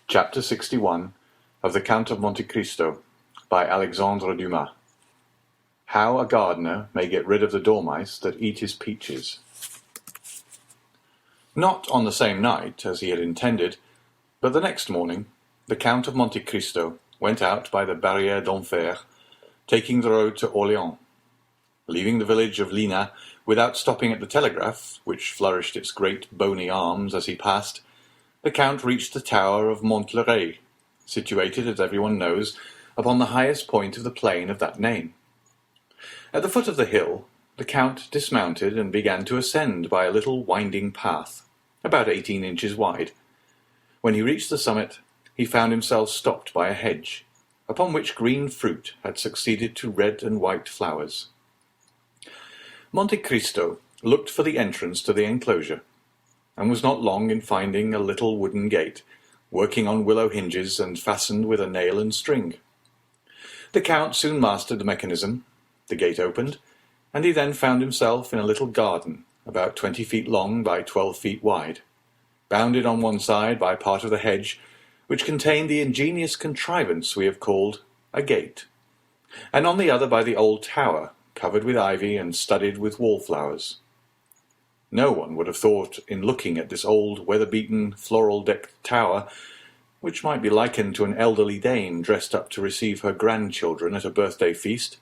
Chapter 61 of The Count of Monte Cristo by Alexandre Dumas. How a Gardener may get rid of the dormice that eat his peaches. Not on the same night as he had intended, but the next morning, the Count of Monte Cristo went out by the Barrière d'Enfer, taking the road to Orléans. Leaving the village of Lina without stopping at the telegraph, which flourished its great bony arms as he passed, the Count reached the tower of Montlhéry, situated, as everyone knows, upon the highest point of the plain of that name. At the foot of the hill, the Count dismounted and began to ascend by a little winding path, about 18 inches wide. When he reached the summit, he found himself stopped by a hedge, upon which green fruit had succeeded to red and white flowers. Monte Cristo looked for the entrance to the enclosure, and was not long in finding a little wooden gate, working on willow hinges and fastened with a nail and string. The Count soon mastered the mechanism, the gate opened, and he then found himself in a little garden, about 20 feet long by 12 feet wide, bounded on one side by part of the hedge, which contained the ingenious contrivance we have called a gate, and on the other by the old tower, covered with ivy and studded with wallflowers. No one would have thought, in looking at this old, weather-beaten, floral-decked tower, which might be likened to an elderly dame dressed up to receive her grandchildren at a birthday feast,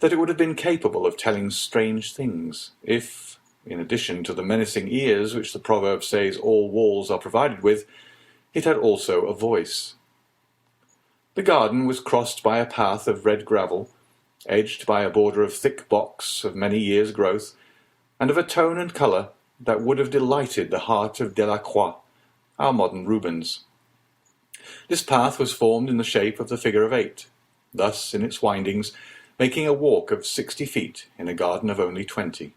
that it would have been capable of telling strange things, if, in addition to the menacing ears which the proverb says all walls are provided with, it had also a voice. The garden was crossed by a path of red gravel, edged by a border of thick box of many years' growth, and of a tone and colour that would have delighted the heart of Delacroix, our modern Rubens. This path was formed in the shape of the figure of 8, thus, in its windings, making a walk of 60 feet in a garden of only 20.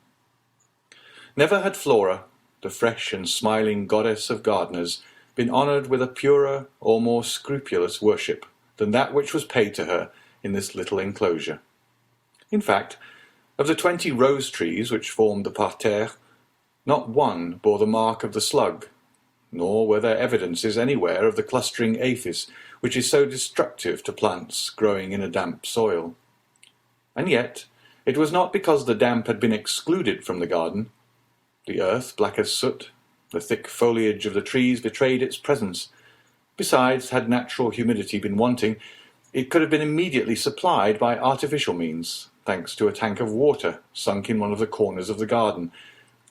Never had Flora, the fresh and smiling goddess of gardeners, been honoured with a purer or more scrupulous worship than that which was paid to her in this little enclosure. In fact, of the 20 rose trees which formed the parterre, not one bore the mark of the slug, nor were there evidences anywhere of the clustering aphis, which is so destructive to plants growing in a damp soil. And yet, it was not because the damp had been excluded from the garden. The earth, black as soot, the thick foliage of the trees betrayed its presence. Besides, had natural humidity been wanting, it could have been immediately supplied by artificial means, thanks to a tank of water sunk in one of the corners of the garden,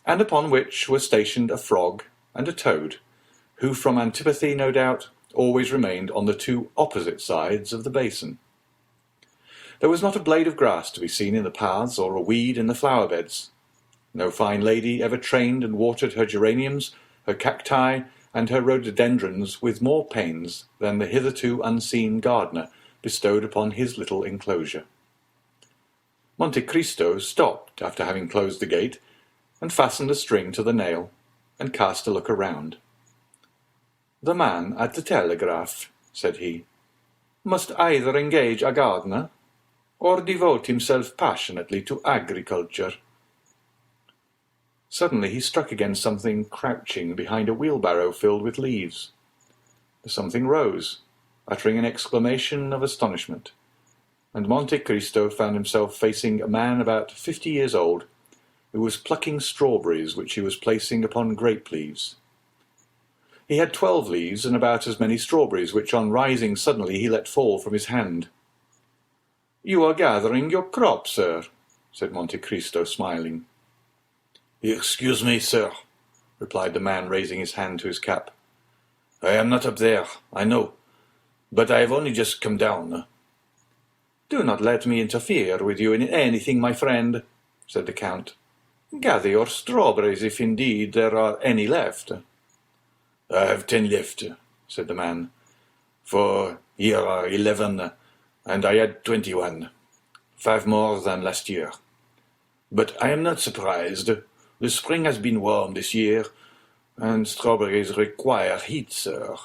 and upon which were stationed a frog and a toad, who, from antipathy, no doubt, always remained on the two opposite sides of the basin. There was not a blade of grass to be seen in the paths or a weed in the flower-beds. No fine lady ever trained and watered her geraniums, her cacti, and her rhododendrons with more pains than the hitherto unseen gardener bestowed upon his little enclosure. Monte Cristo stopped after having closed the gate, and fastened a string to the nail, and cast a look around. "The man at the telegraph," said he, "must either engage a gardener, or devote himself passionately to agriculture." Suddenly he struck against something crouching behind a wheelbarrow filled with leaves. The something rose, uttering an exclamation of astonishment, and Monte Cristo found himself facing a man about 50 years old, who was plucking strawberries which he was placing upon grape leaves. He had 12 leaves and about as many strawberries, which on rising suddenly he let fall from his hand. "You are gathering your crop, sir," said Monte Cristo, smiling. "Excuse me, sir," replied the man, raising his hand to his cap. "I am not up there, I know, but I have only just come down." "Do not let me interfere with you in anything, my friend," said the Count. "Gather your strawberries, if indeed there are any left." "I have 10 left," said the man, "for here are 11, and I had 21, 5 more than last year. But I am not surprised. The spring has been warm this year, and strawberries require heat, sir.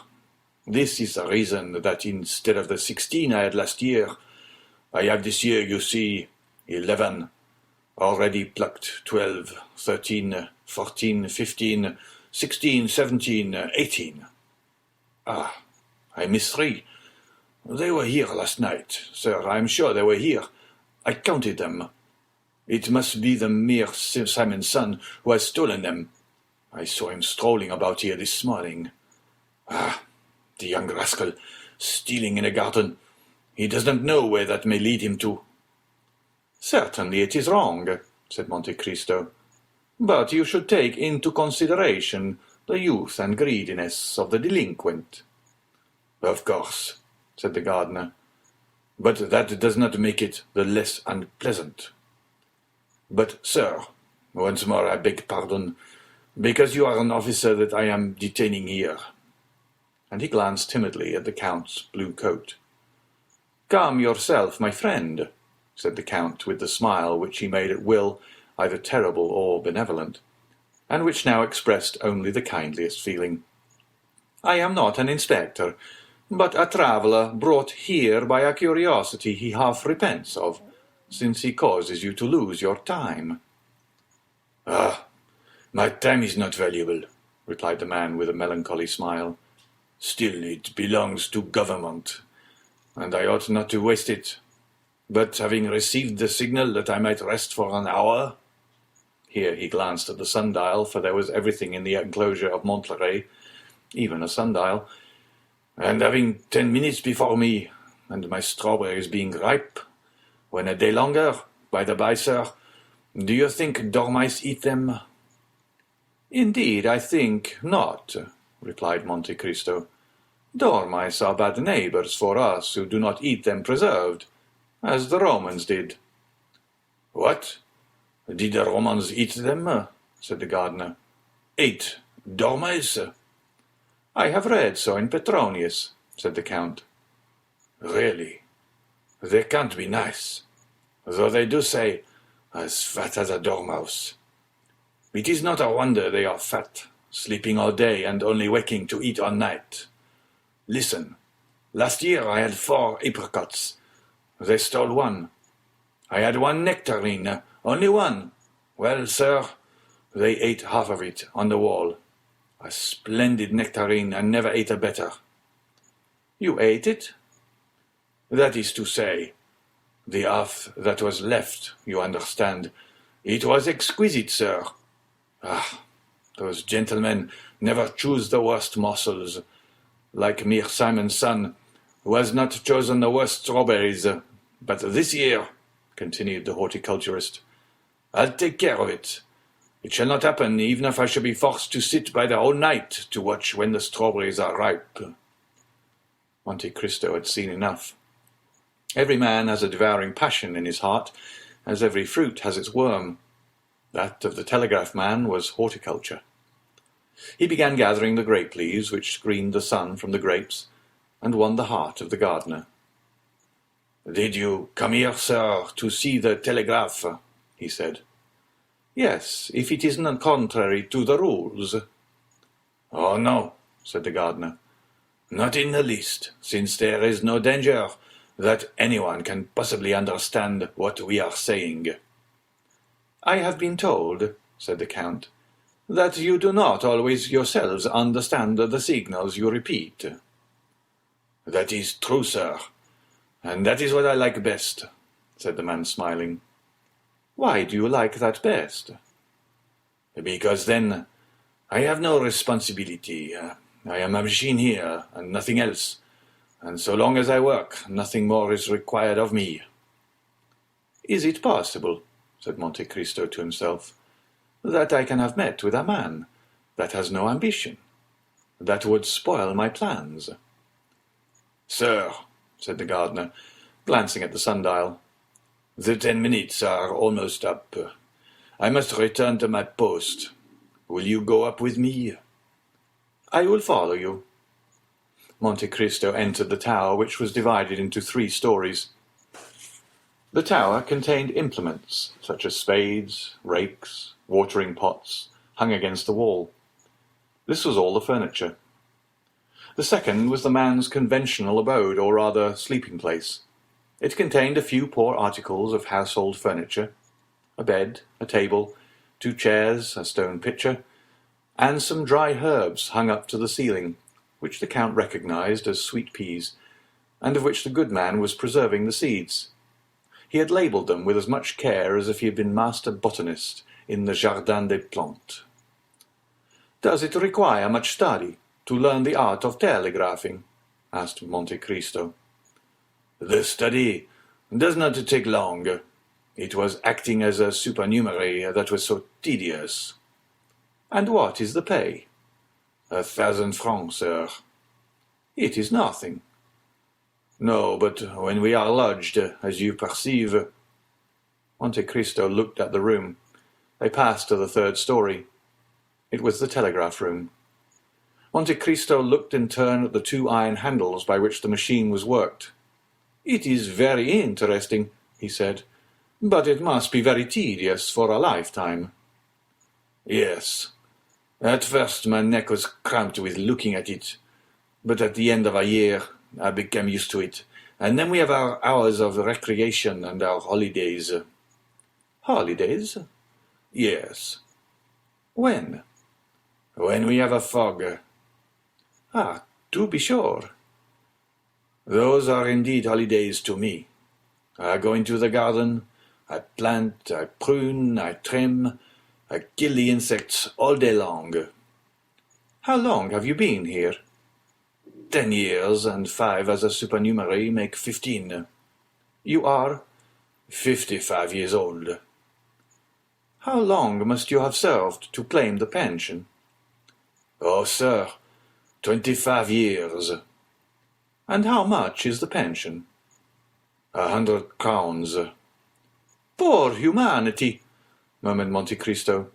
This is the reason that instead of the 16 I had last year, I have this year, you see, 11, already plucked 12, 13, 14, 15, 16, 17, 18. Ah, I miss 3. They were here last night, sir. I am sure they were here. I counted them. It must be the mere Simon's son who has stolen them. I saw him strolling about here this morning. Ah, the young rascal, stealing in a garden. He does not know where that may lead him to. Certainly it is wrong, said Monte Cristo. But you should take into consideration the youth and greediness of the delinquent. Of course, said the gardener. But that does not make it the less unpleasant. But, sir, once more I beg pardon, because you are an officer that I am detaining here. And he glanced timidly at the Count's blue coat. Calm yourself, my friend, said the Count, with the smile which he made at will, either terrible or benevolent, and which now expressed only the kindliest feeling. I am not an inspector, but a traveller brought here by a curiosity he half repents of, since he causes you to lose your time. Ah, my time is not valuable, replied the man with a melancholy smile. Still, it belongs to government, and I ought not to waste it. But having received the signal that I might rest for an hour— here he glanced at the sundial, for there was everything in the enclosure of Monterey, even a sundial— and having 10 minutes before me, and my strawberries being ripe, when a day longer, by the by, sir, do you think dormice eat them? Indeed, I think not, replied Monte Cristo. Dormice are bad neighbours for us who do not eat them preserved, as the Romans did. What? Did the Romans eat them? Said the gardener. Ate dormice? I have read so in Petronius, said the Count. Really? They can't be nice, though they do say, as fat as a dormouse. It is not a wonder they are fat, sleeping all day and only waking to eat all night. Listen, last year I had 4 apricots. They stole 1. I had 1 nectarine, only 1. Well, sir, they ate half of it on the wall. A splendid nectarine, I never ate a better. You ate it? That is to say, the half that was left, you understand. It was exquisite, sir. Ah, those gentlemen never choose the worst morsels, like mere Simon's son, who has not chosen the worst strawberries. But this year, continued the horticulturist, I'll take care of it. It shall not happen, even if I shall be forced to sit by the whole night to watch when the strawberries are ripe. Monte Cristo had seen enough. Every man has a devouring passion in his heart, as every fruit has its worm. That of the telegraph man was horticulture. He began gathering the grape leaves which screened the sun from the grapes, and won the heart of the gardener. "Did you come here, sir, to see the telegraph?" he said. "Yes, if it is not contrary to the rules." "Oh, no," said the gardener. "Not in the least, since there is no danger that anyone can possibly understand what we are saying." "I have been told," said the Count, "that you do not always yourselves understand the signals you repeat." "That is true, sir, and that is what I like best," said the man, smiling. "Why do you like that best?" "Because then I have no responsibility. I am a machine here, and nothing else, and so long as I work, nothing more is required of me." "Is it possible," said Monte Cristo to himself, "that I can have met with a man that has no ambition, that would spoil my plans?" "Sir," said the gardener, glancing at the sundial, "the 10 minutes are almost up. I must return to my post. Will you go up with me?" "I will follow you." Monte Cristo entered the tower, which was divided into 3 stories. The tower contained implements, such as spades, rakes, watering pots, hung against the wall. This was all the furniture. The second was the man's conventional abode, or rather sleeping place. It contained a few poor articles of household furniture, a bed, a table, 2 chairs, a stone pitcher, and some dry herbs hung up to the ceiling, which the Count recognized as sweet peas, and of which the good man was preserving the seeds. He had labelled them with as much care as if he had been master botanist in the Jardin des Plantes. "Does it require much study to learn the art of telegraphing?" asked Monte Cristo. "The study does not take long. It was acting as a supernumerary that was so tedious." "And what is the pay?" 1,000 francs, sir." "It is nothing." "No, but when we are lodged, as you perceive—" Monte Cristo looked at the room. They passed to the third story. It was the telegraph room. Monte Cristo looked in turn at the 2 iron handles by which the machine was worked. "It is very interesting," he said, "but it must be very tedious for a lifetime." "Yes. At first my neck was cramped with looking at it, but at the end of a year I became used to it, and then we have our hours of recreation and our holidays." "Holidays?" "Yes." "When?" "When we have a fog." "Ah, to be sure." "Those are indeed holidays to me. I go into the garden, I plant, I prune, I trim, I kill the insects all day long." "How long have you been here?" 10 years, and 5 as a supernumerary make 15. "You are?" 55 years old. "How long must you have served to claim the pension?" "Oh, sir, 25 years." "And how much is the pension?" 100 crowns. "Poor humanity!" murmured Monte Cristo.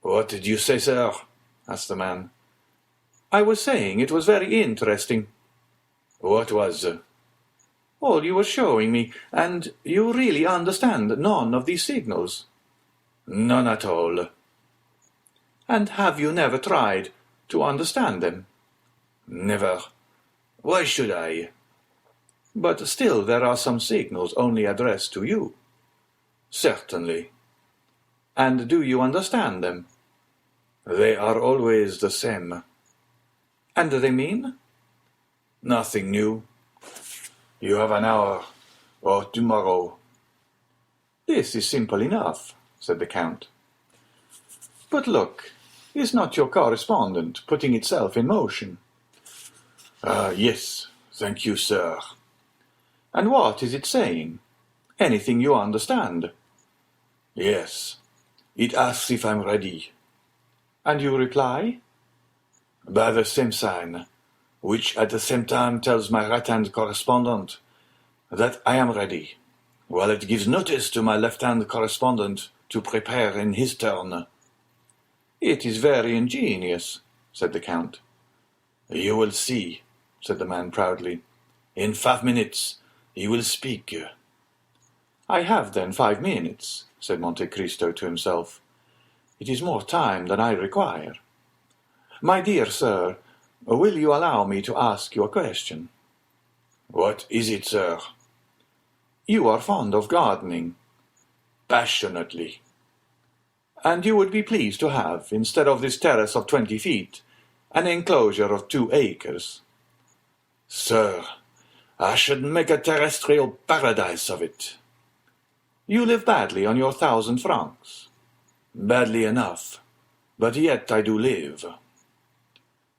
"What did you say, sir?" asked the man. "I was saying it was very interesting." "What was?" "All you were showing me, and you really understand none of these signals." "None at all." "And have you never tried to understand them?" "Never. Why should I?" "But still there are some signals only addressed to you." "Certainly." "And do you understand them?" "They are always the same." "And they mean?" "Nothing new. You have an hour, or tomorrow." "This is simple enough," said the Count. "But look, is not your correspondent putting itself in motion?" "Ah, yes, thank you, sir." "And what is it saying? Anything you understand?" "Yes. It asks if I'm ready." "And you reply?" "By the same sign, which at the same time tells my right-hand correspondent that I am ready, while it gives notice to my left-hand correspondent to prepare in his turn." "It is very ingenious," said the Count. "You will see," said the man proudly. "In 5 minutes he will speak." "I have then 5 minutes," said Monte Cristo to himself. "It is more time than I require. My dear sir, will you allow me to ask you a question?" "What is it, sir?" "You are fond of gardening?" "Passionately." "And you would be pleased to have, instead of this terrace of 20 feet, an enclosure of 2 acres?" "Sir, I should make a terrestrial paradise of it." "You live badly on your 1,000 francs." "Badly enough, but yet I do live."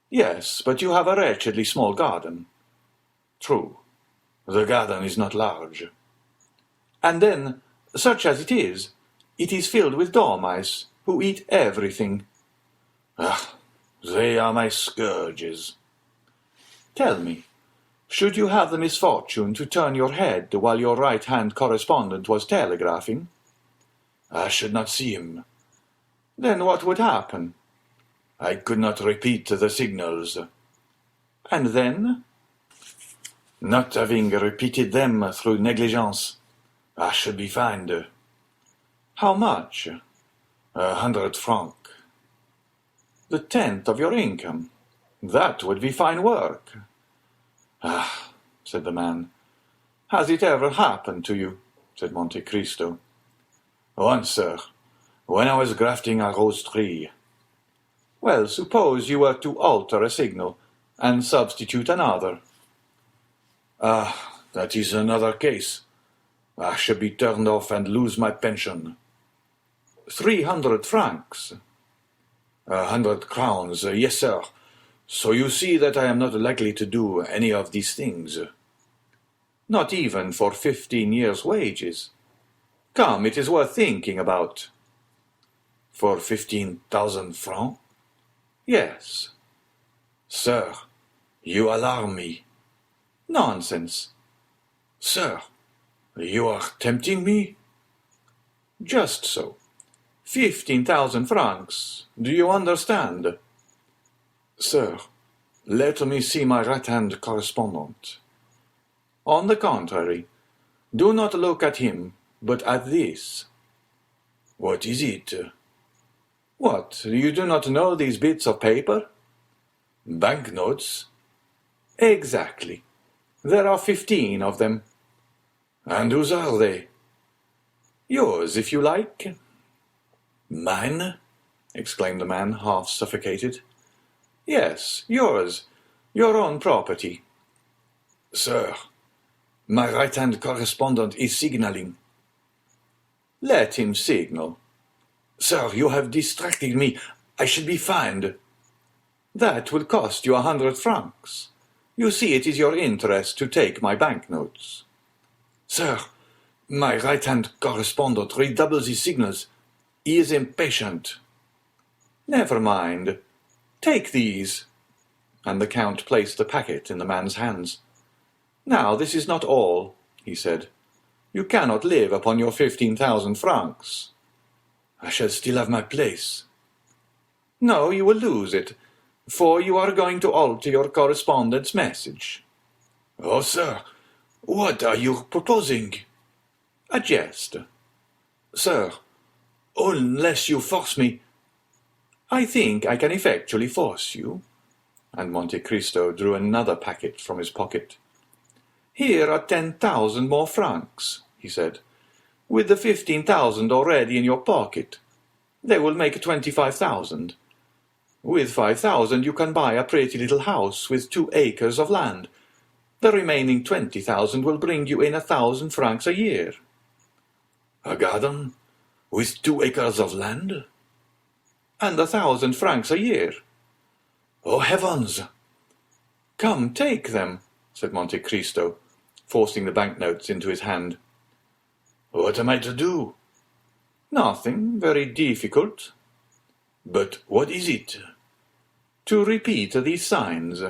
"Yes, but you have a wretchedly small garden." "True, the garden is not large." "And then, such as it is filled with dormice, who eat everything." "Ah, they are my scourges." "Tell me, should you have the misfortune to turn your head while your right-hand correspondent was telegraphing?" "I should not see him." "Then what would happen?" "I could not repeat the signals." "And then?" "Not having repeated them through negligence, I should be fined." "How much?" 100 francs. "The 10th of your income? That would be fine work." "Ah," said the man. "Has it ever happened to you?" said Monte Cristo. "Once, sir, when I was grafting a rose tree." "Well, suppose you were to alter a signal, and substitute another. Ah, that is another case. I shall be turned off and lose my pension. 300 francs. 100 crowns, yes, sir. So you see that I am not likely to do any of these things. Not even for 15 years' wages. Come, it is worth thinking about. For 15,000 francs? Yes. Sir, you alarm me. Nonsense. Sir, you are tempting me? Just so. 15,000 francs. Do you understand? Sir, let me see my right-hand correspondent. On the contrary, do not look at him, but at this. What is it? What, you do not know these bits of paper? Banknotes? Exactly. There are 15 of them. And whose are they? Yours, if you like. Mine? Exclaimed the man, half suffocated. Yes, yours. Your own property. Sir, my right-hand correspondent is signaling. Let him signal. Sir, you have distracted me. I shall be fined. That will cost you 100 francs. You see, it is your interest to take my banknotes. Sir, my right-hand correspondent redoubles his signals. He is impatient. Never mind. Take these. And the Count placed the packet in the man's hands. Now, this is not all, he said. You cannot live upon your 15,000 francs. I shall still have my place. No, you will lose it, for you are going to alter your correspondent's message. Oh, sir, what are you proposing? A jest. Sir, unless you force me. I think I can effectually force you. And Monte Cristo drew another packet from his pocket. Here are 10,000 more francs, he said, with the 15,000 already in your pocket. They will make 25,000. With 5,000 you can buy a pretty little house with 2 acres of land. The remaining 20,000 will bring you in 1,000 francs a year. A garden with 2 acres of land? And 1,000 francs a year. Oh, heavens! Come, take them, said Monte Cristo, forcing the banknotes into his hand. What am I to do? Nothing very difficult. But what is it? To repeat these signs.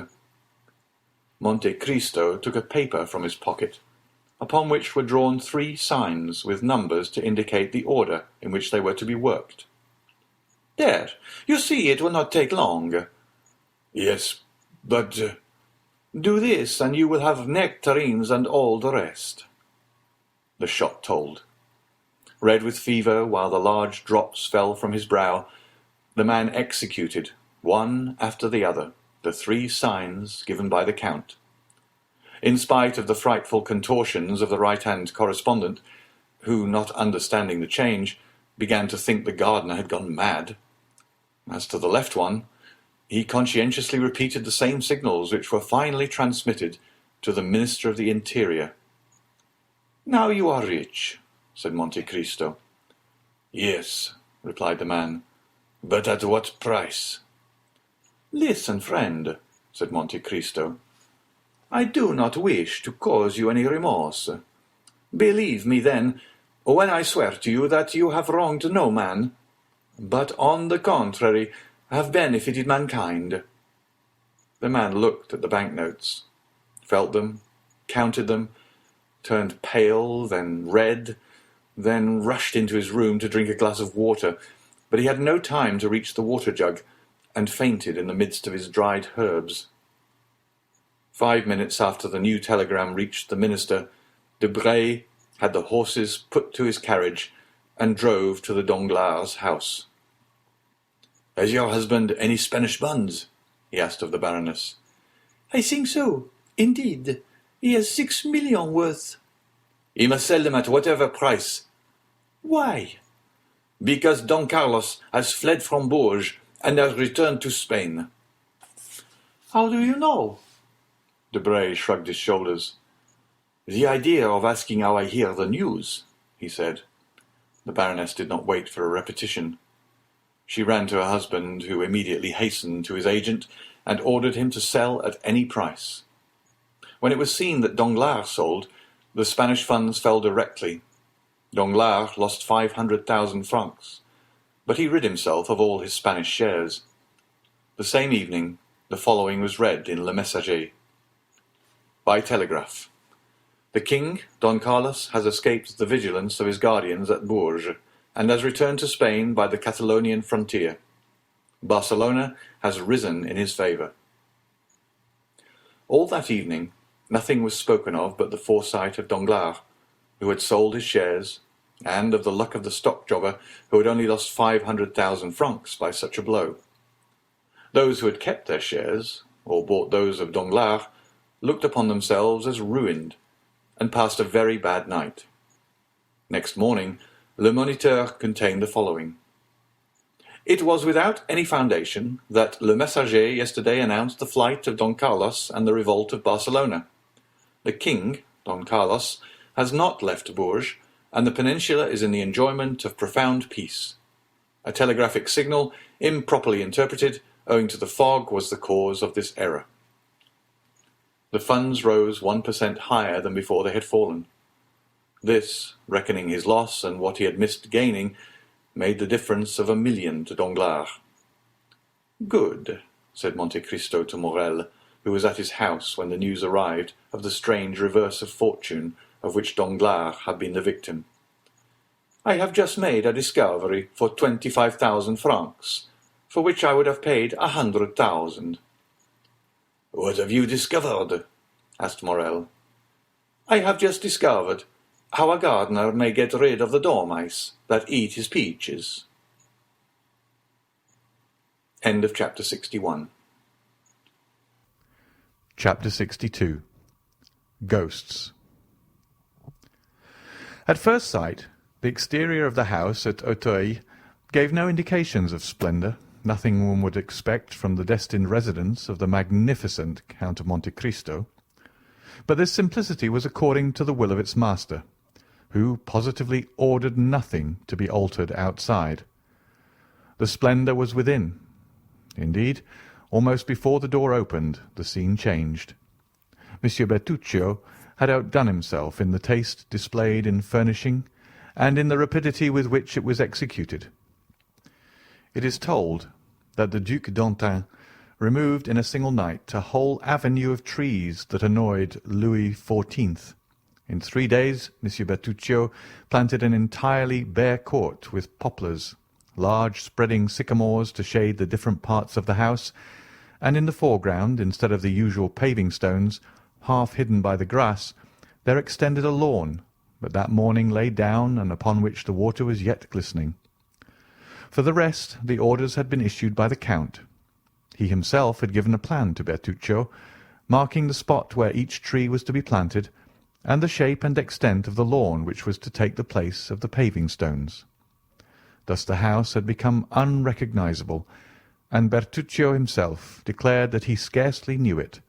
Monte Cristo took a paper from his pocket, upon which were drawn 3 signs with numbers to indicate the order in which they were to be worked. There, you see, it will not take long. Yes, but do this, and you will have nectarines and all the rest. The shot told. Red with fever, while the large drops fell from his brow, the man executed, one after the other, the 3 signs given by the Count. In spite of the frightful contortions of the right-hand correspondent, who, not understanding the change, began to think the gardener had gone mad. As to the left one, he conscientiously repeated the same signals which were finally transmitted to the Minister of the Interior. Now you are rich, said Monte Cristo. Yes, replied the man, but at what price? Listen, friend, said Monte Cristo. I do not wish to cause you any remorse. Believe me, then, when I swear to you that you have wronged no man, but on the contrary have benefited mankind. The man looked at the banknotes, felt them, counted them, turned pale, then red, then rushed into his room to drink a glass of water, but he had no time to reach the water jug, and fainted in the midst of his dried herbs. 5 minutes after the new telegram reached the minister, Debray had the horses put to his carriage and drove to the Danglars' house. Has your husband any Spanish bonds? He asked of the Baroness. I think so, indeed. He has 6 millions worth. He must sell them at whatever price. Why? Because Don Carlos has fled from Bourges and has returned to Spain. How do you know? Debray shrugged his shoulders. The idea of asking how I hear the news, he said. The Baroness did not wait for a repetition. She ran to her husband, who immediately hastened to his agent and ordered him to sell at any price. When it was seen that Danglars sold, the Spanish funds fell directly. Danglars lost 500,000 francs, but he rid himself of all his Spanish shares. The same evening, the following was read in Le Messager. By telegraph. The king, Don Carlos, has escaped the vigilance of his guardians at Bourges, and has returned to Spain by the Catalonian frontier. Barcelona has risen in his favour. All that evening, nothing was spoken of but the foresight of Danglars, who had sold his shares, and of the luck of the stock jobber who had only lost 500,000 francs by such a blow. Those who had kept their shares, or bought those of Danglars, looked upon themselves as ruined, and passed a very bad night. Next morning, Le Moniteur contained the following. It was without any foundation that Le Messager yesterday announced the flight of Don Carlos and the revolt of Barcelona. The king, Don Carlos, has not left Bourges, and the peninsula is in the enjoyment of profound peace. A telegraphic signal, improperly interpreted, owing to the fog, was the cause of this error. The funds rose 1% higher than before they had fallen. This, reckoning his loss and what he had missed gaining, made the difference of 1,000,000 to Danglars. Good, said Monte Cristo to Morrel, who was at his house when the news arrived of the strange reverse of fortune of which Danglars had been the victim. I have just made a discovery for 25,000 francs, for which I would have paid 100,000. What have you discovered? asked Morrel. I have just discovered how a gardener may get rid of the dormice that eat his peaches. End of chapter 61. Chapter 62. Ghosts. At first sight, the exterior of the house at Auteuil gave no indications of splendour, nothing one would expect from the destined residence of the magnificent Count of Monte Cristo. But this simplicity was according to the will of its master, who positively ordered nothing to be altered outside. The splendour was within. Indeed, almost before the door opened, the scene changed. Monsieur Bertuccio had outdone himself in the taste displayed in furnishing and in the rapidity with which it was executed. It is told that the Duc d'Antin removed in a single night a whole avenue of trees that annoyed Louis XIV. In 3 days, Monsieur Bertuccio planted an entirely bare court with poplars, large spreading sycamores to shade the different parts of the house, and in the foreground, instead of the usual paving stones, half hidden by the grass, there extended a lawn, but that morning laid down and upon which the water was yet glistening. For the rest, the orders had been issued by the Count. He himself had given a plan to Bertuccio, marking the spot where each tree was to be planted, and the shape and extent of the lawn which was to take the place of the paving stones. Thus the house had become unrecognizable, and Bertuccio himself declared that he scarcely knew it,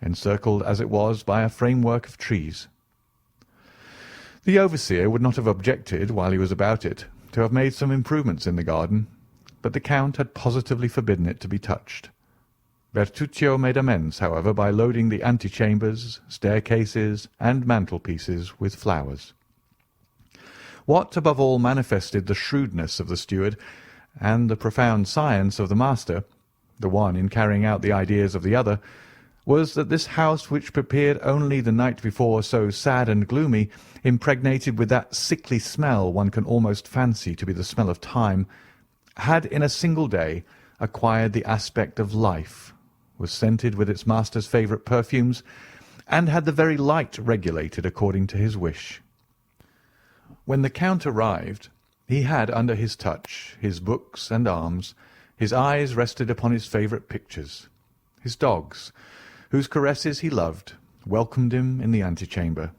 encircled as it was by a framework of trees. The overseer would not have objected, while he was about it, to have made some improvements in the garden, but the Count had positively forbidden it to be touched. Bertuccio made amends, however, by loading the antechambers, staircases, and mantelpieces with flowers. What, above all, manifested the shrewdness of the steward and the profound science of the master, the one in carrying out the ideas of the other, was that this house, which appeared only the night before so sad and gloomy, impregnated with that sickly smell one can almost fancy to be the smell of time, had in a single day acquired the aspect of life, was scented with its master's favourite perfumes, and had the very light regulated according to his wish. When the Count arrived, he had under his touch his books and arms, his eyes rested upon his favourite pictures. His dogs, whose caresses he loved, welcomed him in the antechamber.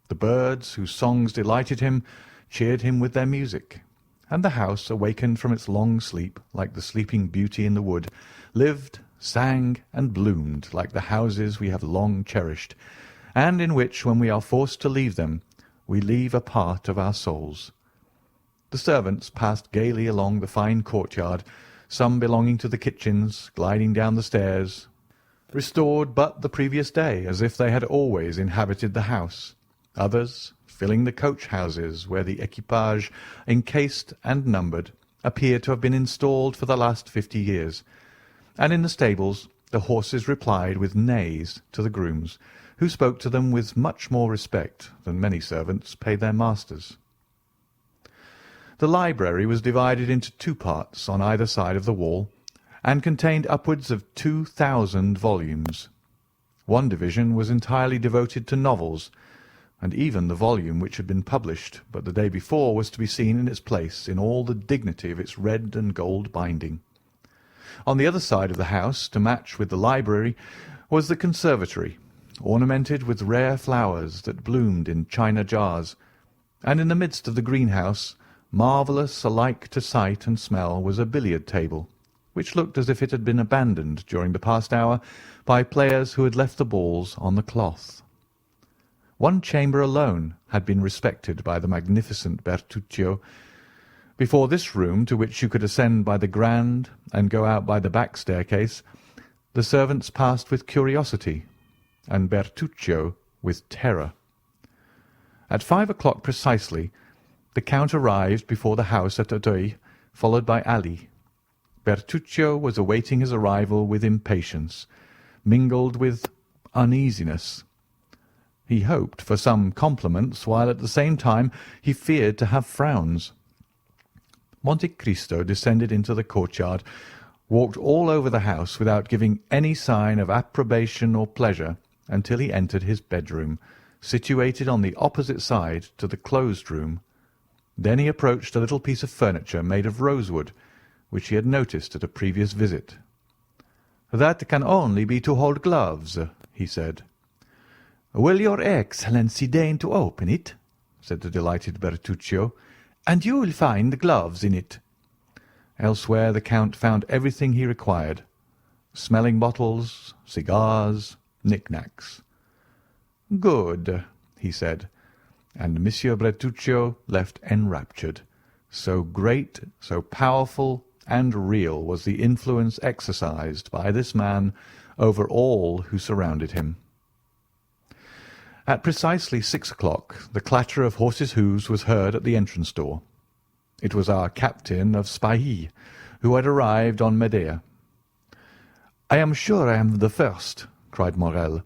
The birds, whose songs delighted him, cheered him with their music, and the house, awakened from its long sleep, like the sleeping beauty in the wood, lived sang and bloomed like the houses we have long cherished, and in which, when we are forced to leave them, we leave a part of our souls. The servants passed gaily along the fine courtyard, some belonging to the kitchens, gliding down the stairs, restored but the previous day, as if they had always inhabited the house, others filling the coach-houses where the equipage, encased and numbered, appeared to have been installed for the last 50 years, and in the stables the horses replied with neighs to the grooms, who spoke to them with much more respect than many servants paid their masters. The library was divided into 2 parts on either side of the wall, and contained upwards of 2,000 volumes. One division was entirely devoted to novels, and even the volume which had been published but the day before was to be seen in its place in all the dignity of its red and gold binding. On the other side of the house, to match with the library, was the conservatory, ornamented with rare flowers that bloomed in china jars, and in the midst of the greenhouse, marvellous alike to sight and smell, was a billiard table, which looked as if it had been abandoned during the past hour by players who had left the balls on the cloth. One chamber alone had been respected by the magnificent Bertuccio. Before this room, to which you could ascend by the grand and go out by the back staircase, the servants passed with curiosity, and Bertuccio with terror. At 5 o'clock precisely, the Count arrived before the house at Auteuil, followed by Ali. Bertuccio was awaiting his arrival with impatience, mingled with uneasiness. He hoped for some compliments, while at the same time he feared to have frowns. Monte Cristo descended into the courtyard, walked all over the house without giving any sign of approbation or pleasure until he entered his bedroom, situated on the opposite side to the closed room. Then he approached a little piece of furniture made of rosewood, which he had noticed at a previous visit. "That can only be to hold gloves," he said. "Will your Excellency deign to open it?" said the delighted Bertuccio, "and you will find gloves in it." Elsewhere the Count found everything he required: smelling bottles, cigars, knick-knacks. "Good," he said, and Monsieur Bertuccio left enraptured. So great, so powerful and real was the influence exercised by this man over all who surrounded him. At precisely 6 o'clock the clatter of horses' hoofs was heard at the entrance door. It was our captain of Spahis, who had arrived on Medea. "I am sure I am the first," cried Morel.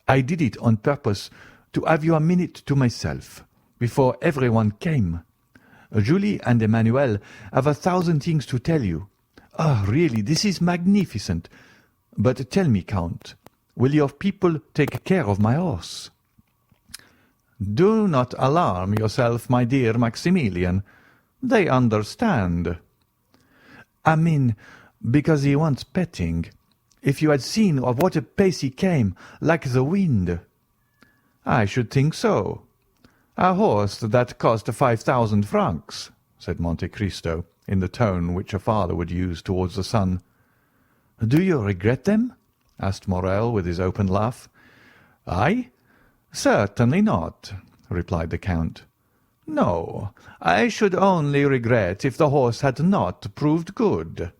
"I did it on purpose to have you a minute to myself, before everyone came. Julie and Emmanuel have 1,000 things to tell you. Ah, really, this is magnificent. But tell me, Count, will your people take care of my horse?" "Do not alarm yourself, my dear Maximilian. They understand." "I mean, because he wants petting. If you had seen at what a pace he came, like the wind." "I should think so. A horse that cost 5,000 francs," said Monte Cristo, in the tone which a father would use towards a son. "Do you regret them?" asked Morel with his open laugh. "I? Certainly not," replied the Count. "No, I should only regret if the horse had not proved good."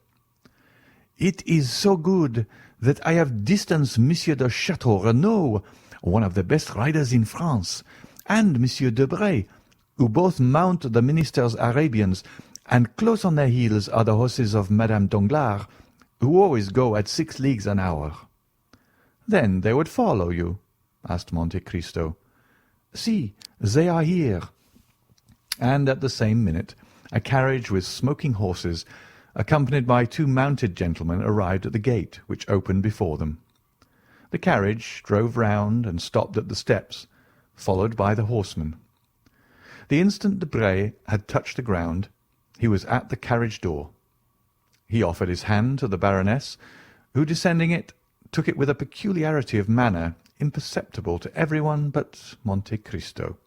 "It is so good that I have distanced Monsieur de Chateau Renaud, one of the best riders in France, and Monsieur Debray, who both mount the minister's Arabians, and close on their heels are the horses of Madame Danglars, who always go at 6 leagues an hour." "Then they would follow you?" asked Monte Cristo. "See, they are here." And at the same minute a carriage with smoking horses, accompanied by 2 mounted gentlemen, arrived at the gate, which opened before them. The carriage drove round and stopped at the steps, followed by the horsemen. The instant Debray had touched the ground, he was at the carriage door. He offered his hand to the Baroness, who, descending it, took it with a peculiarity of manner imperceptible to everyone but Monte Cristo.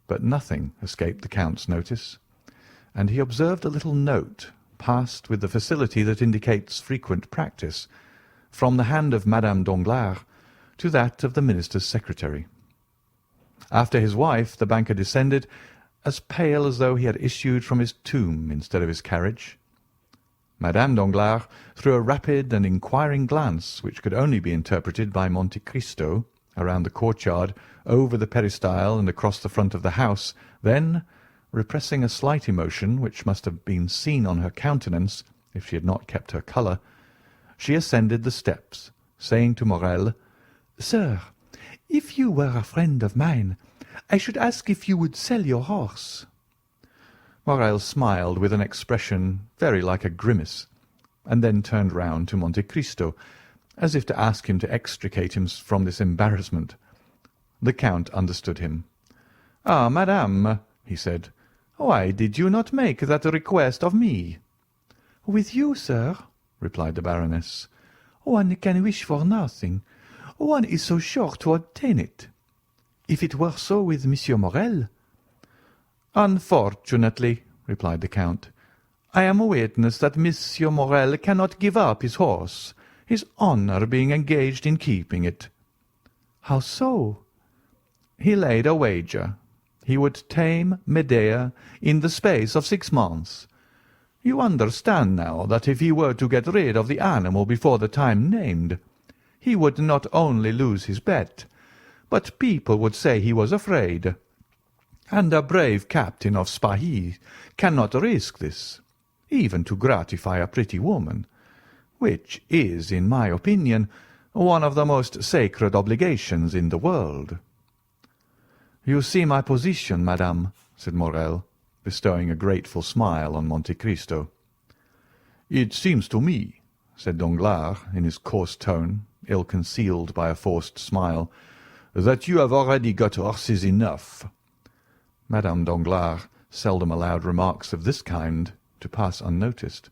But nothing escaped the Count's notice, and he observed a little note, passed with the facility that indicates frequent practice, from the hand of Madame Danglars to that of the minister's secretary. After his wife, the banker descended, as pale as though he had issued from his tomb instead of his carriage. Madame Danglars threw a rapid and inquiring glance, which could only be interpreted by Monte Cristo, around the courtyard, over the peristyle, and across the front of the house. Then, repressing a slight emotion which must have been seen on her countenance if she had not kept her colour, she ascended the steps, saying to Morrel, "Sir, if you were a friend of mine, I should ask if you would sell your horse." Morrel smiled with an expression very like a grimace, and then turned round to Monte Cristo, as if to ask him to extricate him from this embarrassment. The Count understood him. "Ah, madame," he said, "why did you not make that request of me?" "With you, sir," replied the Baroness, "one can wish for nothing. One is so sure to obtain it. If it were so with Monsieur Morrel—" "Unfortunately," replied the Count, "I am a witness that Monsieur Morrel cannot give up his horse, his honour being engaged in keeping it." "How so?" "He laid a wager. He would tame Medea in the space of 6 months. You understand now that if he were to get rid of the animal before the time named, he would not only lose his bet, but people would say he was afraid. And a brave captain of Spahis cannot risk this, even to gratify a pretty woman, which is, in my opinion, one of the most sacred obligations in the world." "You see my position, madame," said Morrel, bestowing a grateful smile on Monte Cristo. "It seems to me," said Danglars, in his coarse tone, ill-concealed by a forced smile, "that you have already got horses enough." Madame Danglars seldom allowed remarks of this kind to pass unnoticed,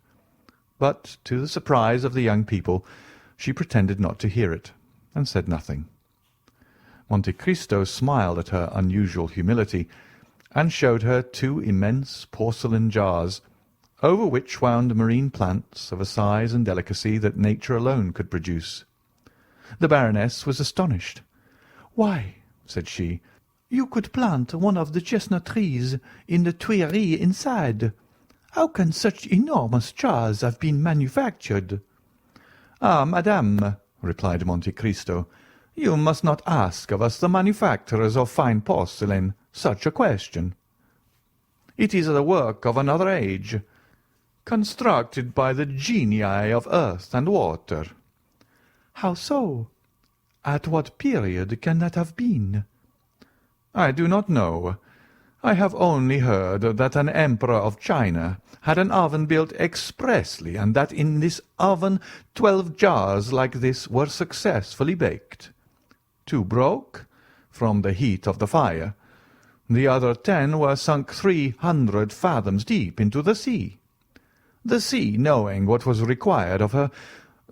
but, to the surprise of the young people, she pretended not to hear it, and said nothing. Monte Cristo smiled at her unusual humility, and showed her 2 immense porcelain jars, over which wound marine plants of a size and delicacy that nature alone could produce. The Baroness was astonished. "Why," said she, "you could plant one of the chestnut trees in the Tuileries inside. How can such enormous jars have been manufactured?" "Ah, madame," replied Monte Cristo, "you must not ask of us, the manufacturers of fine porcelain, such a question. It is the work of another age, constructed by the genii of earth and water." "How so? At what period can that have been?" "I do not know. I have only heard that an emperor of China had an oven built expressly, and that in this oven 12 jars like this were successfully baked. 2 broke, from the heat of the fire. The other 10 were sunk 300 fathoms deep into the sea. The sea, knowing what was required of her,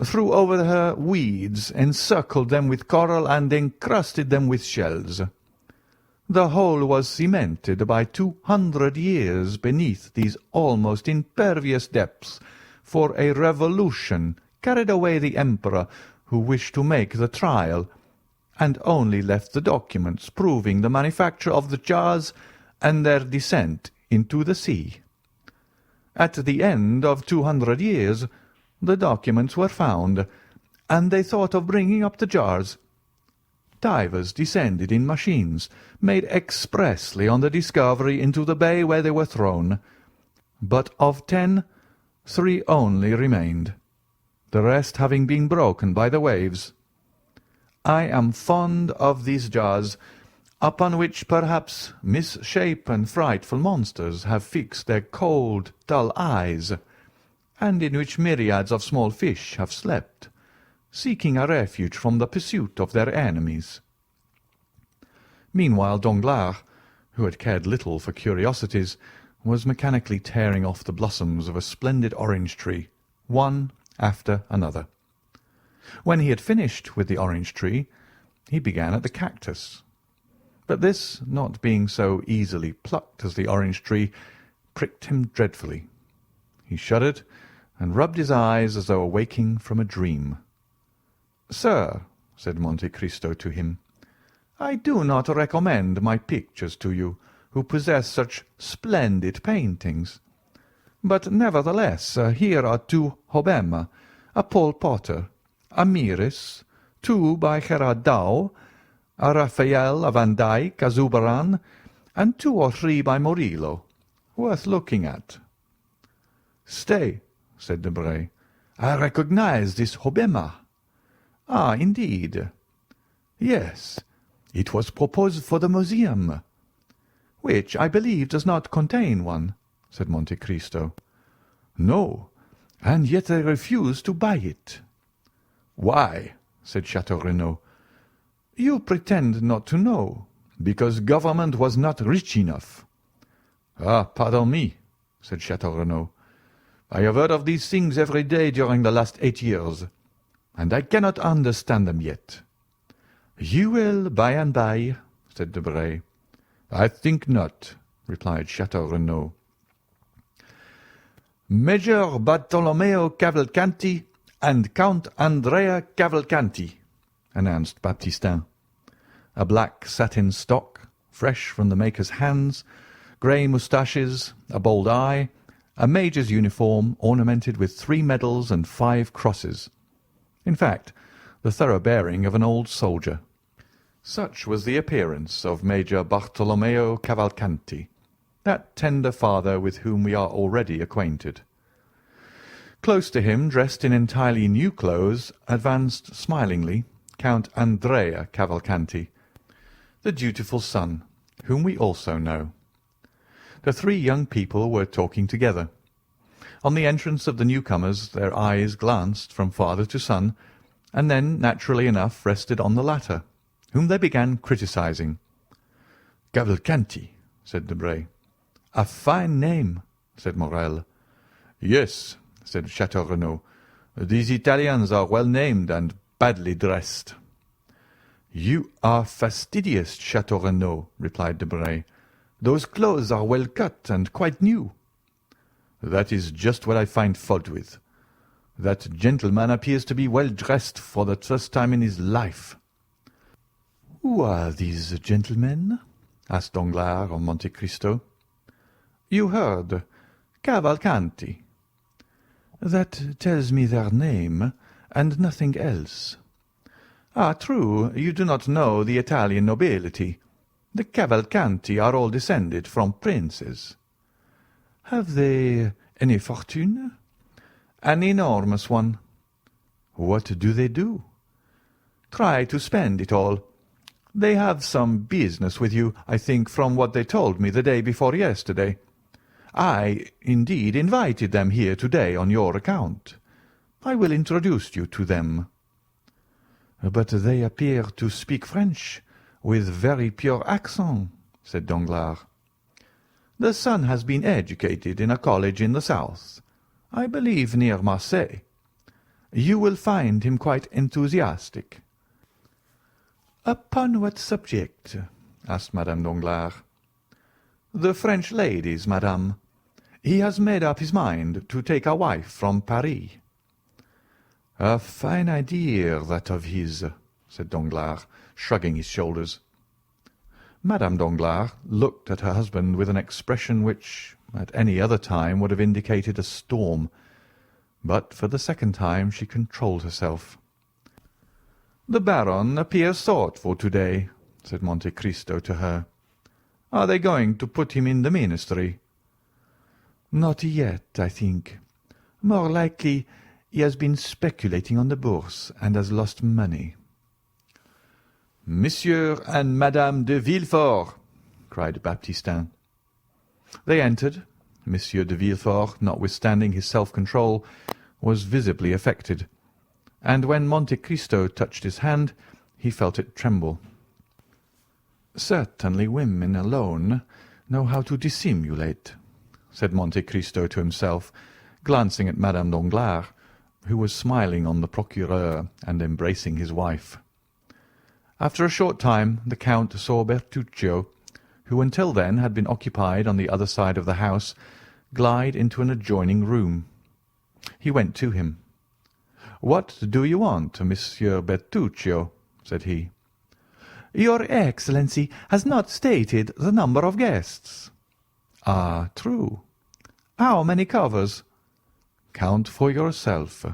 threw over her weeds, encircled them with coral, and encrusted them with shells. The whole was cemented by 200 years beneath these almost impervious depths, for a revolution carried away the emperor who wished to make the trial, and only left the documents proving the manufacture of the jars and their descent into the sea. At the end of 200 years the documents were found, and they thought of bringing up the jars. Divers descended in machines, made expressly on the discovery, into the bay where they were thrown. But of 10, 3 only remained, the rest having been broken by the waves. I am fond of these jars, upon which perhaps misshapen frightful monsters have fixed their cold, dull eyes, and in which myriads of small fish have slept, seeking a refuge from the pursuit of their enemies." Meanwhile Danglars, who had cared little for curiosities, was mechanically tearing off the blossoms of a splendid orange tree, one after another. When he had finished with the orange tree, he began at the cactus. But this, not being so easily plucked as the orange tree, pricked him dreadfully. He shuddered, and rubbed his eyes as though awaking from a dream. "Sir," said Monte Cristo to him, "I do not recommend my pictures to you, who possess such splendid paintings. But nevertheless, here are 2 Hobbema, a Paul Potter, a Mieris, 2 by Gerard Dow, a Raphael, a Van Dyck, a Zurbaran, and 2 or 3 by Murillo, worth looking at." "Stay," said Debray, "I recognize this Hobbema." "Ah, indeed." "Yes, it was proposed for the museum." "Which, I believe, does not contain one," said Monte Cristo. "No, and yet they refuse to buy it." "Why?" said Chateau Renaud. "You pretend not to know, because government was not rich enough." "Ah, pardon me," said Chateau Renaud. "I have heard of these things every day during the last 8 years, and I cannot understand them yet." "You will by and by," said Debray. "I think not," replied Chateau Renaud. "Major Bartolomeo Cavalcanti and Count Andrea Cavalcanti," announced Baptistin. A black satin stock, fresh from the maker's hands, grey moustaches, a bold eye, a major's uniform ornamented with 3 medals and 5 crosses. In fact, the thorough bearing of an old soldier. Such was the appearance of Major Bartolomeo Cavalcanti, that tender father with whom we are already acquainted. Close to him, dressed in entirely new clothes, advanced smilingly Count Andrea Cavalcanti, the dutiful son, whom we also know. The 3 young people were talking together. On the entrance of the newcomers their eyes glanced from father to son, and then, naturally enough, rested on the latter, whom they began criticizing. "Cavalcanti," said Debray. "A fine name," said Morel. "Yes," said Chateau Renaud. "These Italians are well named and badly dressed." "You are fastidious, Chateau Renaud," replied Debray. "Those clothes are well cut and quite new." "That is just what I find fault with. That gentleman appears to be well dressed for the first time in his life." "Who are these gentlemen?" asked Danglars of Monte Cristo. "You heard. Cavalcanti." "That tells me their name, and nothing else." "Ah, true, you do not know the Italian nobility. The Cavalcanti are all descended from princes." "Have they any fortune?" "An enormous one." "What do they do?" "Try to spend it all. They have some business with you, I think, from what they told me the day before yesterday. I, indeed, invited them here today on your account. I will introduce you to them." "But they appear to speak French, with very pure accent," said Danglars. "The son has been educated in a college in the south, I believe near Marseille. You will find him quite enthusiastic." "Upon what subject?" asked Madame Danglars. "The French ladies, madame. He has made up his mind to take a wife from Paris." "A fine idea, that of his," said Danglars, shrugging his shoulders. Madame Danglars looked at her husband with an expression which, at any other time, would have indicated a storm, but for the second time she controlled herself. "The Baron appears thoughtful to-day," said Monte Cristo to her. "Are they going to put him in the ministry?" "Not yet, I think. More likely he has been speculating on the Bourse and has lost money." "Monsieur and Madame de Villefort!" cried Baptistin. They entered. Monsieur de Villefort, notwithstanding his self-control, was visibly affected, and when Monte Cristo touched his hand, he felt it tremble. "Certainly women alone know how to dissimulate," said Monte Cristo to himself, glancing at Madame Danglars, who was smiling on the procureur and embracing his wife. After a short time the Count saw Bertuccio, who until then had been occupied on the other side of the house, glide into an adjoining room. He went to him. "What do you want, Monsieur Bertuccio?" said he. "Your Excellency has not stated the number of guests." "Ah, true. How many covers?" "Count for yourself."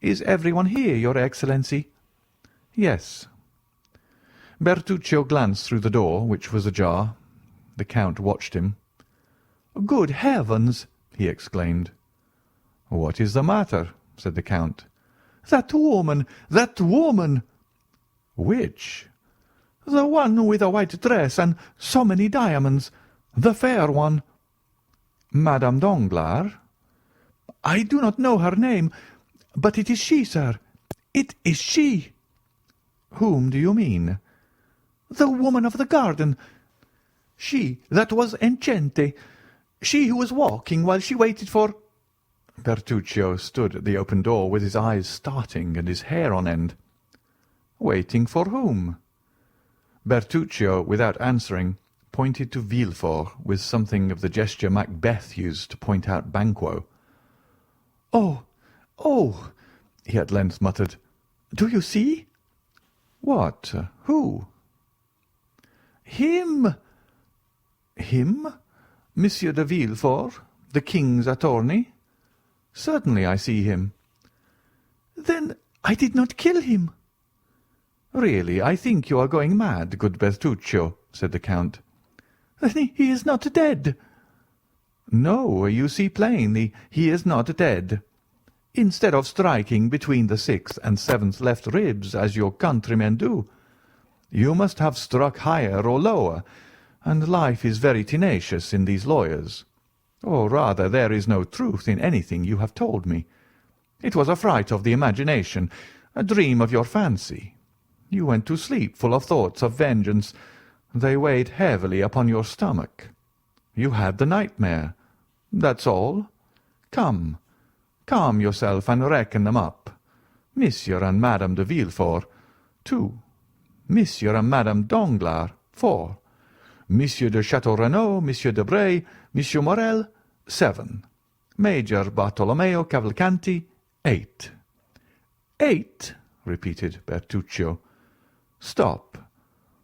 "Is everyone here, Your Excellency?" "Yes." Bertuccio glanced through the door, which was ajar. The Count watched him. "Good heavens!" he exclaimed. "What is the matter?" said the Count. "That woman! That woman!" "Which?" "The one with a white dress and so many diamonds. The fair one." "Madame Danglars?" "I do not know her name, but it is she, sir. It is she." "Whom do you mean?" "The woman of the garden. She that was enchante. She who was walking while she waited for—" Bertuccio stood at the open door with his eyes starting and his hair on end. "Waiting for whom?" Bertuccio, without answering, pointed to Villefort with something of the gesture Macbeth used to point out Banquo. "Oh, oh!" he at length muttered. "Do you see?" "What? Who?" "Him." "Him? Monsieur de Villefort, the king's attorney?" "Certainly I see him." "Then I did not kill him." "Really, I think you are going mad, good Bertuccio," said the Count. "Then he is not dead." "No, you see plainly he is not dead. Instead of striking between the sixth and seventh left ribs, as your countrymen do, you must have struck higher or lower, and life is very tenacious in these lawyers. Or rather, there is no truth in anything you have told me. It was a fright of the imagination, a dream of your fancy. You went to sleep full of thoughts of vengeance. They weighed heavily upon your stomach. You had the nightmare. That's all. Come, calm yourself and reckon them up. Monsieur and Madame de Villefort, 2. Monsieur and Madame Danglars, 4. Monsieur de Château-Renaud, Monsieur de Bray, Monsieur Morel, 7. Major Bartolomeo Cavalcanti, 8. "8!" repeated Bertuccio. "Stop.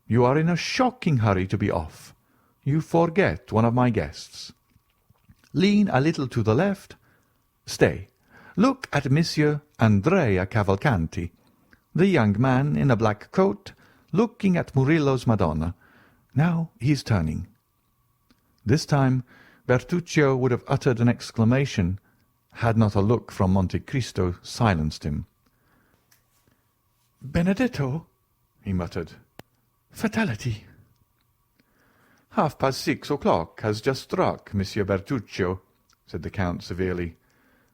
You are in a shocking hurry to be off. You forget one of my guests. Lean a little to the left. Stay. Look at Monsieur Andrea Cavalcanti, the young man in a black coat, looking at Murillo's Madonna. Now he is turning." This time Bertuccio would have uttered an exclamation, had not a look from Monte Cristo silenced him. "Benedetto!" he muttered. "Fatality!" "Half-past 6 o'clock has just struck, Monsieur Bertuccio," said the Count severely.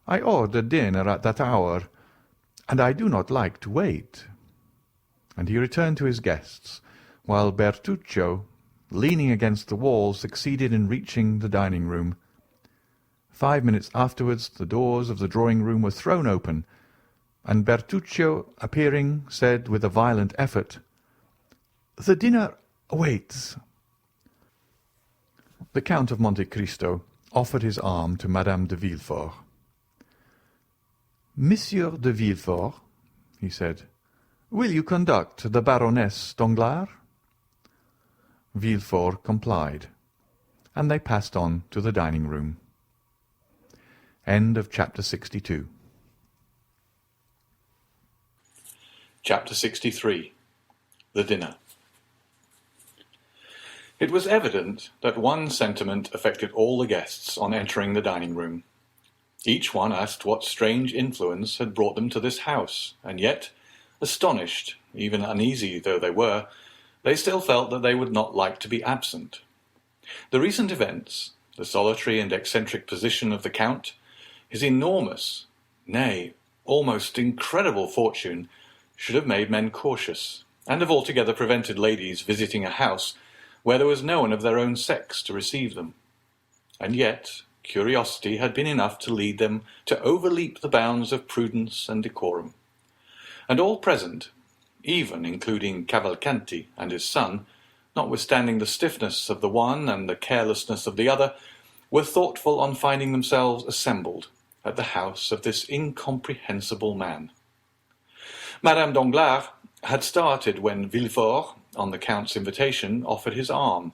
"I ordered dinner at that hour, and I do not like to wait." And he returned to his guests, while Bertuccio, leaning against the wall, succeeded in reaching the dining-room. 5 minutes afterwards the doors of the drawing-room were thrown open, and Bertuccio, appearing, said with a violent effort, "The dinner waits." The Count of Monte Cristo offered his arm to Madame de Villefort. "Monsieur de Villefort," he said, "will you conduct the Baroness Danglars?" Villefort complied, and they passed on to the dining-room. End of chapter 62. Chapter 63. The Dinner. It was evident that one sentiment affected all the guests on entering the dining-room. Each one asked what strange influence had brought them to this house, and yet, astonished, even uneasy though they were, they still felt that they would not like to be absent. The recent events, the solitary and eccentric position of the Count, his enormous, nay, almost incredible fortune, should have made men cautious, and have altogether prevented ladies visiting a house where there was no one of their own sex to receive them. And yet curiosity had been enough to lead them to overleap the bounds of prudence and decorum. And all present, even including Cavalcanti and his son, notwithstanding the stiffness of the one and the carelessness of the other, were thoughtful on finding themselves assembled, at the house of this incomprehensible man. Madame Danglars had started when Villefort, on the Count's invitation, offered his arm,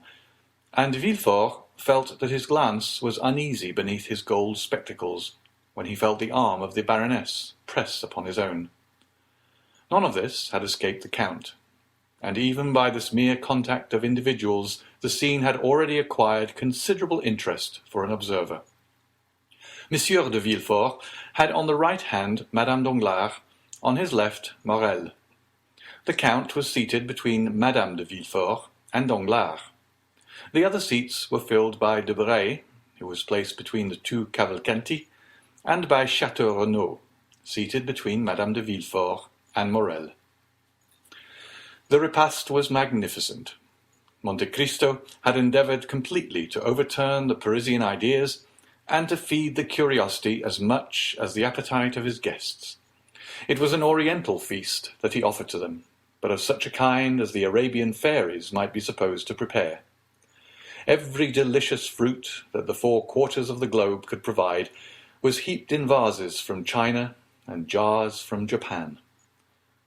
and Villefort felt that his glance was uneasy beneath his gold spectacles when he felt the arm of the Baroness press upon his own. None of this had escaped the Count, and even by this mere contact of individuals the scene had already acquired considerable interest for an observer. Monsieur de Villefort had on the right hand Madame Danglars, on his left Morrel. The Count was seated between Madame de Villefort and Danglars. The other seats were filled by Debray, who was placed between the two Cavalcanti, and by Château Renaud, seated between Madame de Villefort and Morrel. The repast was magnificent. Monte Cristo had endeavoured completely to overturn the Parisian ideas and to feed the curiosity as much as the appetite of his guests. It was an oriental feast that he offered to them, but of such a kind as the Arabian fairies might be supposed to prepare. Every delicious fruit that the 4 quarters of the globe could provide was heaped in vases from China and jars from Japan.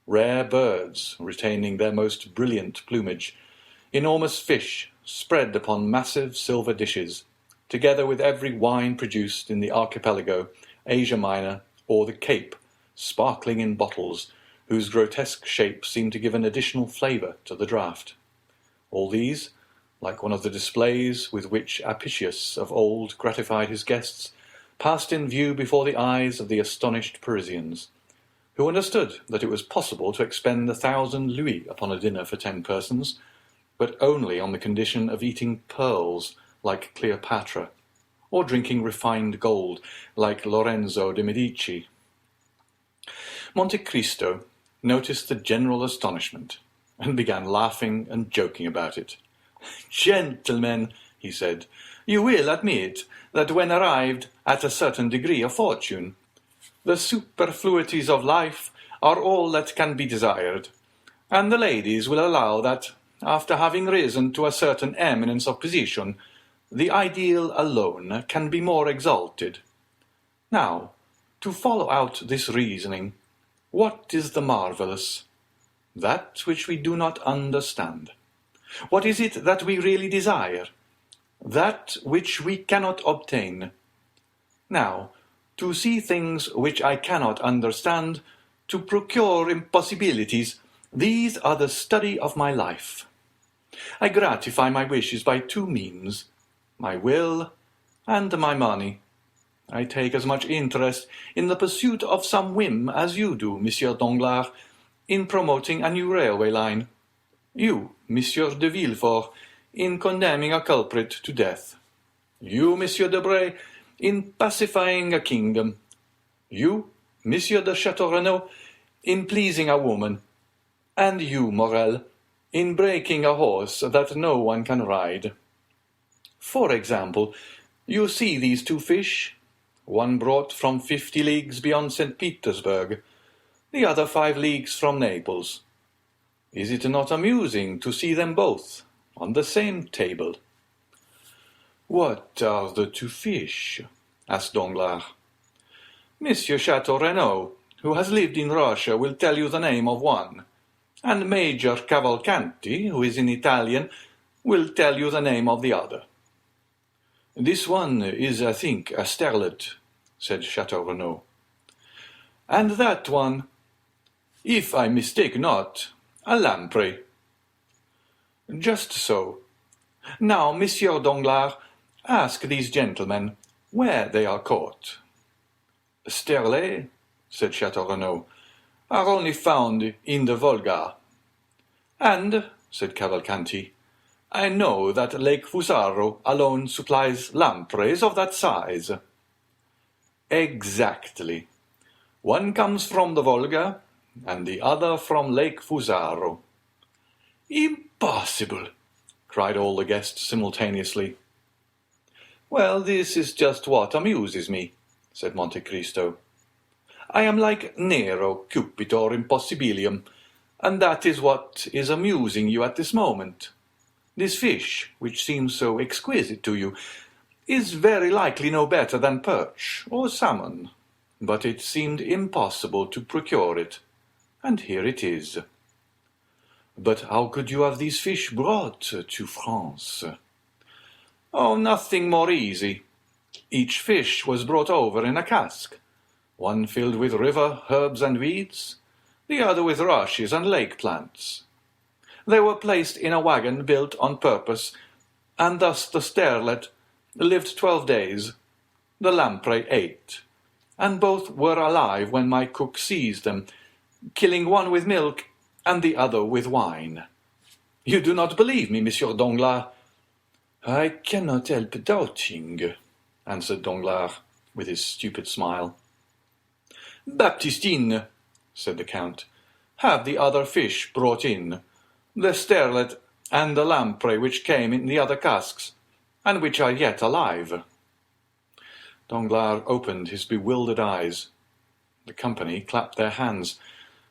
Rare birds retaining their most brilliant plumage, enormous fish spread upon massive silver dishes, together with every wine produced in the archipelago, Asia Minor, or the Cape, sparkling in bottles, whose grotesque shape seemed to give an additional flavour to the draught. All these, like one of the displays with which Apicius of old gratified his guests, passed in view before the eyes of the astonished Parisians, who understood that it was possible to expend 1,000 louis upon a dinner for 10 persons, but only on the condition of eating pearls like Cleopatra, or drinking refined gold like Lorenzo de' Medici. Monte Cristo noticed the general astonishment, and began laughing and joking about it. "Gentlemen," he said, "you will admit that when arrived at a certain degree of fortune, the superfluities of life are all that can be desired, and the ladies will allow that, after having risen to a certain eminence of position, the ideal alone can be more exalted. Now, to follow out this reasoning, what is the marvellous? That which we do not understand. What is it that we really desire? That which we cannot obtain. Now, to see things which I cannot understand, to procure impossibilities, these are the study of my life. I gratify my wishes by 2 means, my will and my money. I take as much interest in the pursuit of some whim as you do, Monsieur Danglars, in promoting a new railway line. You, Monsieur de Villefort, in condemning a culprit to death. You, Monsieur Debray, in pacifying a kingdom. You, Monsieur de Château Renaud, in pleasing a woman. And you, Morrel, in breaking a horse that no one can ride. For example, you see these 2 fish, one brought from 50 leagues beyond St. Petersburg, the other 5 leagues from Naples. Is it not amusing to see them both on the same table?" "What are the 2 fish?" asked Danglars. "Monsieur Château Renaud, who has lived in Russia, will tell you the name of one, and Major Cavalcanti, who is an Italian, will tell you the name of the other." "This one is, I think, a sterlet," said Château Renaud. "And that one, if I mistake not, a lamprey." "Just so. Now, Monsieur Danglars, ask these gentlemen where they are caught." "Sterlets," said Château Renaud, "are only found in the Volga." "And," said Cavalcanti, "I know that Lake Fusaro alone supplies lampreys of that size." "Exactly. One comes from the Volga, and the other from Lake Fusaro." "Impossible!" cried all the guests simultaneously. "Well, this is just what amuses me," said Monte Cristo. "I am like Nero, Cupitor Impossibilium, and that is what is amusing you at this moment. This fish, which seems so exquisite to you, is very likely no better than perch or salmon, but it seemed impossible to procure it, and here it is. But how could you have these fish brought to France? Oh, nothing more easy. Each fish was brought over in a cask, one filled with river herbs and weeds, the other with rushes and lake plants. They were placed in a wagon built on purpose, and thus the sterlet lived 12 days, the lamprey 8, and both were alive when my cook seized them, killing one with milk and the other with wine. You do not believe me, Monsieur Danglars? I cannot help doubting, answered Danglars, with his stupid smile. Baptistine, said the Count, have the other fish brought in, the sterlet and the lamprey which came in the other casks, and which are yet alive. Danglars opened his bewildered eyes. The company clapped their hands.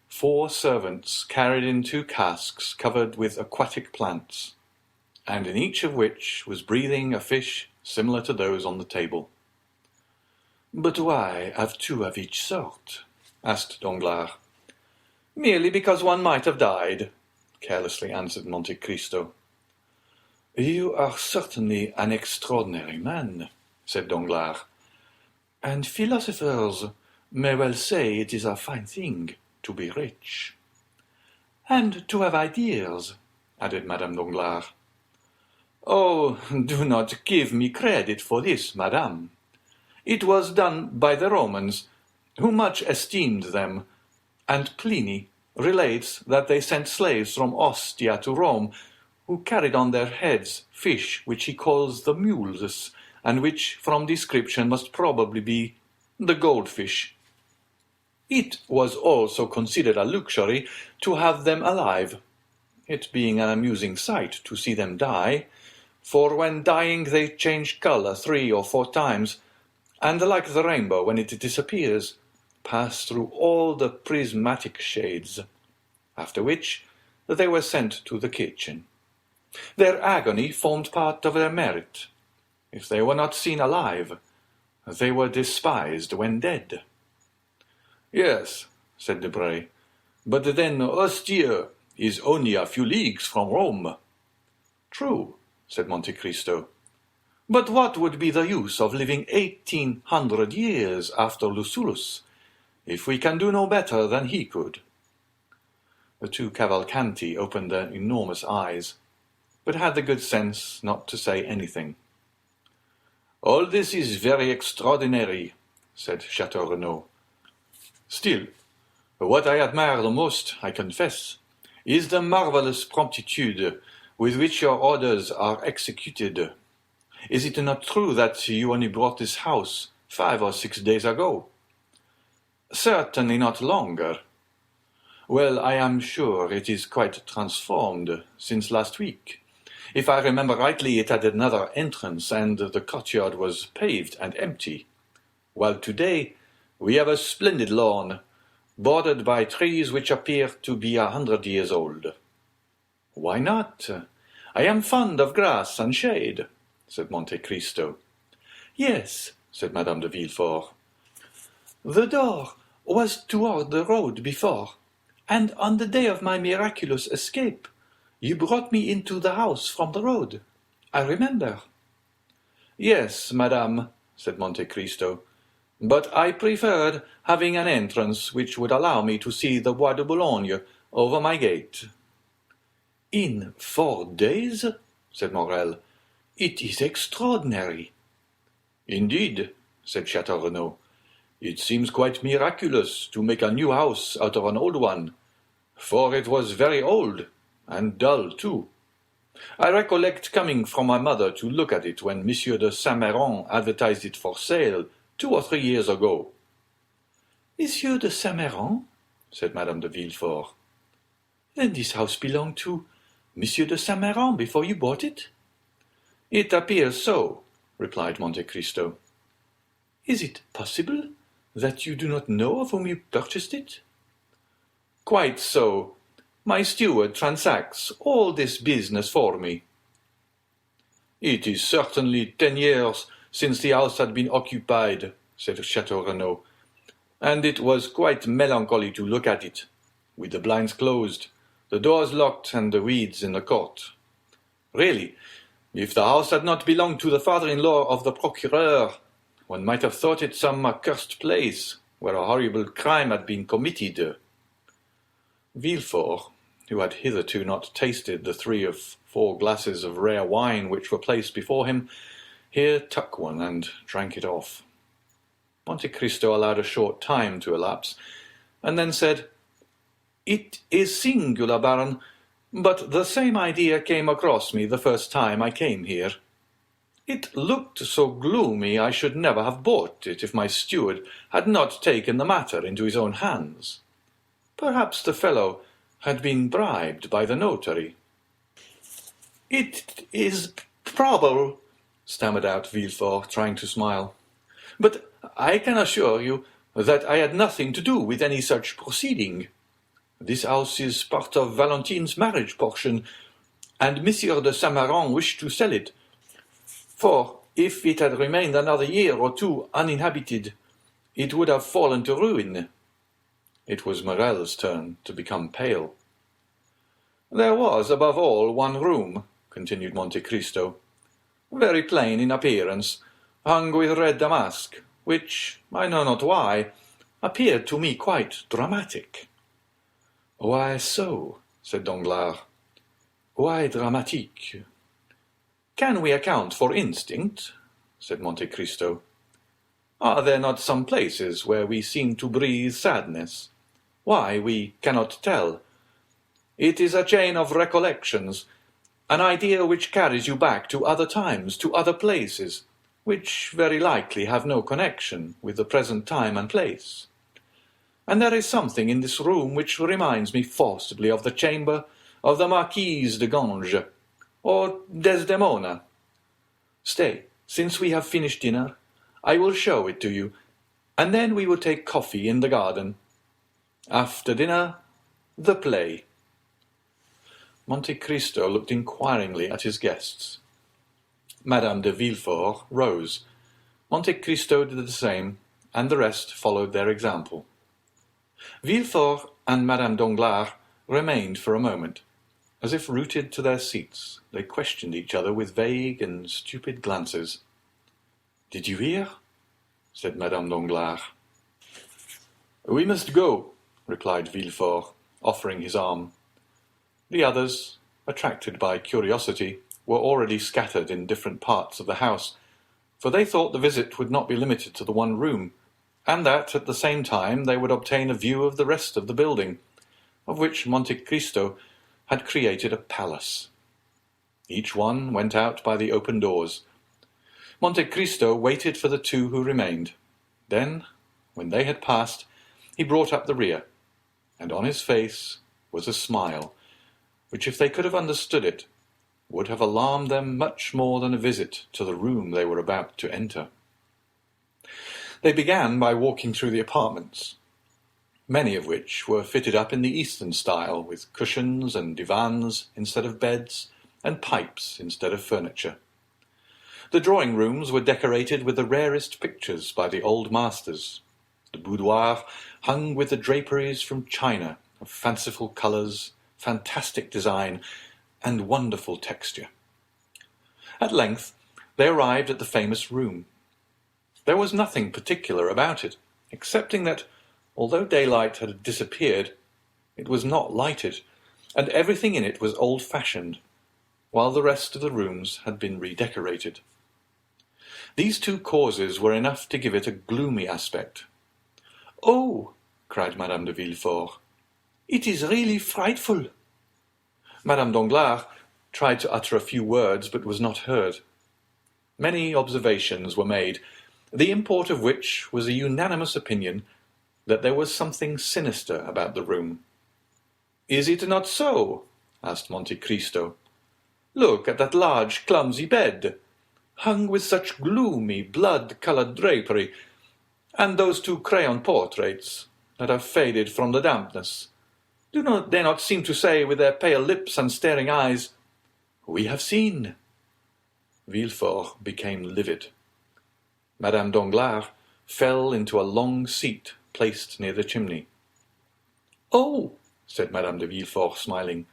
4 servants carried in 2 casks covered with aquatic plants, and in each of which was breathing a fish similar to those on the table. But why have 2 of each sort? asked Danglars. Merely because one might have died, carelessly answered Monte Cristo. You are certainly an extraordinary man, said Danglars, and philosophers may well say it is a fine thing to be rich. And to have ideas, added Madame Danglars. Oh, do not give me credit for this, madame. It was done by the Romans, who much esteemed them, and Pliny relates that they sent slaves from Ostia to Rome, who carried on their heads fish which he calls the mules, and which, from description, must probably be the goldfish. It was also considered a luxury to have them alive, it being an amusing sight to see them die, for when dying they change colour 3 or 4 times, and like the rainbow when it disappears, pass through all the prismatic shades, after which they were sent to the kitchen. Their agony formed part of their merit. If they were not seen alive, they were despised when dead. Yes, said Debray, but then Ostia is only a few leagues from Rome. True, said Monte Cristo. But what would be the use of living 1800 years after Lucullus, if we can do no better than he could? The 2 Cavalcanti opened their enormous eyes, but had the good sense not to say anything. All this is very extraordinary, said Chateau Renaud. Still, what I admire the most, I confess, is the marvellous promptitude with which your orders are executed. Is it not true that you only bought this house 5 or 6 days ago? Certainly not longer. Well, I am sure it is quite transformed since last week. If I remember rightly, it had another entrance, and the courtyard was paved and empty, while today we have a splendid lawn, bordered by trees which appear to be 100 years old. Why not? I am fond of grass and shade, said Monte Cristo. Yes, said Madame de Villefort. The door was toward the road before, and on the day of my miraculous escape, you brought me into the house from the road. I remember. Yes, madame, said Monte Cristo, but I preferred having an entrance which would allow me to see the Bois de Boulogne over my gate. In 4 days, said Morrel, it is extraordinary. Indeed, said Chateau Renaud, it seems quite miraculous to make a new house out of an old one, for it was very old, and dull too. I recollect coming from my mother to look at it when Monsieur de Saint-Méran advertised it for sale 2 or 3 years ago. Monsieur de Saint-Méran? said Madame de Villefort. Then this house belonged to Monsieur de Saint-Méran before you bought it? It appears so, replied Monte Cristo. Is it possible that you do not know of whom you purchased it? Quite so. My steward transacts all this business for me. It is certainly 10 years since the house had been occupied," said Chateau Renaud, "and it was quite melancholy to look at it, with the blinds closed, the doors locked, and the weeds in the court. Really, if the house had not belonged to the father-in-law of the procureur, one might have thought it some accursed place where a horrible crime had been committed." Villefort, who had hitherto not tasted the 3 or 4 glasses of rare wine which were placed before him, here took one and drank it off. Monte Cristo allowed a short time to elapse, and then said, "It is singular, Baron, but the same idea came across me the first time I came here. It looked so gloomy I should never have bought it if my steward had not taken the matter into his own hands. Perhaps the fellow had been bribed by the notary." "It is probable," stammered out Villefort, trying to smile. "But I can assure you that I had nothing to do with any such proceeding. This house is part of Valentine's marriage portion, and Monsieur de Saint-Méran wished to sell it, for if it had remained another year or 2 uninhabited, it would have fallen to ruin." It was Morel's turn to become pale. "There was, above all, one room," continued Monte Cristo, "very plain in appearance, hung with red damask, which, I know not why, appeared to me quite dramatic." "Why so?" said Danglars. "Why dramatique?" "Can we account for instinct?" said Monte Cristo. "Are there not some places where we seem to breathe sadness? Why, we cannot tell. It is a chain of recollections, an idea which carries you back to other times, to other places, which very likely have no connection with the present time and place. And there is something in this room which reminds me forcibly of the chamber of the Marquise de Ganges, or Desdemona. Stay, since we have finished dinner, I will show it to you, and then we will take coffee in the garden. After dinner, the play." Monte Cristo looked inquiringly at his guests. Madame de Villefort rose. Monte Cristo did the same, and the rest followed their example. Villefort and Madame Danglars remained for a moment. As if rooted to their seats, they questioned each other with vague and stupid glances. "Did you hear?" said Madame Danglars. "We must go," replied Villefort, offering his arm. The others, attracted by curiosity, were already scattered in different parts of the house, for they thought the visit would not be limited to the one room, and that at the same time they would obtain a view of the rest of the building, of which Monte Cristo had created a palace. Each one went out by the open doors. Monte Cristo waited for the 2 who remained. Then, when they had passed, he brought up the rear, and on his face was a smile, which, if they could have understood it, would have alarmed them much more than a visit to the room they were about to enter. They began by walking through the apartments, many of which were fitted up in the Eastern style, with cushions and divans instead of beds, and pipes instead of furniture. The drawing-rooms were decorated with the rarest pictures by the old masters. The boudoir hung with the draperies from China, of fanciful colours, fantastic design, and wonderful texture. At length they arrived at the famous room. There was nothing particular about it, excepting that, although daylight had disappeared, it was not lighted, and everything in it was old-fashioned, while the rest of the rooms had been redecorated. These 2 causes were enough to give it a gloomy aspect. "Oh!" cried Madame de Villefort, "it is really frightful." Madame Danglars tried to utter a few words, but was not heard. Many observations were made, the import of which was a unanimous opinion that there was something sinister about the room. "Is it not so?" asked Monte Cristo. "Look at that large, clumsy bed, hung with such gloomy, blood-colored drapery, and those 2 crayon portraits that have faded from the dampness. Do they not seem to say, with their pale lips and staring eyes, 'We have seen'?" Villefort became livid. Madame Danglars fell into a long seat placed near the chimney. "Oh," said Madame de Villefort, smiling,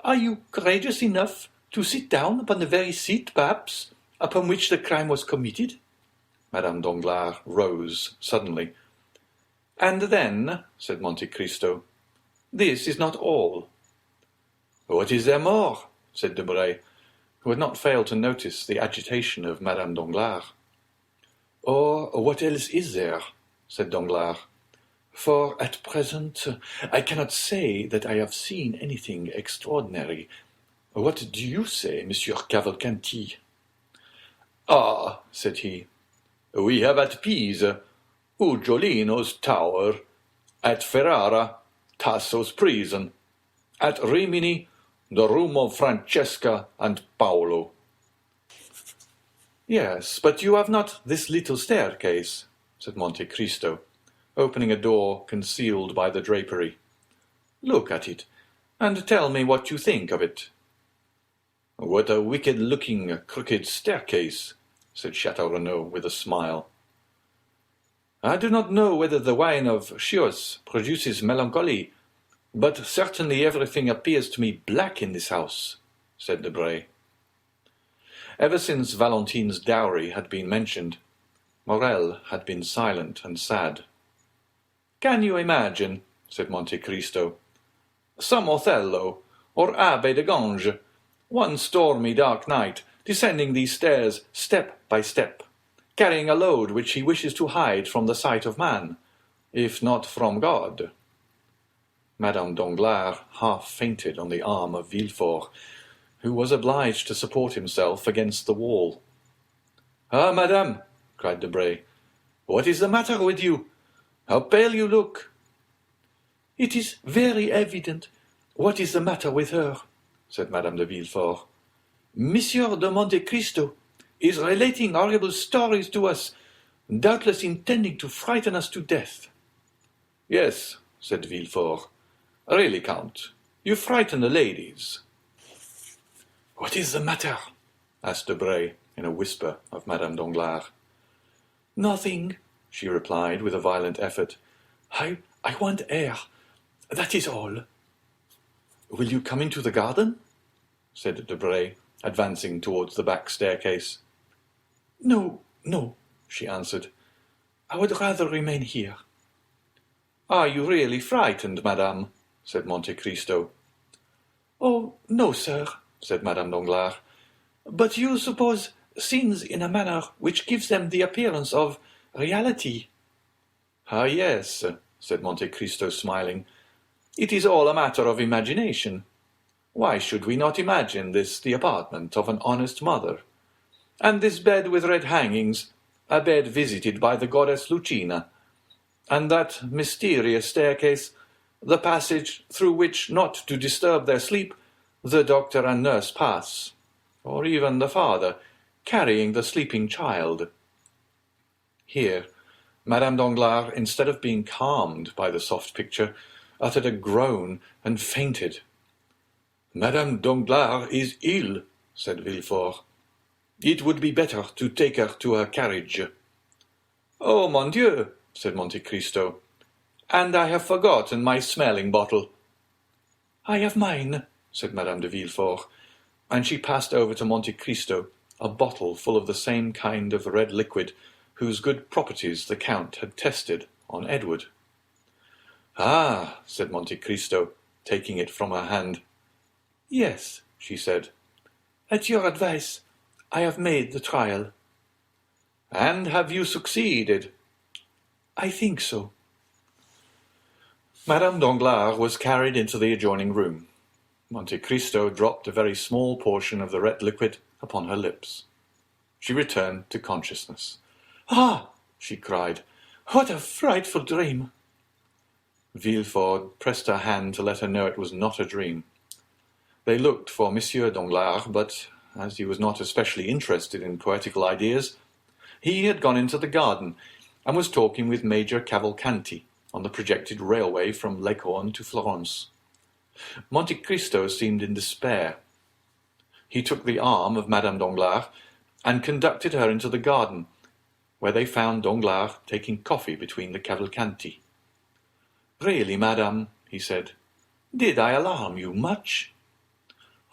"are you courageous enough to sit down upon the very seat, perhaps, upon which the crime was committed?" Madame Danglars rose suddenly. "And then," said Monte Cristo, "this is not all." "What is there more?" said Debray, who had not failed to notice the agitation of Madame Danglars. "Or what else is there?" said Danglars. "For at present I cannot say that I have seen anything extraordinary. What do you say, Monsieur Cavalcanti?" "Ah," said he, "we have at Pisa Ugolino's tower, at Ferrara Tasso's prison, at Rimini the room of Francesca and Paolo." "Yes, but you have not this little staircase," said Monte Cristo, opening a door concealed by the drapery. "Look at it, and tell me what you think of it." "What a wicked-looking, crooked staircase," said Château Renaud with a smile. "I do not know whether the wine of Chios produces melancholy, but certainly everything appears to me black in this house," said Debray. Ever since Valentine's dowry had been mentioned, Morrel had been silent and sad. "Can you imagine," said Monte Cristo, "some Othello or Abbé de Ganges, one stormy dark night, descending these stairs step by step, carrying a load which he wishes to hide from the sight of man, if not from God?" Madame Danglars half fainted on the arm of Villefort, who was obliged to support himself against the wall. "Ah, madame," cried Debray, "what is the matter with you? How pale you look!" "It is very evident what is the matter with her," said Madame de Villefort. "Monsieur de Monte Cristo is relating horrible stories to us, doubtless intending to frighten us to death." "Yes," said Villefort. "Really, Count, you frighten the ladies." "What is the matter?" asked Debray in a whisper of Madame Danglars. "Nothing," she replied with a violent effort. I want air, that is all." "Will you come into the garden?" said Debray, advancing towards the back staircase. "No, no," she answered. "I would rather remain here." "Are you really frightened, madame?" said Monte Cristo. "Oh, no, sir," said Madame Danglars. "But you suppose scenes in a manner which gives them the appearance of reality." "Ah, yes," said Monte Cristo, smiling. "It is all a matter of imagination. Why should we not imagine this the apartment of an honest mother? And this bed with red hangings, a bed visited by the goddess Lucina, and that mysterious staircase, the passage through which, not to disturb their sleep, the doctor and nurse pass, or even the father, carrying the sleeping child." Here Madame Danglars, instead of being calmed by the soft picture, uttered a groan and fainted. "Madame Danglars is ill," said Villefort. "It would be better to take her to her carriage." "Oh, mon Dieu!" said Monte Cristo. "And I have forgotten my smelling bottle." "I have mine," said Madame de Villefort, and she passed over to Monte Cristo a bottle full of the same kind of red liquid whose good properties the Count had tested on Edward. "Ah," said Monte Cristo, taking it from her hand. "Yes," she said. "At your advice, I have made the trial." "And have you succeeded?" "I think so." Madame Danglars was carried into the adjoining room. Monte Cristo dropped a very small portion of the red liquid upon her lips. She returned to consciousness. "Ah!" she cried. "What a frightful dream!" Villefort pressed her hand to let her know it was not a dream. They looked for Monsieur Danglars, but, as he was not especially interested in poetical ideas, he had gone into the garden, and was talking with Major Cavalcanti on the projected railway from Leghorn to Florence. Monte Cristo seemed in despair. He took the arm of Madame Danglars, and conducted her into the garden, where they found Danglars taking coffee between the Cavalcanti. "Really, madame," he said, "did I alarm you much?"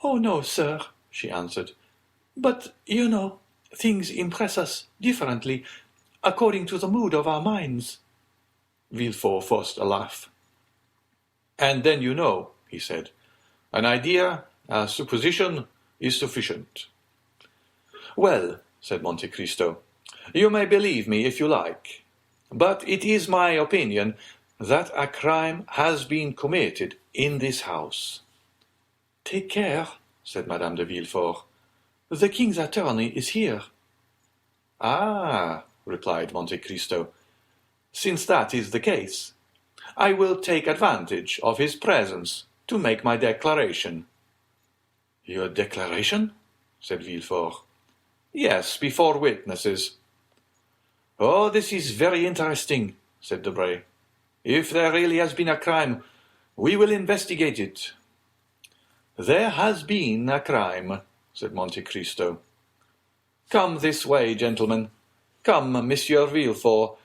"Oh, no, sir," she answered. "But, you know, things impress us differently, according to the mood of our minds." Villefort forced a laugh. "And then you know," he said, "an idea, a supposition, is sufficient." "Well," said Monte Cristo, "you may believe me if you like, but it is my opinion that a crime has been committed in this house." "Take care," said Madame de Villefort. "The king's attorney is here." "Ah," replied Monte Cristo, "since that is the case, I will take advantage of his presence to make my declaration." "Your declaration?" said Villefort. "Yes, before witnesses." "Oh, this is very interesting," said Debray. "If there really has been a crime, we will investigate it." "There has been a crime," said Monte Cristo. "Come this way, gentlemen. Come, Monsieur Villefort,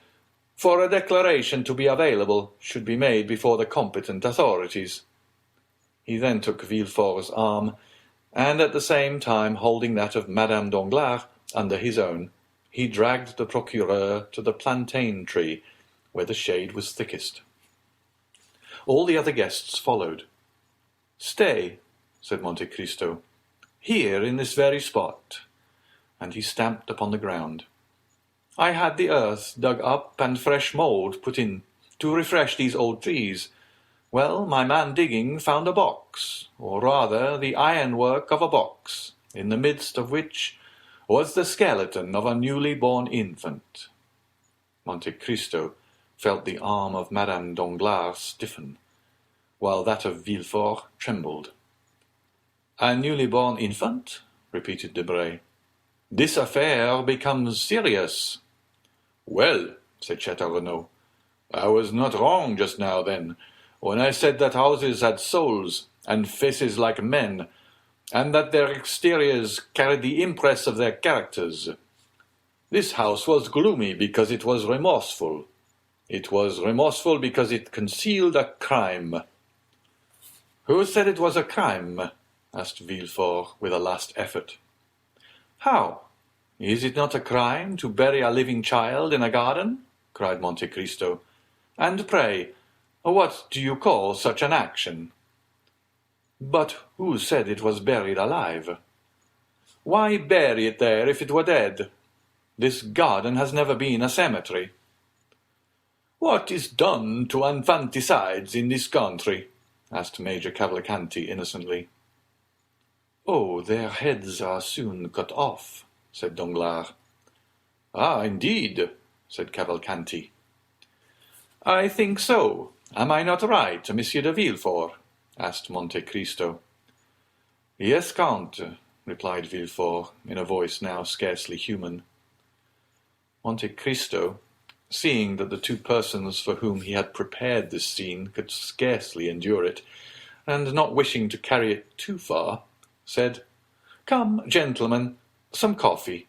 for a declaration to be available should be made before the competent authorities." He then took Villefort's arm, and at the same time holding that of Madame Danglars under his own, he dragged the procureur to the plantain tree, where the shade was thickest. All the other guests followed. "Stay," said Monte Cristo, "here in this very spot," and he stamped upon the ground. "I had the earth dug up and fresh mould put in to refresh these old trees. Well, my man digging found a box, or rather the ironwork of a box, in the midst of which was the skeleton of a newly born infant." Monte Cristo felt the arm of Madame Danglars stiffen, while that of Villefort trembled. "A newly born infant?" repeated Debray. "This affair becomes serious." "Well," said Château Renaud, "I was not wrong just now, then, when I said that houses had souls and faces like men, and that their exteriors carried the impress of their characters. This house was gloomy because it was remorseful. It was remorseful because it concealed a crime." "Who said it was a crime?" asked Villefort with a last effort. "How? Is it not a crime to bury a living child in a garden?" cried Monte Cristo. "And pray, what do you call such an action?" "But who said it was buried alive?" "Why bury it there if it were dead? This garden has never been a cemetery." "What is done to infanticides in this country?" asked Major Cavalcanti innocently. "Oh, their heads are soon cut off," said Danglars. "Ah, indeed," said Cavalcanti. "I think so. Am I not right, Monsieur de Villefort?" asked Monte Cristo. "Yes, Count," replied Villefort, in a voice now scarcely human. Monte Cristo, seeing that the two persons for whom he had prepared this scene could scarcely endure it, and not wishing to carry it too far, said, "Come, gentlemen, some coffee.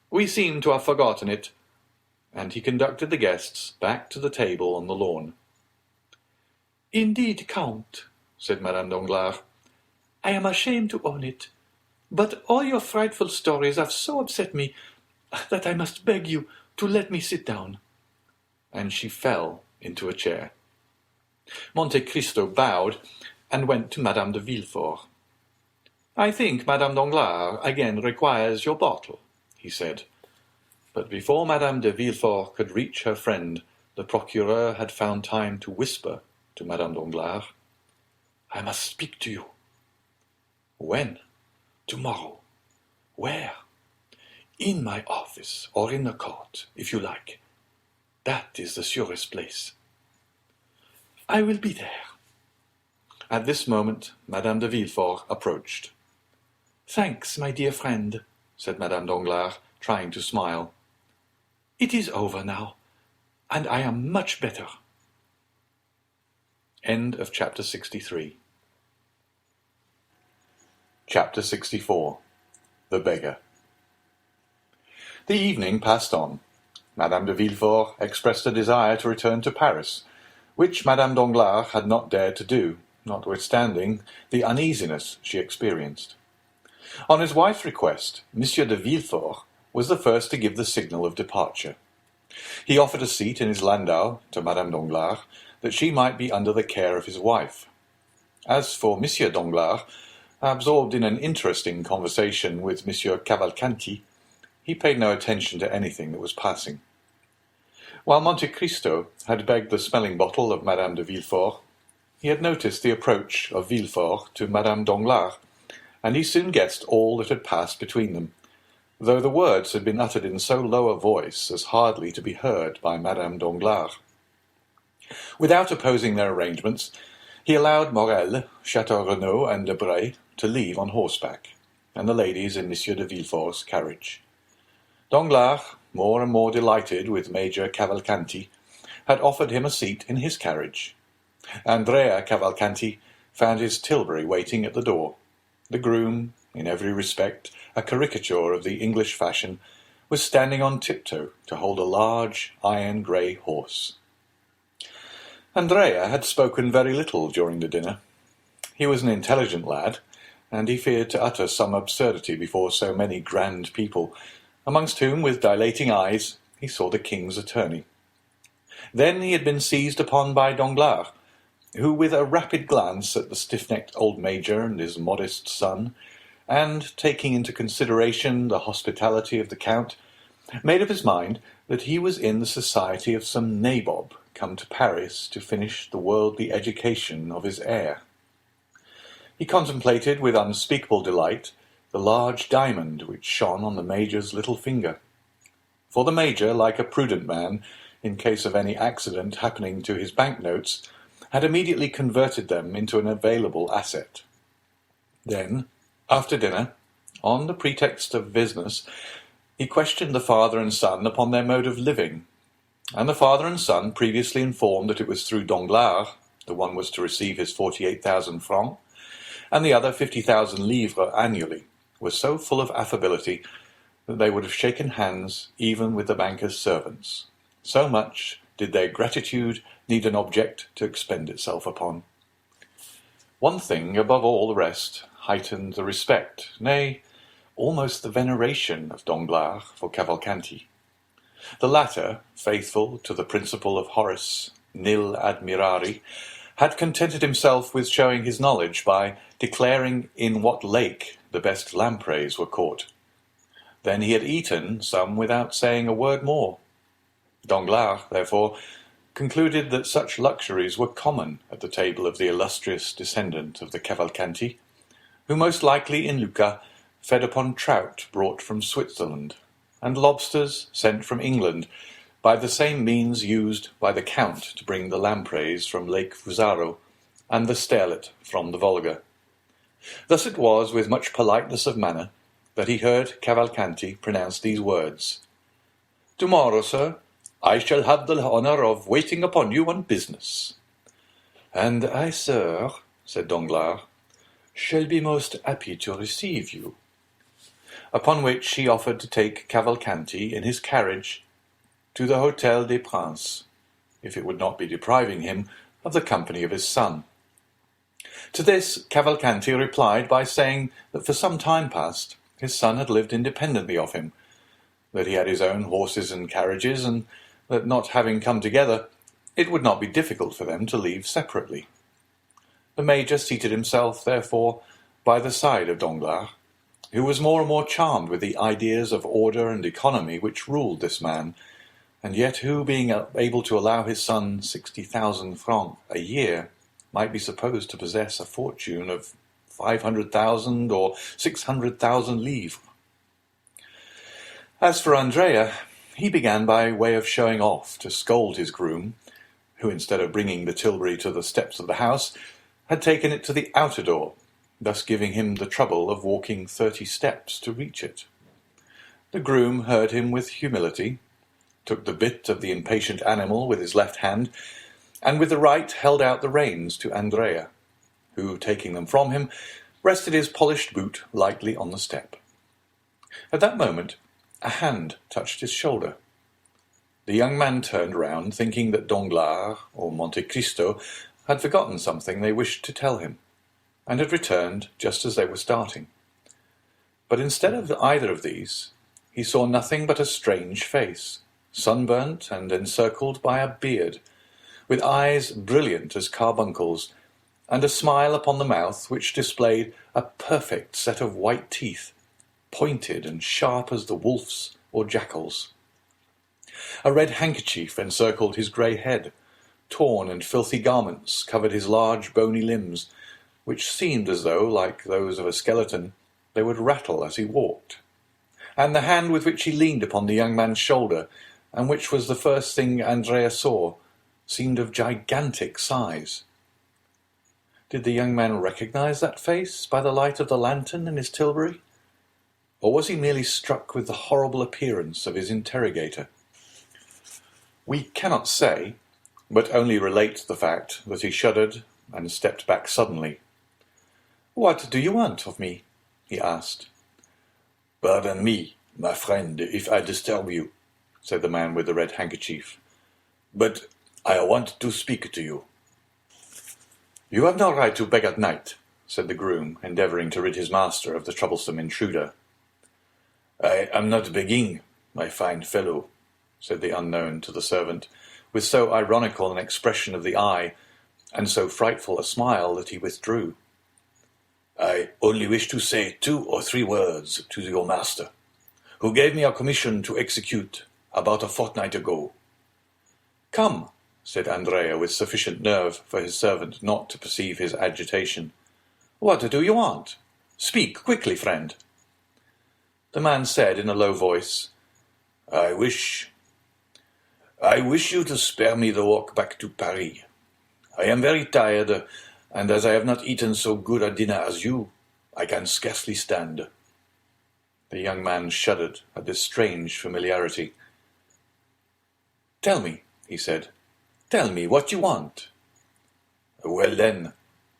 We seem to have forgotten it," and he conducted the guests back to the table on the lawn. "Indeed, Count," said Madame Danglars, "I am ashamed to own it, but all your frightful stories have so upset me that I must beg you to let me sit down." And she fell into a chair. Monte Cristo bowed and went to Madame de Villefort. "I think Madame Danglars again requires your bottle," he said. But before Madame de Villefort could reach her friend, the procureur had found time to whisper to Madame Danglars, "I must speak to you." "When?" "Tomorrow." "Where?" "In my office, or in the court, if you like. That is the surest place." "I will be there." At this moment, Madame de Villefort approached. "Thanks, my dear friend," said Madame Danglars, trying to smile. "It is over now, and I am much better." End of chapter 63. Chapter 64. The Beggar. The evening passed on. Madame de Villefort expressed a desire to return to Paris, which Madame Danglars had not dared to do, notwithstanding the uneasiness she experienced. On his wife's request, Monsieur de Villefort was the first to give the signal of departure. He offered a seat in his landau to Madame Danglars, that she might be under the care of his wife. As for Monsieur Danglars, absorbed in an interesting conversation with Monsieur Cavalcanti, he paid no attention to anything that was passing. While Monte Cristo had begged the smelling bottle of Madame de Villefort, he had noticed the approach of Villefort to Madame Danglars, and he soon guessed all that had passed between them, though the words had been uttered in so low a voice as hardly to be heard by Madame Danglars. Without opposing their arrangements, he allowed Morel, Château Renaud, and Debray to leave on horseback, and the ladies in Monsieur de Villefort's carriage. Danglars, more and more delighted with Major Cavalcanti, had offered him a seat in his carriage. Andrea Cavalcanti found his tilbury waiting at the door. The groom, in every respect a caricature of the English fashion, was standing on tiptoe to hold a large iron grey horse. Andrea had spoken very little during the dinner. He was an intelligent lad, and he feared to utter some absurdity before so many grand people, amongst whom, with dilating eyes, he saw the king's attorney. Then he had been seized upon by Danglars, who, with a rapid glance at the stiff-necked old major and his modest son, and taking into consideration the hospitality of the count, made up his mind that he was in the society of some nabob come to Paris to finish the worldly education of his heir. He contemplated with unspeakable delight the large diamond which shone on the major's little finger. For the major, like a prudent man, in case of any accident happening to his banknotes, had immediately converted them into an available asset. Then, after dinner, on the pretext of business, he questioned the father and son upon their mode of living, and the father and son, previously informed that it was through Danglars, the one was to receive his 48,000 francs, and the other 50,000 livres annually, were so full of affability that they would have shaken hands even with the banker's servants. So much did their gratitude need an object to expend itself upon. One thing, above all the rest, heightened the respect, nay, almost the veneration of Danglars for Cavalcanti. The latter, faithful to the principle of Horace, nil admirari, had contented himself with showing his knowledge by declaring in what lake the best lampreys were caught. Then he had eaten some without saying a word more. Danglars, therefore, concluded that such luxuries were common at the table of the illustrious descendant of the Cavalcanti, who most likely in Lucca fed upon trout brought from Switzerland, and lobsters sent from England by the same means used by the Count to bring the lampreys from Lake Fusaro, and the sterlet from the Volga. Thus it was with much politeness of manner that he heard Cavalcanti pronounce these words: "Tomorrow, sir, I shall have the honour of waiting upon you on business." "And I, sir," said Danglars, "shall be most happy to receive you." Upon which he offered to take Cavalcanti in his carriage to the Hôtel des Princes, if it would not be depriving him of the company of his son. To this Cavalcanti replied by saying that for some time past his son had lived independently of him, that he had his own horses and carriages, and that not having come together, it would not be difficult for them to leave separately. The major seated himself, therefore, by the side of Danglars, who was more and more charmed with the ideas of order and economy which ruled this man, and yet who, being able to allow his son 60,000 francs a year, might be supposed to possess a fortune of 500,000 or 600,000 livres. As for Andrea, he began by way of showing off to scold his groom, who, instead of bringing the tilbury to the steps of the house, had taken it to the outer door, thus giving him the trouble of walking 30 steps to reach it. The groom heard him with humility, took the bit of the impatient animal with his left hand, and with the right held out the reins to Andrea, who, taking them from him, rested his polished boot lightly on the step. At that moment a hand touched his shoulder. The young man turned round, thinking that Danglars or Monte Cristo had forgotten something they wished to tell him, and had returned just as they were starting. But instead of either of these, he saw nothing but a strange face, sunburnt and encircled by a beard, with eyes brilliant as carbuncles, and a smile upon the mouth which displayed a perfect set of white teeth, pointed and sharp as the wolf's or jackal's. A red handkerchief encircled his grey head. Torn and filthy garments covered his large bony limbs, which seemed as though, like those of a skeleton, they would rattle as he walked. And the hand with which he leaned upon the young man's shoulder, and which was the first thing Andrea saw, seemed of gigantic size. Did the young man recognize that face by the light of the lantern in his tilbury? Or was he merely struck with the horrible appearance of his interrogator? We cannot say, but only relate the fact that he shuddered and stepped back suddenly. "What do you want of me?" he asked. "Pardon me, my friend, if I disturb you," said the man with the red handkerchief, "but I want to speak to you." "You have no right to beg at night," said the groom, endeavouring to rid his master of the troublesome intruder. "I am not begging, my fine fellow," said the unknown to the servant, with so ironical an expression of the eye, and so frightful a smile, that he withdrew. "I only wish to say 2 or 3 words to your master, who gave me a commission to execute about a fortnight ago." "Come," said Andrea, with sufficient nerve for his servant not to perceive his agitation. "What do you want? Speak quickly, friend." The man said in a low voice, I wish you to spare me the walk back to Paris. I am very tired, and as I have not eaten so good a dinner as you, I can scarcely stand." The young man shuddered at this strange familiarity. "Tell me," he said, "tell me what you want." "Well then,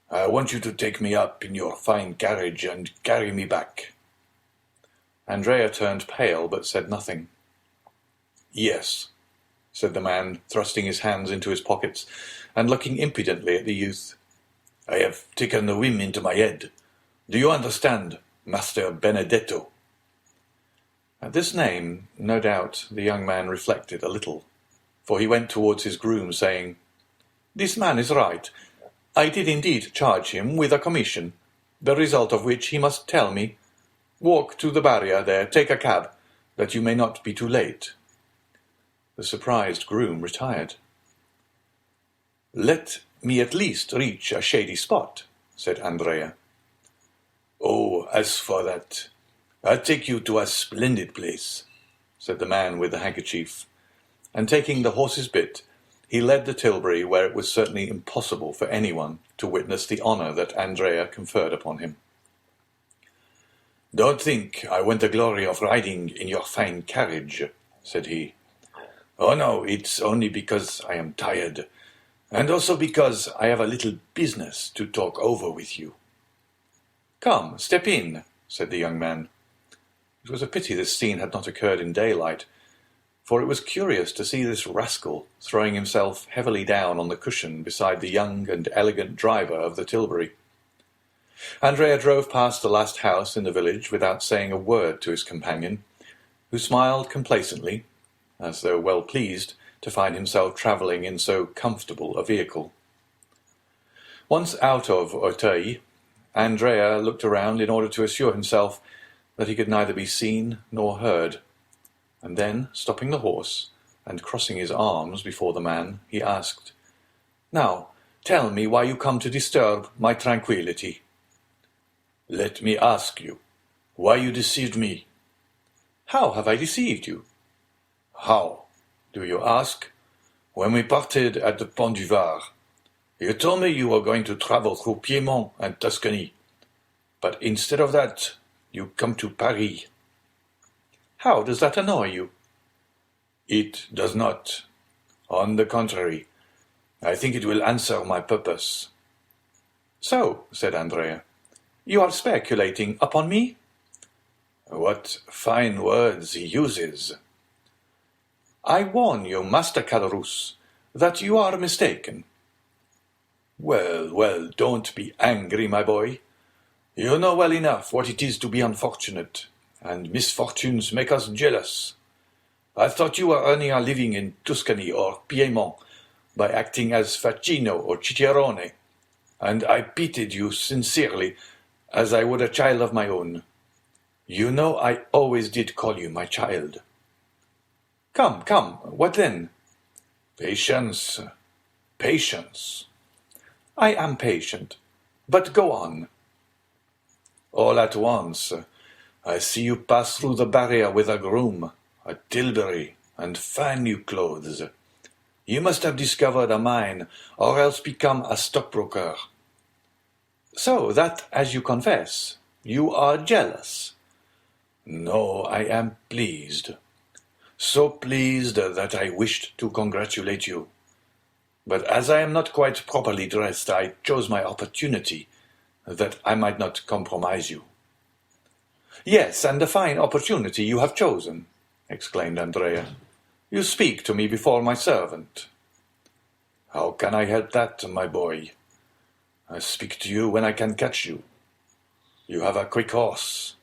I want you to take me up in your fine carriage and carry me back." Andrea turned pale, but said nothing. "Yes," said the man, thrusting his hands into his pockets, and looking impudently at the youth. "I have taken the whim into my head. Do you understand, Master Benedetto?" At this name, no doubt, the young man reflected a little, for he went towards his groom, saying, "This man is right. I did indeed charge him with a commission, the result of which he must tell me. Walk to the barrier there, take a cab, that you may not be too late." The surprised groom retired. "Let me at least reach a shady spot," said Andrea. "Oh, as for that, I'll take you to a splendid place," said the man with the handkerchief, and taking the horse's bit, he led the tilbury where it was certainly impossible for anyone to witness the honour that Andrea conferred upon him. "Don't think I want the glory of riding in your fine carriage," said he. "Oh no, it's only because I am tired, and also because I have a little business to talk over with you." "Come, step in," said the young man. It was a pity this scene had not occurred in daylight, for it was curious to see this rascal throwing himself heavily down on the cushion beside the young and elegant driver of the tilbury. Andrea drove past the last house in the village without saying a word to his companion, who smiled complacently, as though well pleased to find himself travelling in so comfortable a vehicle. Once out of Auteuil, Andrea looked around in order to assure himself that he could neither be seen nor heard, and then, stopping the horse, and crossing his arms before the man, he asked, "Now, tell me why you come to disturb my tranquillity." "Let me ask you, why you deceived me?" "How have I deceived you?" "How, do you ask? When we parted at the Pont du Var, you told me you were going to travel through Piedmont and Tuscany, but instead of that, you come to Paris." "How does that annoy you?" "It does not. On the contrary, I think it will answer my purpose." "So," said Andrea, "you are speculating upon me?" "What fine words he uses!" I warn you, Master Caderousse, that you are mistaken. Well, well, don't be angry, my boy. You know well enough what it is to be unfortunate, and misfortunes make us jealous. I thought you were earning a living in Tuscany or Piedmont by acting as Facchino or Cicerone, and I pitied you sincerely, as I would a child of my own. You know I always did call you my child. Come, come, what then? Patience, patience. I am patient, but go on. All at once, I see you pass through the barrier with a groom, a tilbury, and fine new clothes. You must have discovered a mine, or else become a stockbroker. So that, as you confess, you are jealous. No, I am pleased. So pleased that I wished to congratulate you. But as I am not quite properly dressed, I chose my opportunity, that I might not compromise you. Yes, and a fine opportunity you have chosen, exclaimed Andrea. You speak to me before my servant. How can I help that, my boy? I speak to you when I can catch you. You have a quick horse,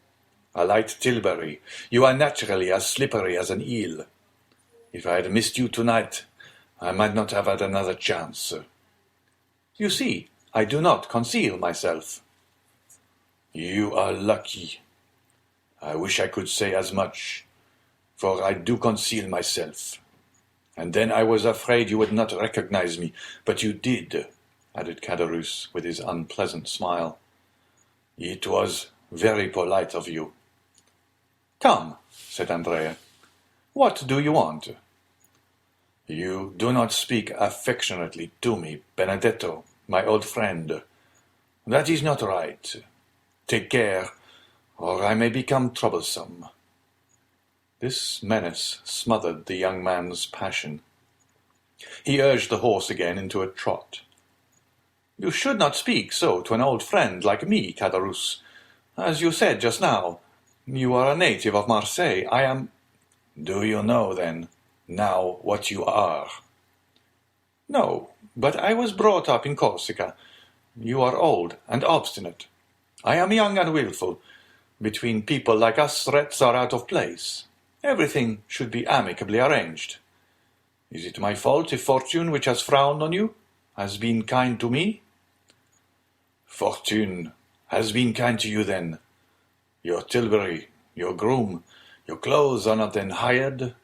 a light tilbury. You are naturally as slippery as an eel. If I had missed you tonight, I might not have had another chance. You see, I do not conceal myself. You are lucky. I wish I could say as much, for I do conceal myself. And then I was afraid you would not recognize me, but you did, added Caderousse with his unpleasant smile. It was very polite of you. Come, said Andrea. What do you want? You do not speak affectionately to me, Benedetto, my old friend. That is not right. Take care, or I may become troublesome. This menace smothered the young man's passion. He urged the horse again into a trot. You should not speak so to an old friend like me, Caderousse. As you said just now, you are a native of Marseille. I am— Do you know, then, now what you are? No, but I was brought up in Corsica. You are old and obstinate. I am young and wilful. Between people like us, threats are out of place. Everything should be amicably arranged. Is it my fault if fortune, which has frowned on you, has been kind to me? Fortune has been kind to you, then. Your tilbury, your groom, your clothes are not then hired?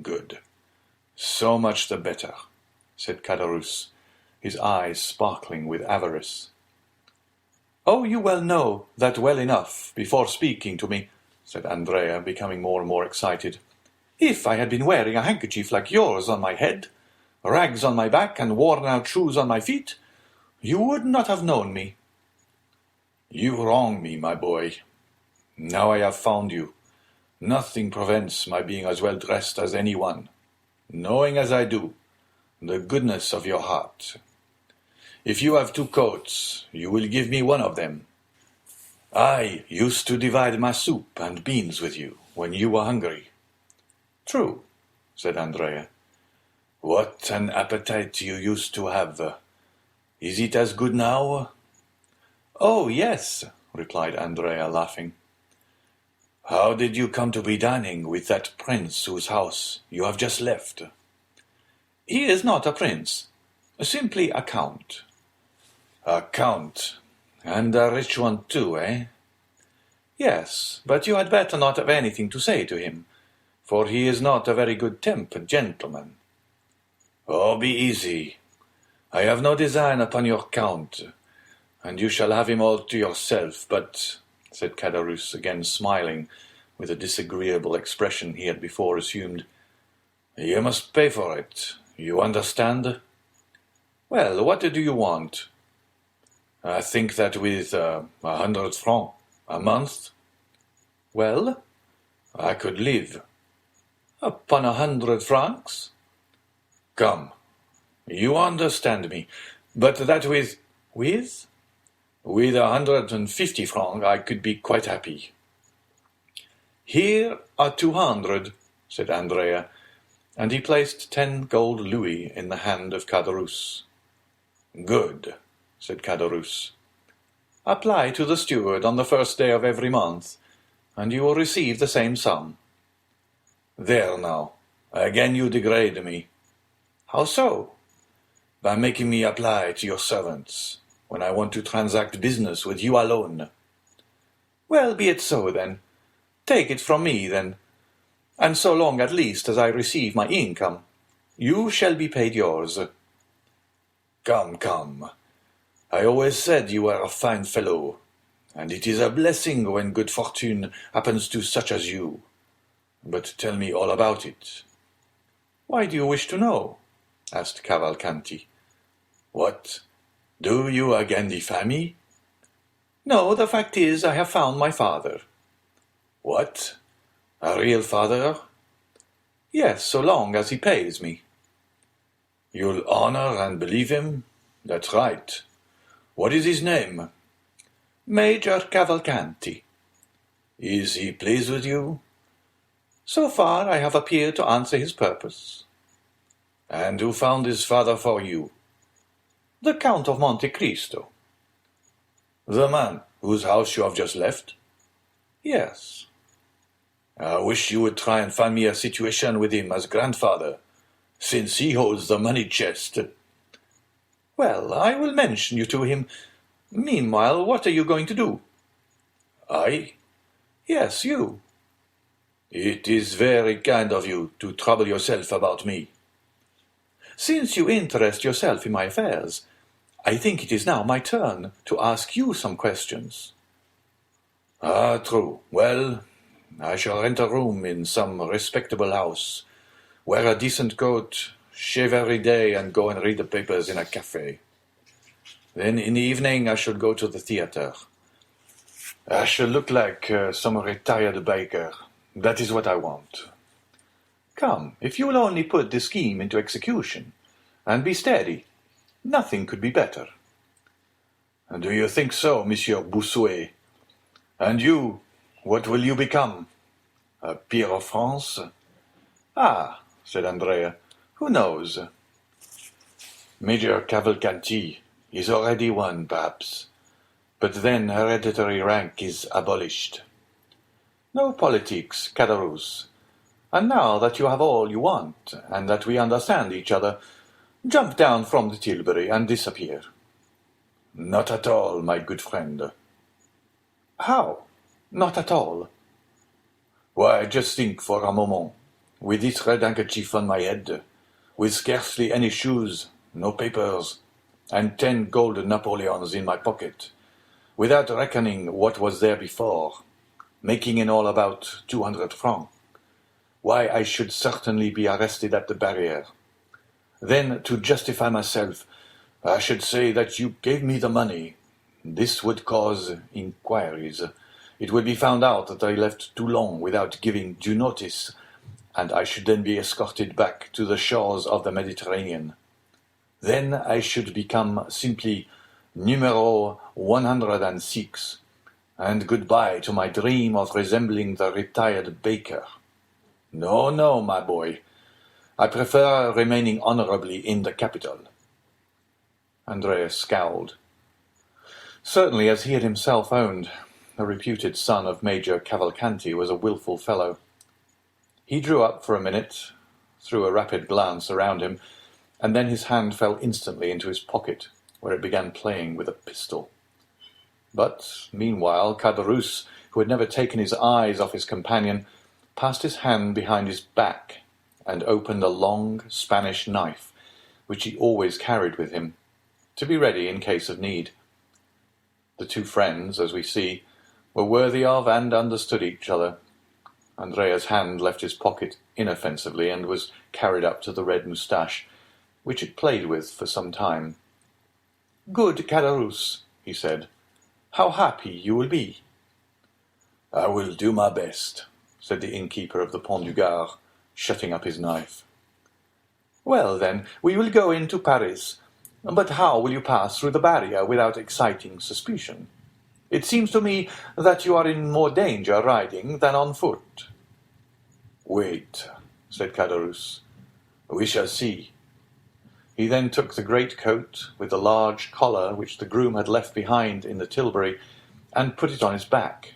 Good. So much the better, said Caderousse, his eyes sparkling with avarice. Oh, you well know that well enough before speaking to me, said Andrea, becoming more and more excited. If I had been wearing a handkerchief like yours on my head, rags on my back, and worn-out shoes on my feet, you would not have known me. You wrong me, my boy. Now I have found you. Nothing prevents my being as well dressed as anyone, knowing as I do the goodness of your heart. If you have 2 coats, you will give me one of them. I used to divide my soup and beans with you when you were hungry. True, said Andrea. What an appetite you used to have. Is it as good now? Oh, yes, replied Andrea, laughing. How did you come to be dining with that prince whose house you have just left? He is not a prince, simply a count. A count, and a rich one too, eh? Yes, but you had better not have anything to say to him, for he is not a very good-tempered gentleman. Oh, be easy. I have no design upon your count, and you shall have him all to yourself, but, said Caderousse, again smiling, with a disagreeable expression he had before assumed, you must pay for it, you understand? Well, what do you want? I think that with 100 francs a month, well, I could live. Upon 100 francs? Come, you understand me, but that with— With 150 francs I could be quite happy. Here are 200, said Andrea, and he placed 10 gold louis in the hand of Caderousse. "Good," said Caderousse. "Apply to the steward on the first day of every month, and you will receive the same sum." "There now, again you degrade me." "How so?" "By making me apply to your servants, when I want to transact business with you alone." "Well, be it so, then. Take it from me, then, and so long at least as I receive my income, you shall be paid yours." "Come, come. I always said you were a fine fellow, and it is a blessing when good fortune happens to such as you. But tell me all about it." "Why do you wish to know?" asked Cavalcanti. "What? Do you again defy me?" "No, the fact is I have found my father." "What? A real father?" "Yes, so long as he pays me." "You'll honor and believe him? That's right. What is his name?" "Major Cavalcanti." "Is he pleased with you?" "So far I have appeared to answer his purpose." "And who found his father for you?" "The Count of Monte Cristo." "The man whose house you have just left?" "Yes." "I wish you would try and find me a situation with him as grandfather, since he holds the money chest." "Well, I will mention you to him. Meanwhile, what are you going to do?" "I?" "Yes, you." "It is very kind of you to trouble yourself about me." "Since you interest yourself in my affairs, I think it is now my turn to ask you some questions." "Ah, true. Well, I shall rent a room in some respectable house, wear a decent coat, shave every day, and go and read the papers in a cafe. Then in the evening I shall go to the theatre. I shall look like some retired baker. That is what I want." "Come, if you will only put the scheme into execution, and be steady, nothing could be better." "Do you think so, Monsieur Bossuet? And you, what will you become? A peer of France?" "Ah," said Andrea, "who knows?" "Major Cavalcanti is already one, perhaps, but then hereditary rank is abolished." "No politics, Caderousse. And now that you have all you want, and that we understand each other, jump down from the tilbury and disappear." "Not at all, my good friend." "How? Not at all?" "Why, just think for a moment. With this red handkerchief on my head, with scarcely any shoes, no papers, and 10 gold Napoleons in my pocket, without reckoning what was there before, making in all about 200 francs. Why, I should certainly be arrested at the barrier. Then, to justify myself, I should say that you gave me the money. This would cause inquiries. It would be found out that I left Toulon without giving due notice, and I should then be escorted back to the shores of the Mediterranean. Then I should become simply numero 106, and goodbye to my dream of resembling the retired baker. No, no, my boy. I prefer remaining honorably in the capital." Andreas scowled. Certainly, as he had himself owned, the reputed son of Major Cavalcanti was a wilful fellow. He drew up for a minute, threw a rapid glance around him, and then his hand fell instantly into his pocket, where it began playing with a pistol. But, meanwhile, Caderousse, who had never taken his eyes off his companion, passed his hand behind his back and opened a long Spanish knife, which he always carried with him, to be ready in case of need. The two friends, as we see, were worthy of and understood each other. Andrea's hand left his pocket inoffensively and was carried up to the red moustache, which it played with for some time. "Good Caderousse," he said, "how happy you will be." "I will do my best," said the innkeeper of the Pont du Gard, shutting up his knife. "Well, then, we will go into Paris. But how will you pass through the barrier without exciting suspicion? It seems to me that you are in more danger riding than on foot." "Wait," said Caderousse. We shall see." He then took the great coat with the large collar which the groom had left behind in the tilbury, and put it on his back.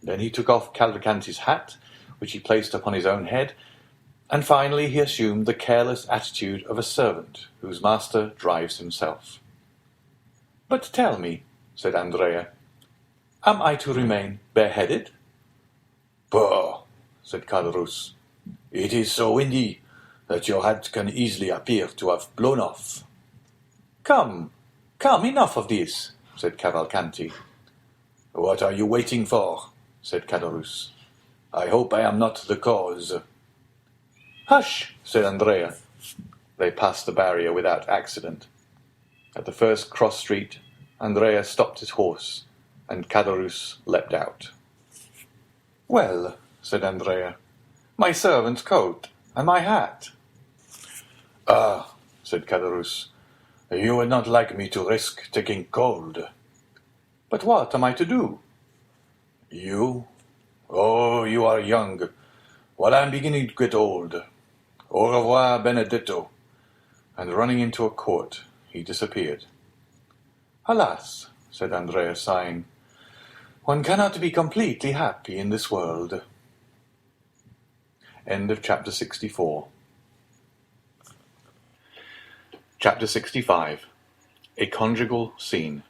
Then he took off Cavalcanti's hat, which he placed upon his own head, and finally he assumed the careless attitude of a servant whose master drives himself. "But tell me," said Andrea, "am I to remain bareheaded?" "Pooh," said Caderousse, "it is so windy that your hat can easily appear to have blown off." Come, enough of this," said Cavalcanti. "What are you waiting for?" said Caderousse. "I hope I am not the cause." "Hush," said Andrea. They passed the barrier without accident. At the first cross street, Andrea stopped his horse, and Caderousse leapt out. "Well," said Andrea, "my servant's coat and my hat." "Ah," said Caderousse, "you would not like me to risk taking cold." "But what am I to do?" "You? Oh, you are young, while I am beginning to get old. Au revoir, Benedetto." And running into a court, he disappeared. "Alas," said Andrea, sighing, "one cannot be completely happy in this world." End of chapter 64. Chapter 65. A Conjugal Scene.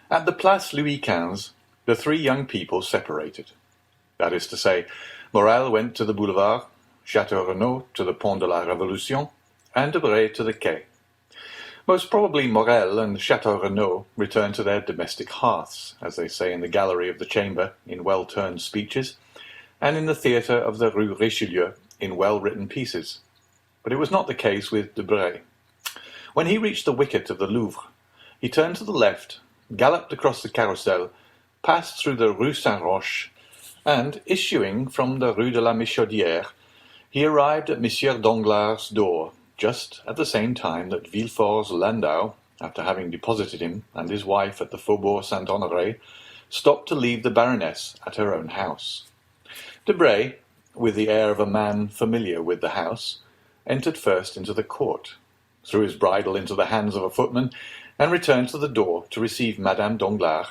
At the Place Louis XV, the three young people separated. That is to say, Morel went to the boulevard, Château Renaud to the Pont de la Révolution, and Debray to the quay. Most probably Morel and Château Renaud returned to their domestic hearths, as they say in the gallery of the Chamber in well-turned speeches, and in the theatre of the Rue Richelieu in well-written pieces. But it was not the case with Debray. When he reached the wicket of the Louvre, he turned to the left, galloped across the Carrousel, passed through the Rue Saint-Roch, and, issuing from the Rue de la Michaudière, he arrived at Monsieur Danglars' door, just at the same time that Villefort's landau, after having deposited him and his wife at the Faubourg Saint-Honoré, stopped to leave the Baroness at her own house. Debray, with the air of a man familiar with the house, entered first into the court, threw his bridle into the hands of a footman, and returned to the door to receive Madame Danglars,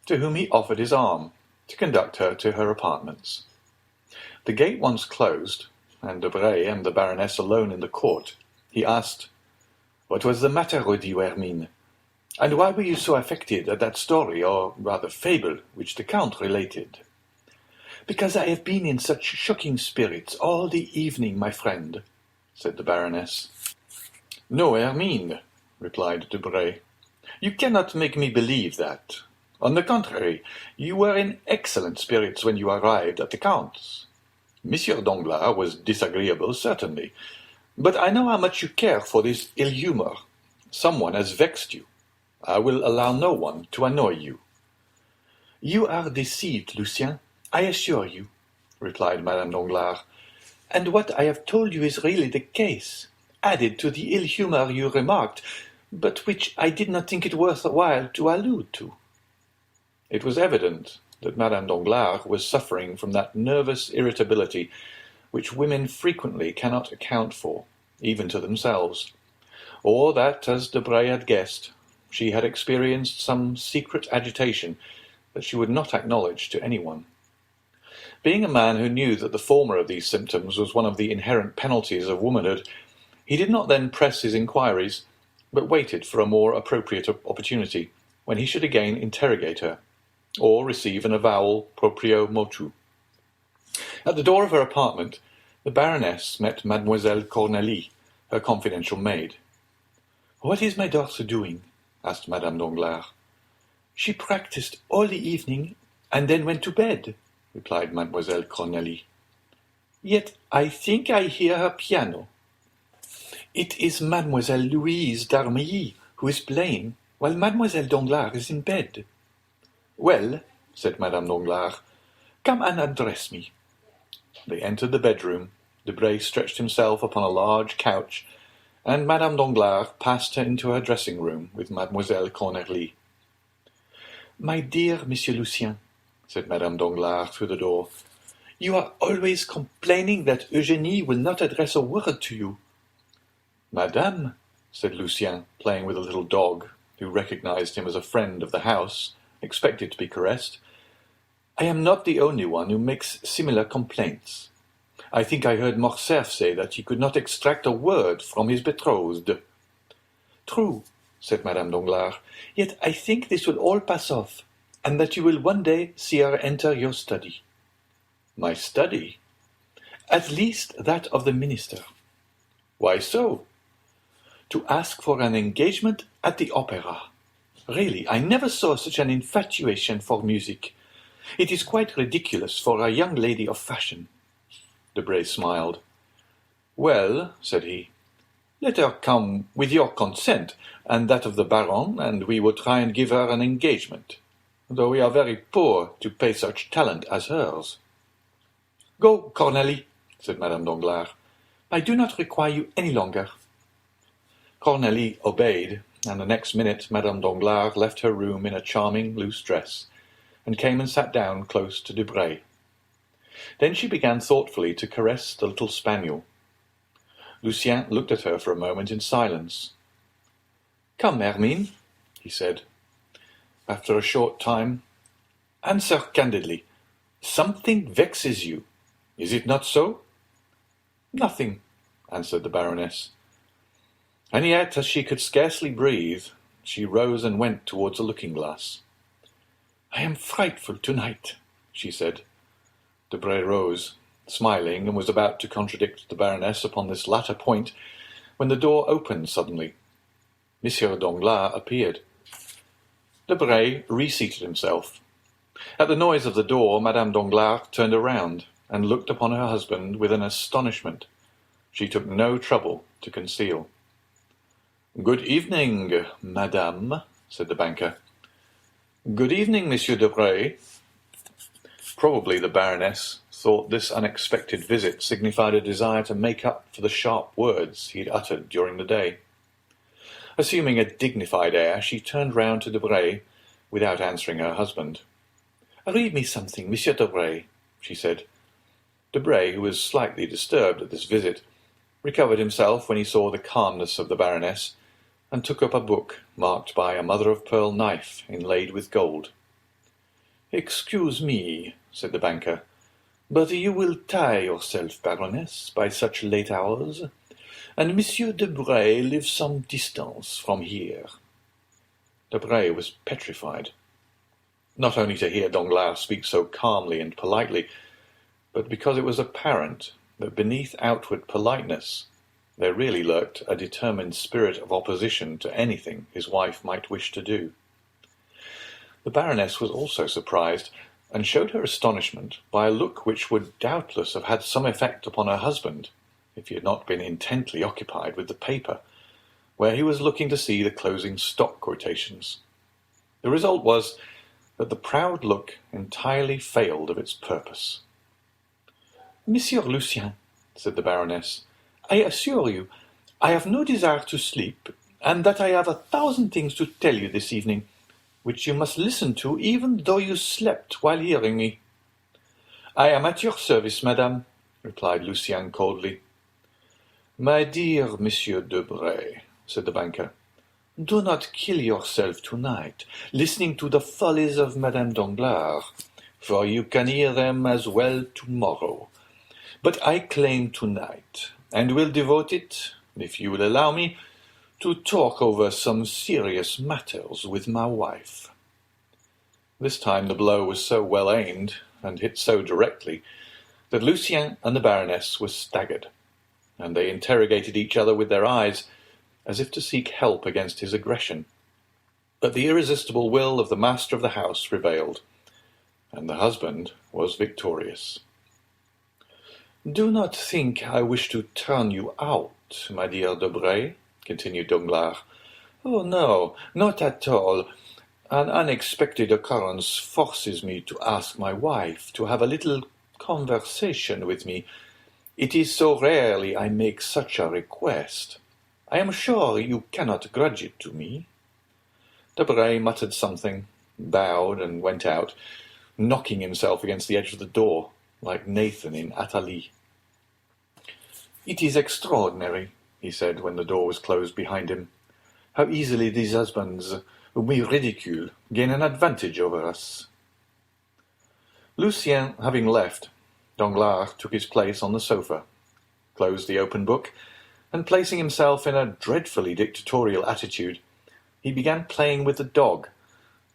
to whom he offered his arm, to conduct her to her apartments. The gate once closed, and Debray and the Baroness alone in the court, he asked, "What was the matter with you, Hermine? And why were you so affected at that story, or rather fable, which the Count related?" "Because I have been in such shocking spirits all the evening, my friend," said the Baroness. "No, Hermine," replied Debray, "you cannot make me believe that. On the contrary, you were in excellent spirits when you arrived at the Count's. Monsieur Danglars was disagreeable, certainly, but I know how much you care for this ill-humour. Someone has vexed you. I will allow no one to annoy you." "You are deceived, Lucien, I assure you," replied Madame Danglars, "and what I have told you is really the case, added to the ill-humour you remarked, but which I did not think it worth while to allude to." It was evident that Madame Danglars was suffering from that nervous irritability which women frequently cannot account for, even to themselves, or that, as Debray had guessed, she had experienced some secret agitation that she would not acknowledge to anyone. Being a man who knew that the former of these symptoms was one of the inherent penalties of womanhood, he did not then press his inquiries, but waited for a more appropriate opportunity, when he should again interrogate her, or receive an avowal proprio motu. At the door of her apartment, the Baroness met Mademoiselle Cornélie, her confidential maid. "What is my daughter doing?" asked Madame Danglars. "She practised all the evening, and then went to bed," replied Mademoiselle Cornélie. "Yet I think I hear her piano." "It is Mademoiselle Louise d'Armilly who is playing, while Mademoiselle Danglars is in bed." "Well," said Madame Danglars, "come and undress me." They entered the bedroom. Debray stretched himself upon a large couch, and Madame Danglars passed her into her dressing-room with Mademoiselle Cornélie. "My dear Monsieur Lucien," said Madame Danglars through the door, You are always complaining that Eugénie will not address a word to you. Madame, said Lucien, playing with a little dog, who recognized him as a friend of the house, expected to be caressed, I am not the only one who makes similar complaints. I think I heard Morcerf say that he could not extract a word from his betrothed. True, said Madame Danglars, yet I think this will all pass off, and that you will one day see her enter your study. My study? At least that of the minister. Why so? To ask for an engagement at the opera. Really, I never saw such an infatuation for music. It is quite ridiculous for a young lady of fashion. Debray smiled. Well, said he, let her come with your consent and that of the Baron, and we will try and give her an engagement, though we are very poor to pay such talent as hers. Go, Cornélie, said Madame Danglars. I do not require you any longer. Cornélie obeyed, and the next minute Madame Danglars left her room in a charming loose dress, and came and sat down close to Debray. Then she began thoughtfully to caress the little spaniel. Lucien looked at her for a moment in silence. Come, Hermine, he said. After a short time, answer candidly. Something vexes you. Is it not so? Nothing, answered the Baroness. And yet, as she could scarcely breathe, she rose and went towards a looking-glass. I am frightful tonight, she said. Debray rose, smiling, and was about to contradict the Baroness upon this latter point, when the door opened suddenly. Monsieur Danglars appeared. Debray reseated himself. At the noise of the door, Madame Danglars turned around, and looked upon her husband with an astonishment she took no trouble to conceal. Good evening, madame, said the banker. Good evening, Monsieur Debray. Probably the Baroness thought this unexpected visit signified a desire to make up for the sharp words he had uttered during the day. Assuming a dignified air, she turned round to Debray, without answering her husband. Read me something, Monsieur Debray, she said. Debray, who was slightly disturbed at this visit, recovered himself when he saw the calmness of the Baroness, and took up a book marked by a mother-of-pearl knife inlaid with gold. Excuse me, said the banker, but you will tire yourself, Baroness, by such late hours, and Monsieur Debray lives some distance from here. Debray was petrified, not only to hear Danglars speak so calmly and politely, but because it was apparent that beneath outward politeness there really lurked a determined spirit of opposition to anything his wife might wish to do. The Baroness was also surprised, and showed her astonishment by a look which would doubtless have had some effect upon her husband, if he had not been intently occupied with the paper, where he was looking to see the closing stock quotations. The result was that the proud look entirely failed of its purpose. Monsieur Lucien, said the Baroness, I assure you, I have no desire to sleep, and that I have 1,000 things to tell you this evening, which you must listen to even though you slept while hearing me. I am at your service, madame, replied Lucien coldly. My dear Monsieur Debray, said the banker, do not kill yourself tonight, listening to the follies of Madame Danglars, for you can hear them as well tomorrow. But I claim tonight, and will devote it, if you will allow me, to talk over some serious matters with my wife. This time the blow was so well aimed, and hit so directly, that Lucien and the Baroness were staggered, and they interrogated each other with their eyes, as if to seek help against his aggression. But the irresistible will of the master of the house prevailed, and the husband was victorious. Do not think I wish to turn you out, my dear Debray, continued Danglars. Oh, no, not at all. An unexpected occurrence forces me to ask my wife to have a little conversation with me. It is so rarely I make such a request. I am sure you cannot grudge it to me. Debray muttered something, bowed, and went out, knocking himself against the edge of the door, like Nathan in Athalie. "It is extraordinary," he said when the door was closed behind him, "how easily these husbands, whom we ridicule, gain an advantage over us." Lucien having left, Danglars took his place on the sofa, closed the open book, and placing himself in a dreadfully dictatorial attitude, he began playing with the dog,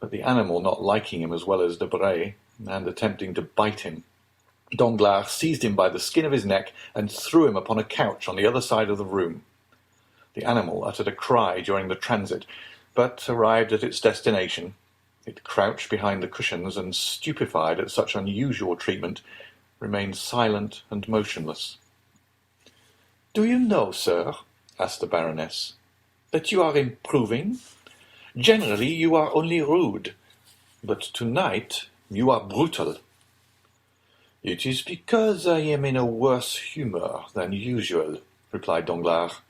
but the animal not liking him as well as Debray, and attempting to bite him, Danglars seized him by the skin of his neck and threw him upon a couch on the other side of the room. The animal uttered a cry during the transit, but arrived at its destination, it crouched behind the cushions and, stupefied at such unusual treatment, remained silent and motionless. "Do you know, sir," asked the Baroness, "that you are improving? Generally you are only rude, but tonight you are brutal." "It is because I am in a worse humour than usual," replied Danglars.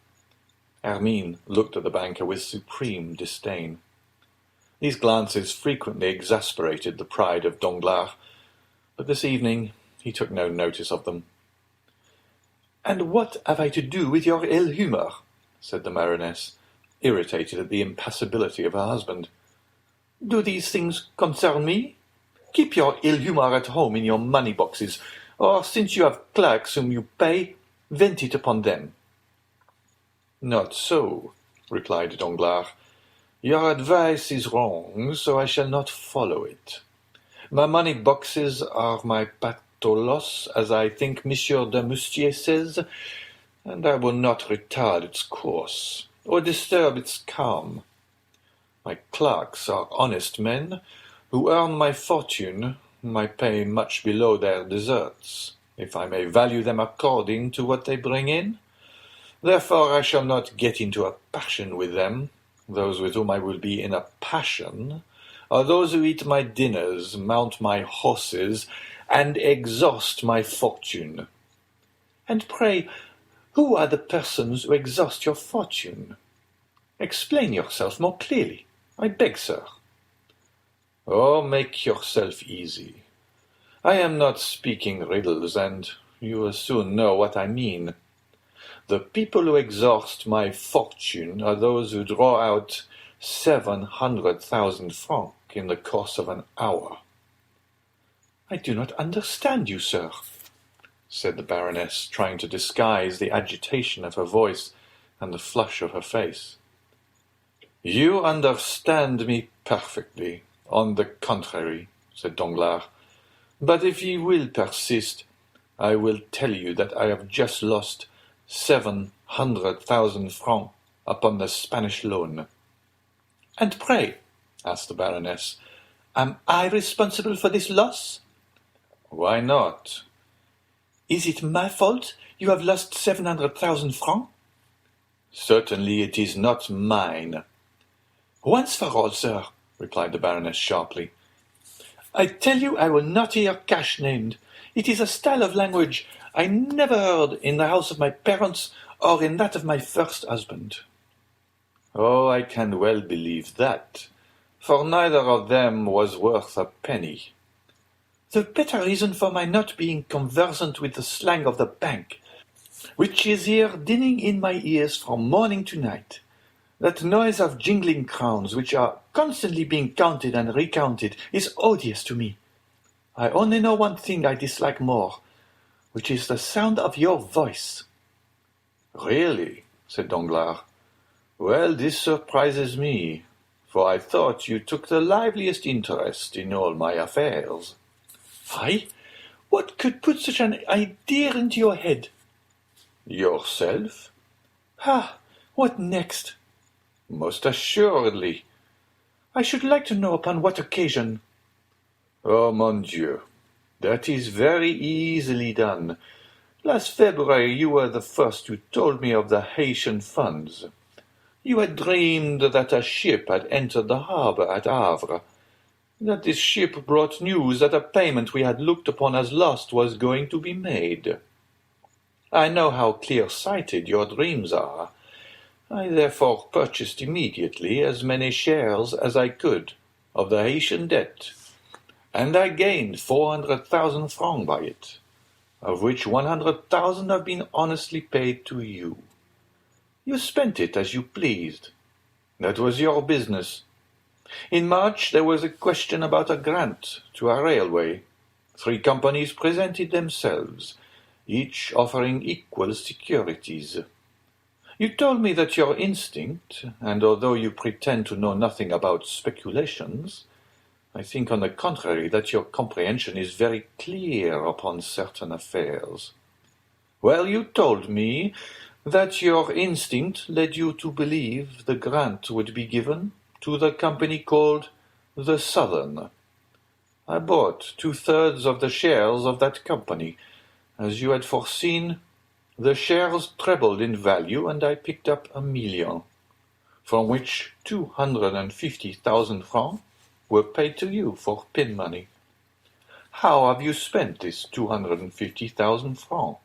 Hermine looked at the banker with supreme disdain. These glances frequently exasperated the pride of Danglars, but this evening he took no notice of them. "And what have I to do with your ill humour?" said the Baroness, irritated at the impassibility of her husband. "Do these things concern me? Keep your ill humour at home in your money-boxes, or since you have clerks whom you pay, vent it upon them." "Not so," replied Danglars. "Your advice is wrong, so I shall not follow it. My money-boxes are my patolos, as I think Monsieur de Moustier says, and I will not retard its course, or disturb its calm. My clerks are honest men, who earn my fortune, my pay much below their deserts, if I may value them according to what they bring in. Therefore I shall not get into a passion with them. Those with whom I will be in a passion are those who eat my dinners, mount my horses, and exhaust my fortune." "And pray, who are the persons who exhaust your fortune? Explain yourself more clearly, I beg, sir." "Oh, make yourself easy. I am not speaking riddles, and you will soon know what I mean. The people who exhaust my fortune are those who draw out 700,000 francs in the course of an hour." "I do not understand you, sir," said the Baroness, trying to disguise the agitation of her voice and the flush of her face. "You understand me perfectly, on the contrary," said Danglars. "But if you will persist, I will tell you that I have just lost 700,000 francs upon the Spanish loan." "And pray," asked the Baroness, "am I responsible for this loss?" "Why not?" "Is it my fault you have lost 700,000 francs?" "Certainly it is not mine." "Once for all, sir," replied the Baroness sharply, "I tell you I will not hear cash named. It is a style of language I never heard in the house of my parents or in that of my first husband." "Oh, I can well believe that, for neither of them was worth a penny." "The better reason for my not being conversant with the slang of the bank, which is here dinning in my ears from morning to night. That noise of jingling crowns, which are constantly being counted and recounted, is odious to me. I only know one thing I dislike more, which is the sound of your voice." "Really?" said Danglars. "Well, this surprises me, for I thought you took the liveliest interest in all my affairs." "I? What could put such an idea into your head?" "Yourself." "Ah, what next?" "Most assuredly." "I should like to know upon what occasion." "Oh, mon Dieu, that is very easily done. Last February you were the first who told me of the Haitian funds. You had dreamed that a ship had entered the harbour at Havre, that this ship brought news that a payment we had looked upon as lost was going to be made. I know how clear-sighted your dreams are. I therefore purchased immediately as many shares as I could of the Haitian debt, and I gained 400,000 francs by it. of which 100,000 have been honestly paid to you. You spent it as you pleased. That was your business. In March there was a question about a grant to a railway. 3 companies presented themselves, each offering equal securities. You told me that your instinct, and although you pretend to know nothing about speculations, I think on the contrary that your comprehension is very clear upon certain affairs. Well, you told me that your instinct led you to believe the grant would be given to the company called the Southern. I bought 2/3 of the shares of that company. As you had foreseen, the shares trebled in value, and I picked up 1,000,000, from which 250,000 francs were paid to you for pin money. How have you spent this 250,000 francs?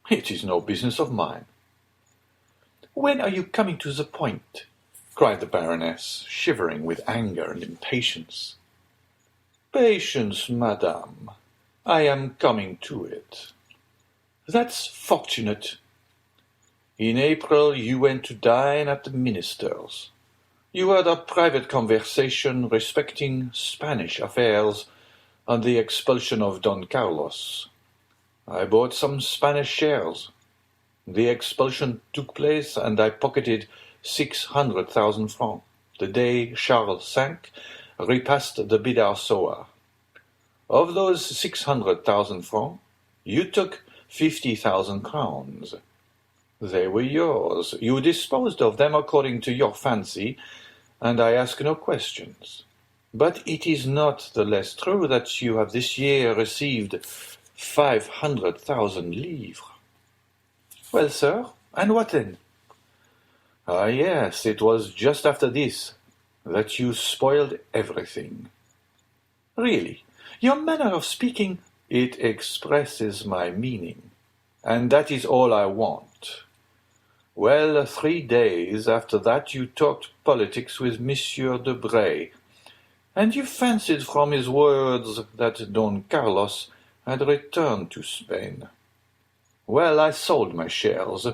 It is no business of mine. When are you coming to the point? Cried the Baroness, shivering with anger and impatience. Patience, madame. I am coming to it. That's fortunate. In April you went to dine at the minister's. You had a private conversation respecting Spanish affairs and the expulsion of Don Carlos. I bought some Spanish shares. The expulsion took place, and I pocketed 600,000 francs. The day Charles sank, repassed the Bidar-Soa. Of those 600,000 francs, you took 50,000 crowns. They were yours. You disposed of them according to your fancy, and I ask no questions. But it is not the less true that you have this year received 500,000 livres. Well, sir, and what then? Ah, yes, it was just after this that you spoiled everything. Really, your manner of speaking, it expresses my meaning, and that is all I want. Well, 3 days after that you talked politics with Monsieur de Bray, and you fancied from his words that Don Carlos had returned to Spain. Well, I sold my shares.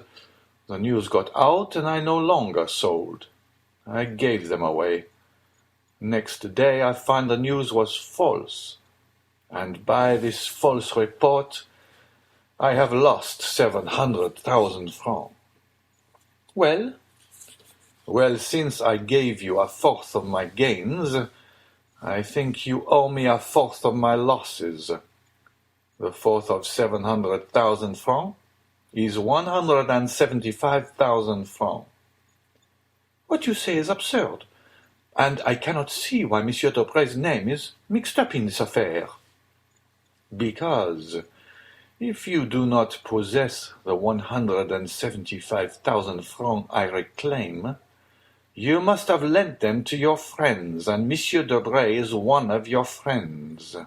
The news got out, and I no longer sold. I gave them away. Next day I found the news was false, and by this false report I have lost 700,000 francs. Well? Well, since I gave you 1/4 of my gains, I think you owe me 1/4 of my losses. The 1/4 of 700,000 francs is 175,000 francs. What you say is absurd, and I cannot see why Monsieur Daubray's name is mixed up in this affair. Because if you do not possess the 175,000 francs I reclaim, you must have lent them to your friends, and Monsieur Daubray is one of your friends.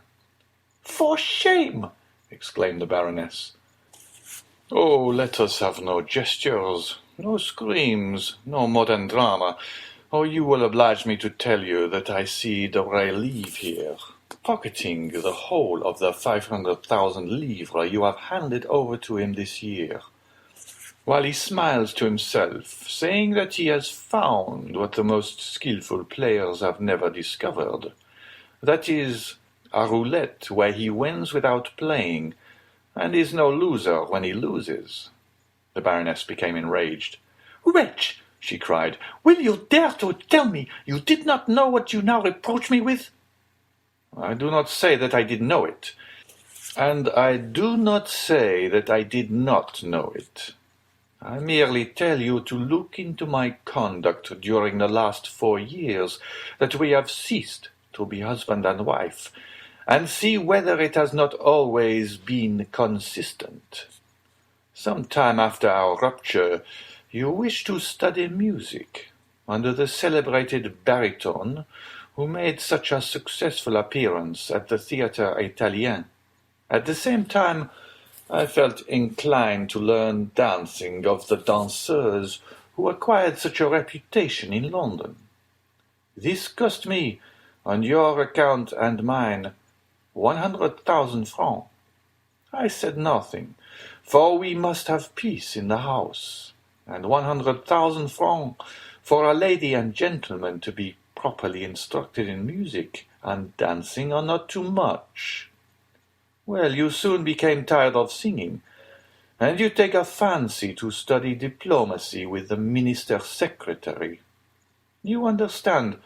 For shame! Exclaimed the Baroness. Oh, let us have no gestures, no screams, no modern drama, or you will oblige me to tell you that I see Daubray leave here, pocketing the whole of the 500,000 livres you have handed over to him this year, while he smiles to himself, saying that he has found what the most skilful players have never discovered, that is, a roulette where he wins without playing, and is no loser when he loses. The Baroness became enraged. "Wretch!" she cried, "will you dare to tell me you did not know what you now reproach me with?" "I do not say that I did know it, and I do not say that I did not know it. I merely tell you to look into my conduct during the last 4 years that we have ceased to be husband and wife, and see whether it has not always been consistent. Some time after our rupture, you wished to study music, under the celebrated baritone who made such a successful appearance at the Theatre Italien. At the same time, I felt inclined to learn dancing of the danseuse who acquired such a reputation in London. This cost me, on your account and mine, 100,000 francs. I said nothing, for we must have peace in the house, and 100,000 francs for a lady and gentleman to be properly instructed in music and dancing are not too much. Well, you soon became tired of singing, and you take a fancy to study diplomacy with the minister's secretary. You understand,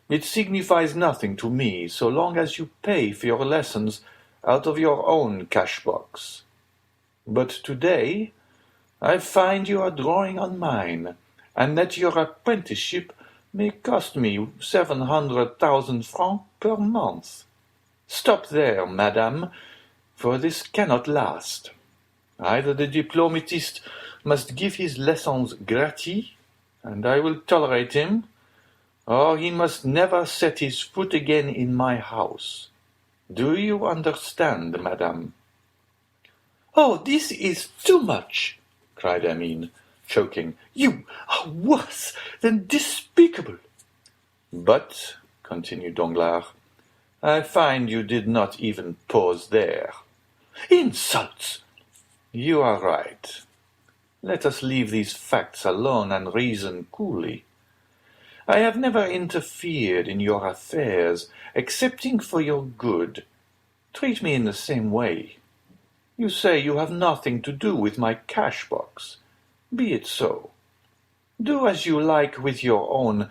it signifies nothing to me so long as you pay for your lessons out of your own cash-box. But today I find you are drawing on mine, and that your apprenticeship may cost me 700,000 francs per month. Stop there, madame, for this cannot last. Either the diplomatist must give his lessons gratis, and I will tolerate him, or he must never set his foot again in my house. Do you understand, madame? Oh, this is too much, cried Hermine, choking. You are worse than despicable. But, continued Danglars, I find you did not even pause there. Insults! You are right. Let us leave these facts alone and reason coolly. I have never interfered in your affairs, excepting for your good. Treat me in the same way. You say you have nothing to do with my cash-box. Be it so. Do as you like with your own,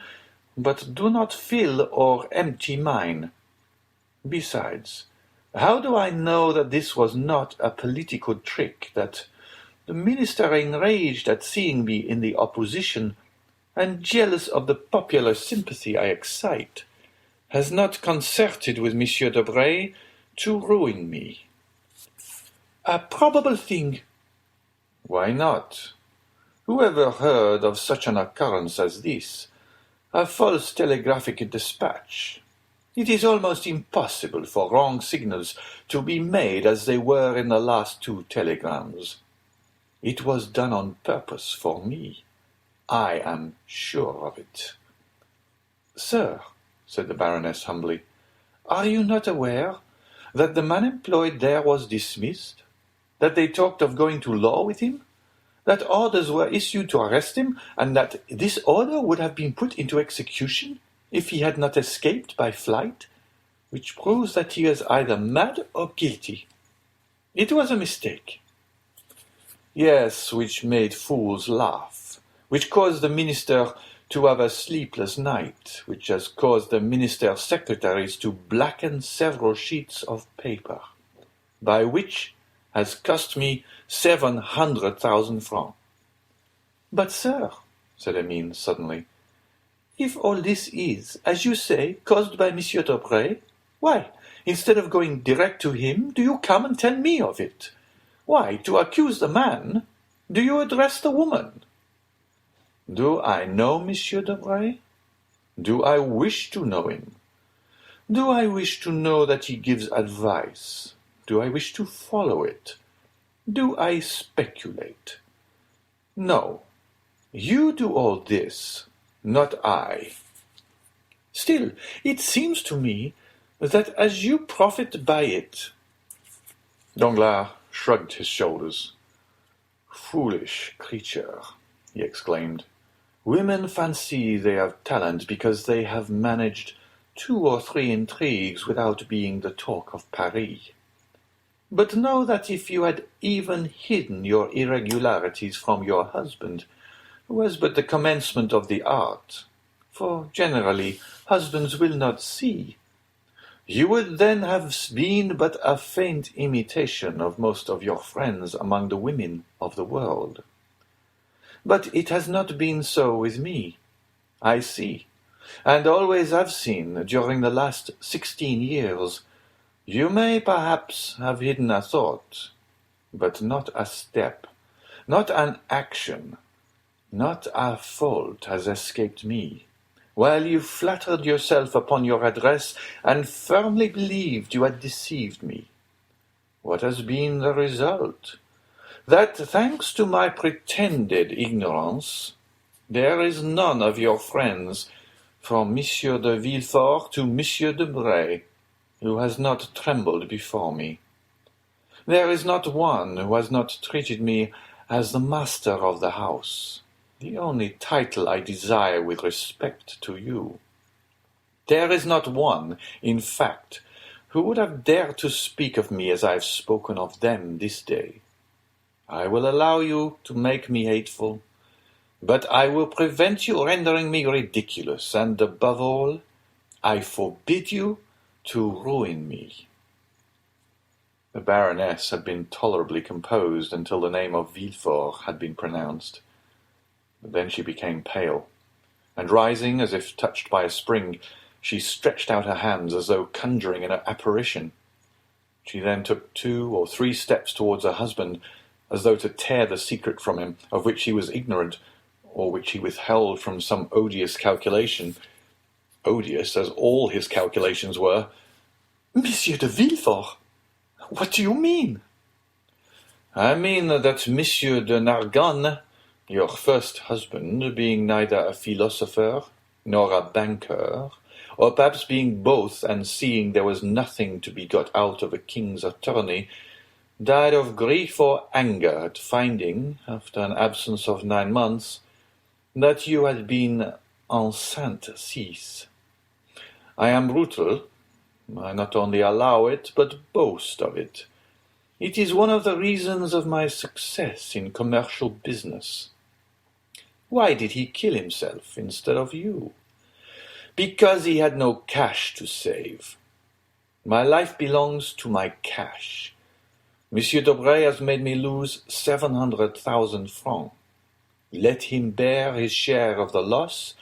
but do not fill or empty mine. Besides, how do I know that this was not a political trick, that the minister, enraged at seeing me in the opposition, and jealous of the popular sympathy I excite, has not concerted with Monsieur Debray to ruin me? A probable thing. Why not? Who ever heard of such an occurrence as this? A false telegraphic dispatch. It is almost impossible for wrong signals to be made as they were in the last 2 telegrams. It was done on purpose for me. I am sure of it. Sir, said the Baroness humbly, are you not aware that the man employed there was dismissed? That they talked of going to law with him? That orders were issued to arrest him, and that this order would have been put into execution if he had not escaped by flight, which proves that he is either mad or guilty. It was a mistake. Yes, which made fools laugh, which caused the minister to have a sleepless night, which has caused the minister's secretaries to blacken several sheets of paper, by which has cost me 700,000 francs. But, sir, said Hermine suddenly, if all this is, as you say, caused by Monsieur Debray, why, instead of going direct to him, do you come and tell me of it? Why, to accuse the man, do you address the woman? Do I know Monsieur Debray? Do I wish to know him? Do I wish to know that he gives advice? Do I wish to follow it? Do I speculate? No. You do all this, not I. Still, it seems to me that as you profit by it. Danglars shrugged his shoulders. Foolish creature, he exclaimed. Women fancy they have talent because they have managed 2 or 3 intrigues without being the talk of Paris. But know that if you had even hidden your irregularities from your husband, who was but the commencement of the art, for generally husbands will not see, you would then have been but a faint imitation of most of your friends among the women of the world. But it has not been so with me. I see, and always have seen during the last 16 years. You may perhaps have hidden a thought, but not a step, not an action, not a fault has escaped me, while you flattered yourself upon your address and firmly believed you had deceived me. What has been the result? That, thanks to my pretended ignorance, there is none of your friends, from Monsieur de Villefort to Monsieur Debray, who has not trembled before me. There is not one who has not treated me as the master of the house, the only title I desire with respect to you. There is not one, in fact, who would have dared to speak of me as I have spoken of them this day. I will allow you to make me hateful, but I will prevent you rendering me ridiculous, and above all, I forbid you to ruin me." The Baroness had been tolerably composed until the name of Villefort had been pronounced. But then she became pale, and rising as if touched by a spring, she stretched out her hands as though conjuring an apparition. She then took 2 or 3 steps towards her husband, as though to tear the secret from him, of which he was ignorant, or which he withheld from some odious calculation. Odious as all his calculations were. "Monsieur de Villefort, what do you mean?" "I mean that Monsieur de Nargonne, your first husband, being neither a philosopher nor a banker, or perhaps being both, and seeing there was nothing to be got out of a king's attorney, died of grief or anger at finding, after an absence of 9 months, that you had been enceinte 6. I am brutal. I not only allow it, but boast of it. It is one of the reasons of my success in commercial business. Why did he kill himself instead of you? Because he had no cash to save. My life belongs to my cash. Monsieur Debray has made me lose 700,000 francs. Let him bear his share of the loss,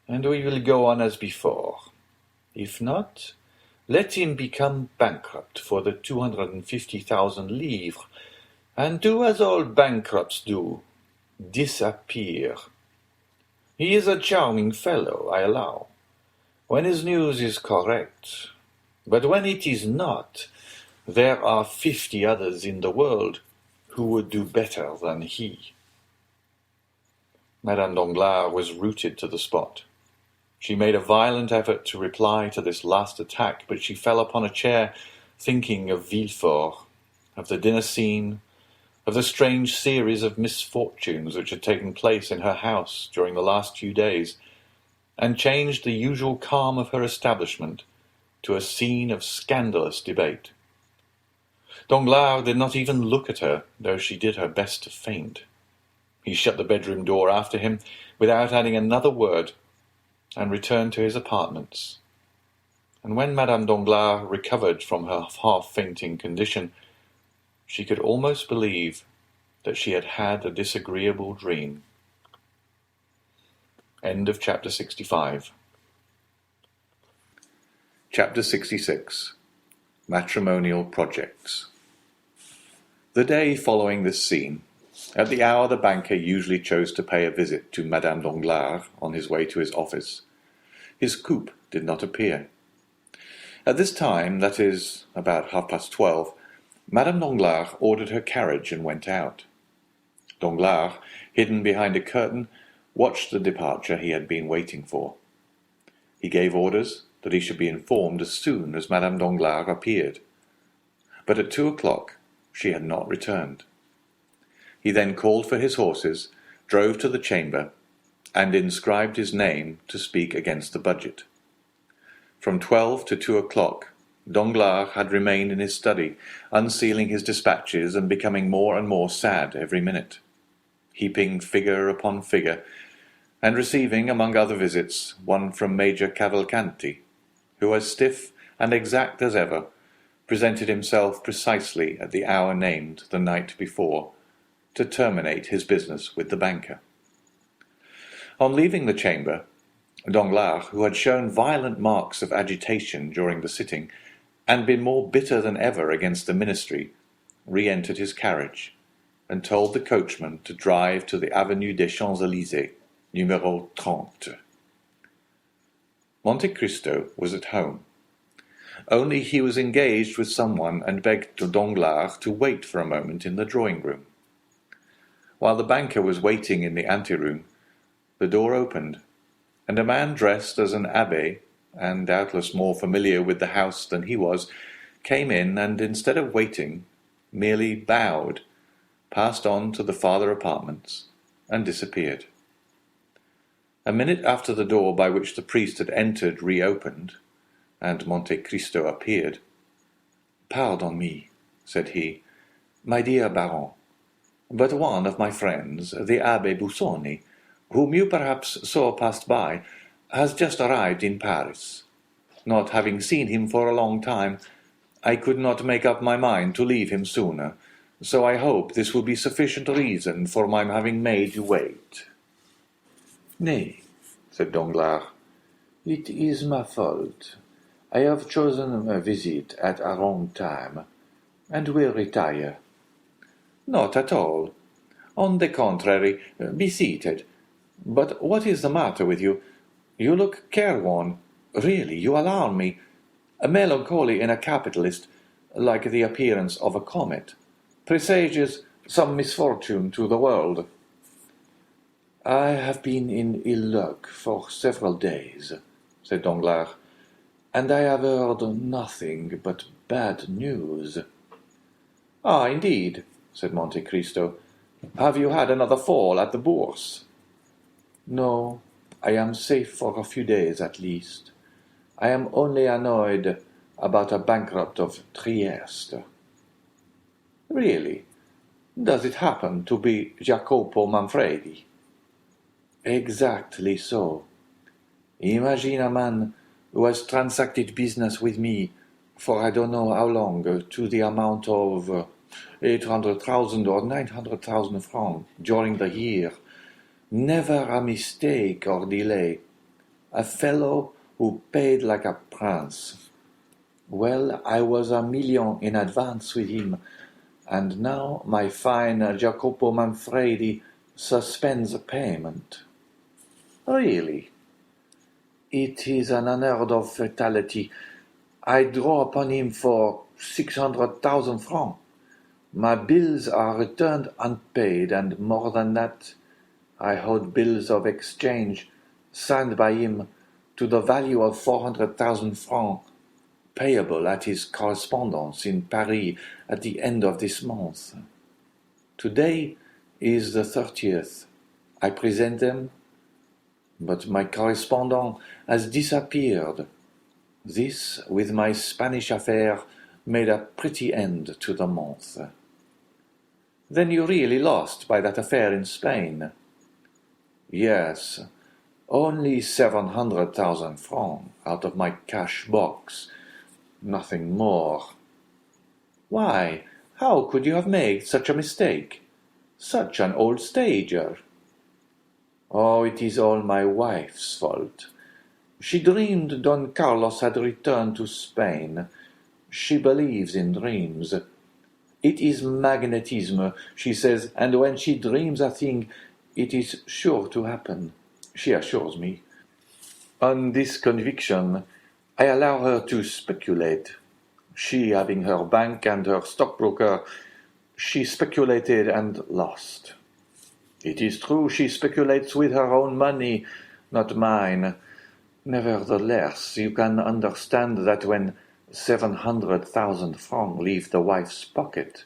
and we will go on as before. If not, let him become bankrupt for the 250,000 livres, and do as all bankrupts do, disappear. He is a charming fellow, I allow, when his news is correct, but when it is not, there are 50 others in the world who would do better than he." Madame Danglars was rooted to the spot. She made a violent effort to reply to this last attack, but she fell upon a chair, thinking of Villefort, of the dinner scene, of the strange series of misfortunes which had taken place in her house during the last few days, and changed the usual calm of her establishment to a scene of scandalous debate. Danglars did not even look at her, though she did her best to faint. He shut the bedroom door after him without adding another word, and returned to his apartments. And when Madame Danglars recovered from her half-fainting condition, she could almost believe that she had had a disagreeable dream. End of chapter 65. Chapter 66. Matrimonial Projects. The day following this scene, at the hour the banker usually chose to pay a visit to Madame Danglars on his way to his office, his coupe did not appear. At this time, that is, about 12:30, Madame Danglars ordered her carriage and went out. Danglars, hidden behind a curtain, watched the departure he had been waiting for. He gave orders that he should be informed as soon as Madame Danglars appeared. But at 2:00 she had not returned. He then called for his horses, drove to the chamber, and inscribed his name to speak against the budget. From 12 to 2:00, Danglars had remained in his study, unsealing his dispatches and becoming more and more sad every minute, heaping figure upon figure, and receiving, among other visits, one from Major Cavalcanti, who, as stiff and exact as ever, presented himself precisely at the hour named the night before, to terminate his business with the banker. On leaving the chamber, Danglars, who had shown violent marks of agitation during the sitting, and been more bitter than ever against the ministry, re-entered his carriage, and told the coachman to drive to the Avenue des Champs-Élysées, numero 30. Monte Cristo was at home. Only he was engaged with someone and begged Danglars to wait for a moment in the drawing-room. While the banker was waiting in the anteroom, the door opened, and a man dressed as an abbé, and doubtless more familiar with the house than he was, came in, and instead of waiting, merely bowed, passed on to the farther apartments, and disappeared. A minute after the door by which the priest had entered reopened, and Monte Cristo appeared. "Pardon me," said he, "my dear Baron, but one of my friends, the Abbé Busoni, whom you perhaps saw passed by, has just arrived in Paris. Not having seen him for a long time, I could not make up my mind to leave him sooner, so I hope this will be sufficient reason for my having made you wait." "Nay," said Danglars, "it is my fault. I have chosen a visit at a wrong time, and will retire." "Not at all. On the contrary, be seated. But what is the matter with you? You look careworn. Really, you alarm me. A melancholy in a capitalist, like the appearance of a comet, presages some misfortune to the world." "I have been in ill luck for several days," said Danglars, "and I have heard nothing but bad news." "Ah, indeed," said Monte Cristo. "Have you had another fall at the Bourse?" "No, I am safe for a few days at least. I am only annoyed about a bankrupt of Trieste." "Really? Does it happen to be Jacopo Manfredi?" "Exactly so. Imagine a man who has transacted business with me for I don't know how long, to the amount of 800,000 or 900,000 francs during the year. Never a mistake or delay. A fellow who paid like a prince. Well, I was a million in advance with him, and now my fine Jacopo Manfredi suspends payment." "Really?" "It is an unheard-of fatality. I draw upon him for 600,000 francs. My bills are returned unpaid, and more than that, I hold bills of exchange signed by him to the value of 400,000 francs, payable at his correspondence in Paris at the end of this month. Today is the 30th. I present them, but my correspondent has disappeared. This, with my Spanish affair, made a pretty end to the month." "Then you really lost by that affair in Spain?" "Yes, only 700,000 francs out of my cash box, nothing more." "Why, how could you have made such a mistake? Such an old stager." "Oh, it is all my wife's fault. She dreamed Don Carlos had returned to Spain. She believes in dreams. It is magnetism, she says, and when she dreams a thing, it is sure to happen, she assures me. On this conviction, I allow her to speculate. She having her bank and her stockbroker, she speculated and lost. It is true she speculates with her own money, not mine. Nevertheless, you can understand that when 700,000 francs leave the wife's pocket,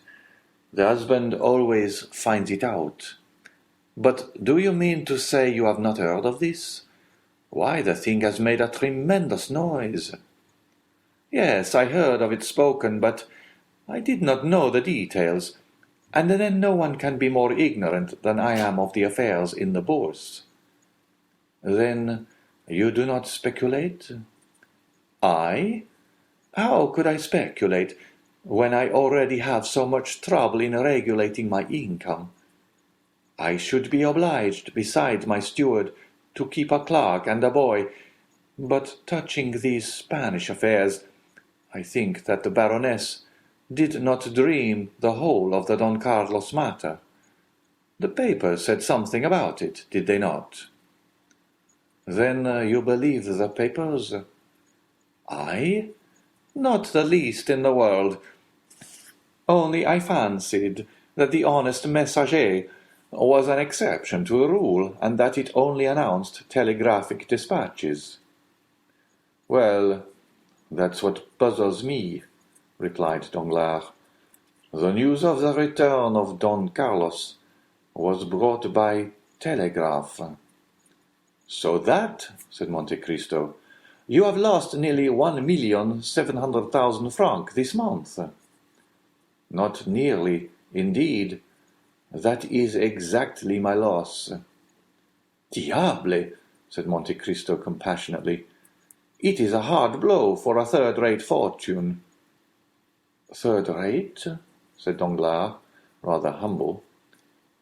the husband always finds it out. But do you mean to say you have not heard of this? Why, the thing has made a tremendous noise." "Yes, I heard of it spoken, but I did not know the details, and then no one can be more ignorant than I am of the affairs in the Bourse." "Then you do not speculate?" "I? How could I speculate, when I already have so much trouble in regulating my income? I should be obliged, besides my steward, to keep a clerk and a boy. But touching these Spanish affairs, I think that the Baroness did not dream the whole of the Don Carlos matter. The papers said something about it, did they not?" "Then you believe the papers?" "I? Not the least in the world. Only I fancied that the honest Messager was an exception to the rule, and that it only announced telegraphic dispatches." "Well, that's what puzzles me," replied Danglars. The news of the return of Don Carlos was brought by telegraph. So that, said Monte Cristo, you have lost nearly 1,700,000 francs this month. Not nearly, indeed. That is exactly my loss. Diable, said Monte Cristo compassionately. It is a hard blow for a third-rate fortune. Third-rate? Said Danglars, rather humble.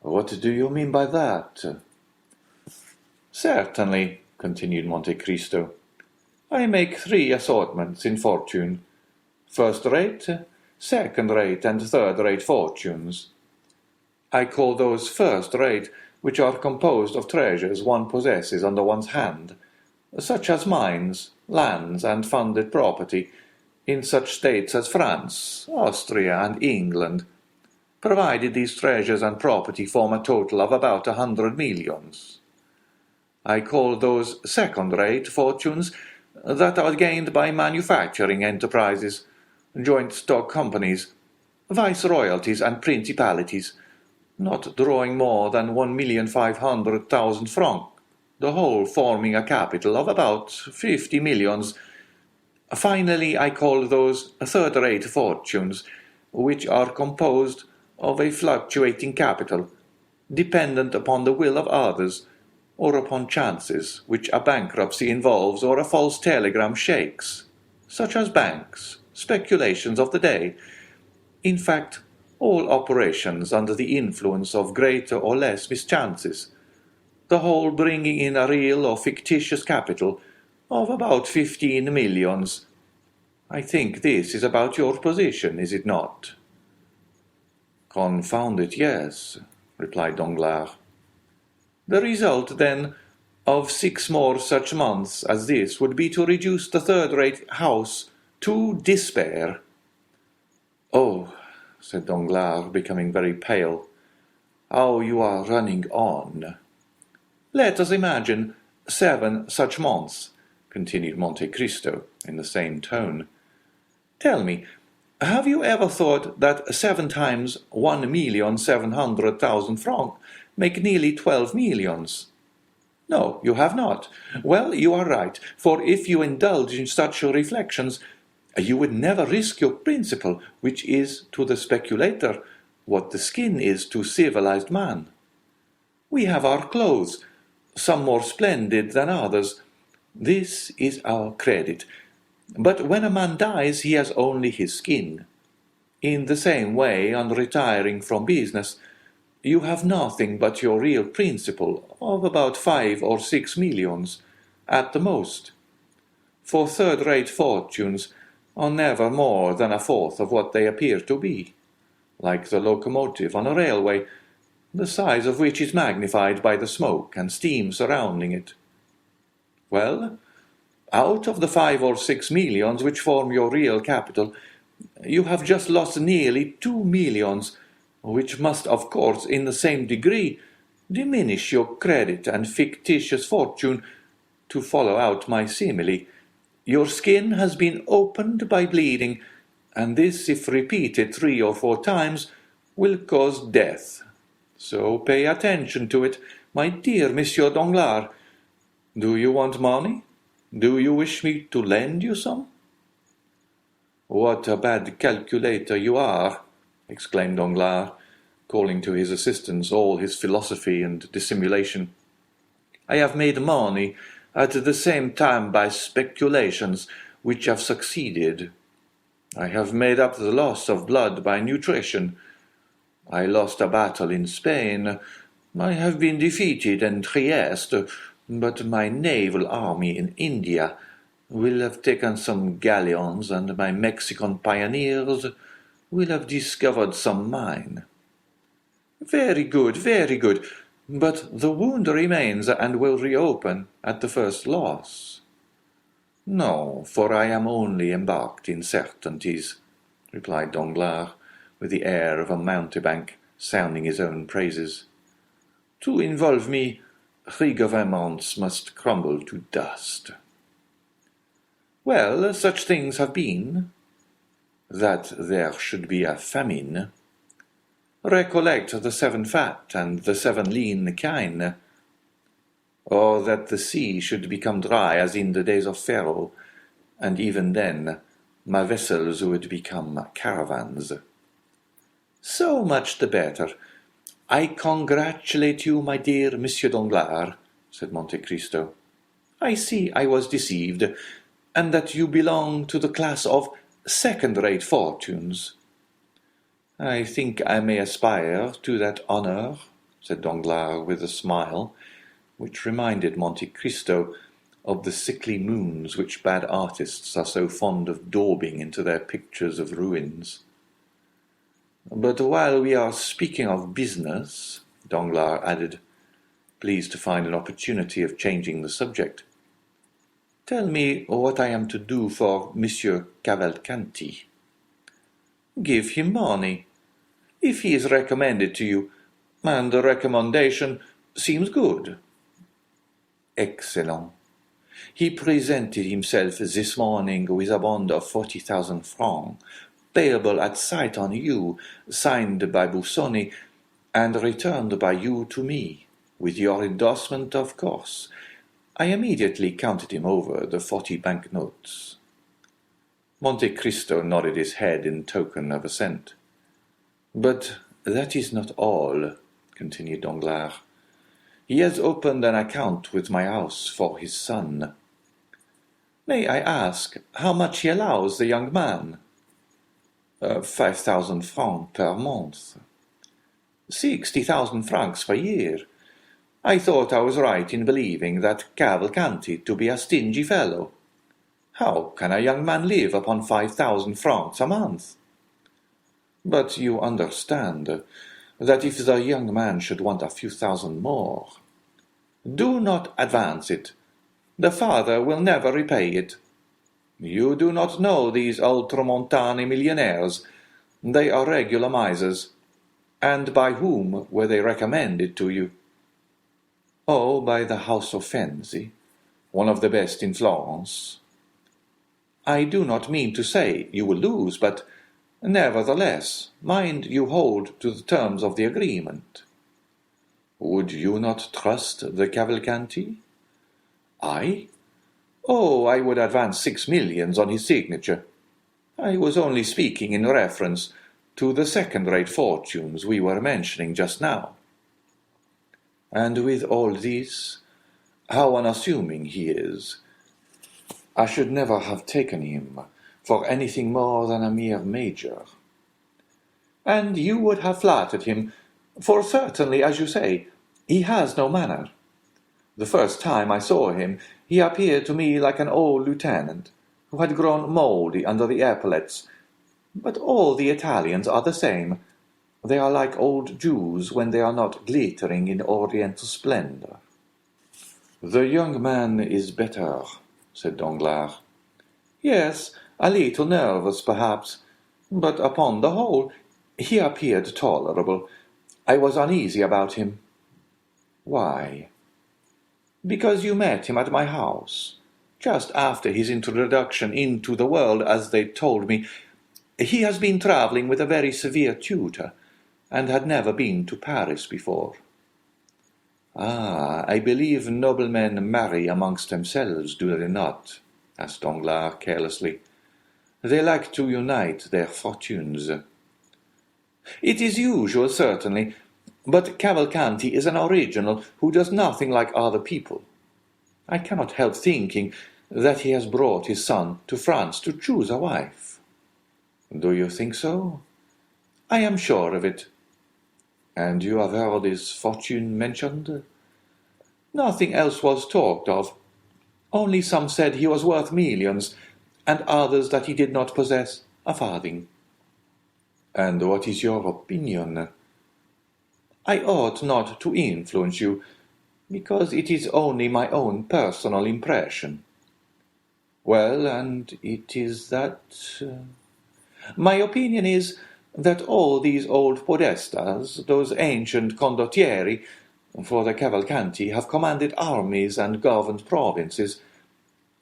What do you mean by that? Certainly, continued Monte Cristo. I make 3 assortments in fortune. First-rate, second-rate, and third-rate fortunes. I call those first-rate which are composed of treasures one possesses under one's hand, such as mines, lands, and funded property, in such states as France, Austria, and England, provided these treasures and property form a total of about 100 millions. I call those second-rate fortunes that are gained by manufacturing enterprises, joint stock companies, viceroyalties, and principalities, not drawing more than 1,500,000 francs, the whole forming a capital of about 50 millions. Finally, I call those third-rate fortunes, which are composed of a fluctuating capital, dependent upon the will of others, or upon chances which a bankruptcy involves or a false telegram shakes, such as banks, speculations of the day, in fact, all operations under the influence of greater or less mischances, the whole bringing in a real or fictitious capital of about 15 millions. I think this is about your position, is it not? Confound it, yes, replied Danglars. The result, then, of 6 more such months as this would be to reduce the third-rate house to despair. Oh, said Danglars, becoming very pale, how you are running on. Let us imagine 7 such months, continued Monte Cristo in the same tone. Tell me, have you ever thought that 7 times 1,700,000 francs make nearly 12 millions? No, you have not. Well, you are right, for if you indulge in such reflections, you would never risk your principal, which is to the speculator what the skin is to civilized man. We have our clothes, some more splendid than others. This is our credit. But when a man dies, he has only his skin. In the same way, on retiring from business, you have nothing but your real principal of about 5 or 6 millions, at the most. For third-rate fortunes are never more than a fourth of what they appear to be, like the locomotive on a railway, the size of which is magnified by the smoke and steam surrounding it. Well, out of the 5 or 6 millions which form your real capital, you have just lost nearly 2 millions, which must, of course, in the same degree, diminish your credit and fictitious fortune. To follow out my simile, your skin has been opened by bleeding, and this, if repeated 3 or 4 times, will cause death. So pay attention to it, my dear Monsieur Danglars. Do you want money? Do you wish me to lend you some? What a bad calculator you are, exclaimed Danglars, calling to his assistance all his philosophy and dissimulation. I have made money at the same time by speculations which have succeeded. I have made up the loss of blood by nutrition. I lost a battle in Spain. I have been defeated in Trieste, but my naval army in India will have taken some galleons, and my Mexican pioneers will have discovered some mine. Very good, but the wound remains and will reopen at the first loss. No, for I am only embarked in certainties, replied Danglars, with the air of a mountebank sounding his own praises. To involve me, 3 governments must crumble to dust. Well, such things have been. That there should be a famine, Recollect the 7 fat and the 7 lean kine. Or that the sea should become dry as in the days of Pharaoh, and even then my vessels would become caravans. So much the better. I congratulate you, my dear Monsieur Danglars, said Monte Cristo. I see I was deceived, and that you belong to the class of second-rate fortunes. I think I may aspire to that honour, said Danglars with a smile, which reminded Monte Cristo of the sickly moons which bad artists are so fond of daubing into their pictures of ruins. But while we are speaking of business, Danglars added, pleased to find an opportunity of changing the subject, tell me what I am to do for Monsieur Cavalcanti. Give him money, if he is recommended to you, and the recommendation seems good. Excellent. He presented himself this morning with a bond of 40,000 francs, payable at sight on you, signed by Busoni, and returned by you to me, with your endorsement, of course. I immediately counted him over the 40 banknotes. Monte Cristo nodded his head in token of assent. But that is not all, continued Danglars. He has opened an account with my house for his son. May I ask how much he allows the young man? 5,000 francs per month. 60,000 francs per year. I thought I was right in believing that Cavalcanti to be a stingy fellow. How can a young man live upon 5,000 francs a month? But you understand that if the young man should want a few thousand more, do not advance it. The father will never repay it. You do not know these ultramontane millionaires. They are regular misers. And by whom were they recommended to you? Oh, by the house of Fenzi, one of the best in Florence. I do not mean to say you will lose, but nevertheless, mind you hold to the terms of the agreement. Would you not trust the Cavalcanti? I? Oh, I would advance 6 millions on his signature. I was only speaking in reference to the second-rate fortunes we were mentioning just now. And with all this, how unassuming he is. I should never have taken him for anything more than a mere major. And you would have flattered him, for certainly, as you say, he has no manner. The first time I saw him, he appeared to me like an old lieutenant, who had grown mouldy under the epaulets. But all the Italians are the same. They are like old Jews when they are not glittering in oriental splendor. The young man is better, said Danglars. Yes, a little nervous, perhaps, but upon the whole he appeared tolerable. I was uneasy about him. Why? Because you met him at my house, just after his introduction into the world, as they told me. He has been travelling with a very severe tutor, and had never been to Paris before. Ah, I believe noblemen marry amongst themselves, do they not? Asked Danglars carelessly. They like to unite their fortunes. It is usual, certainly, but Cavalcanti is an original who does nothing like other people. I cannot help thinking that he has brought his son to France to choose a wife. Do you think so? I am sure of it. And you have heard his fortune mentioned? Nothing else was talked of. Only some said he was worth millions, and others that he did not possess a farthing. And what is your opinion? I ought not to influence you, because it is only my own personal impression. Well, and it is that... My opinion is that all these old podestas, those ancient condottieri, for the Cavalcanti, have commanded armies and governed provinces.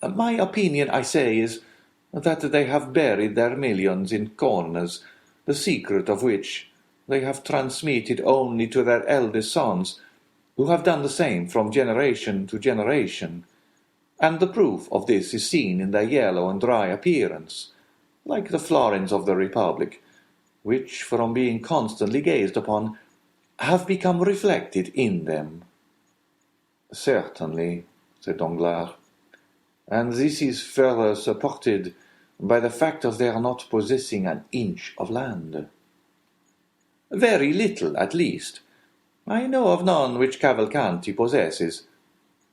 My opinion, I say, is that they have buried their millions in corners, the secret of which they have transmitted only to their eldest sons, who have done the same from generation to generation, and the proof of this is seen in their yellow and dry appearance, like the florins of the Republic, which, from being constantly gazed upon, have become reflected in them. Certainly, said Danglars, and this is further supported by the fact of their not possessing an inch of land. Very little, at least. I know of none which Cavalcanti possesses,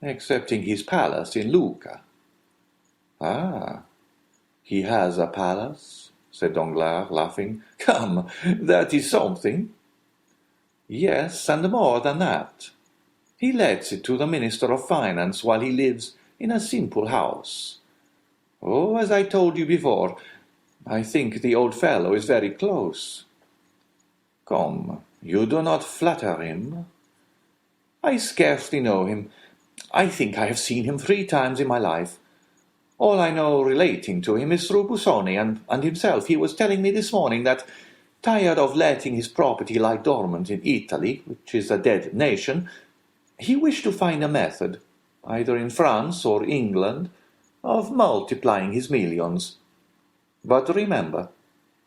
excepting his palace in Lucca. Ah, he has a palace? Said Danglars, laughing. Come, that is something. Yes, and more than that. He lets it to the Minister of Finance while he lives in a simple house. Oh, as I told you before, I think the old fellow is very close. Come, you do not flatter him. I scarcely know him. I think I have seen him 3 times in my life. All I know relating to him is through Busoni and himself. He was telling me this morning that, tired of letting his property lie dormant in Italy, which is a dead nation, he wished to find a method, either in France or England, of multiplying his millions. But remember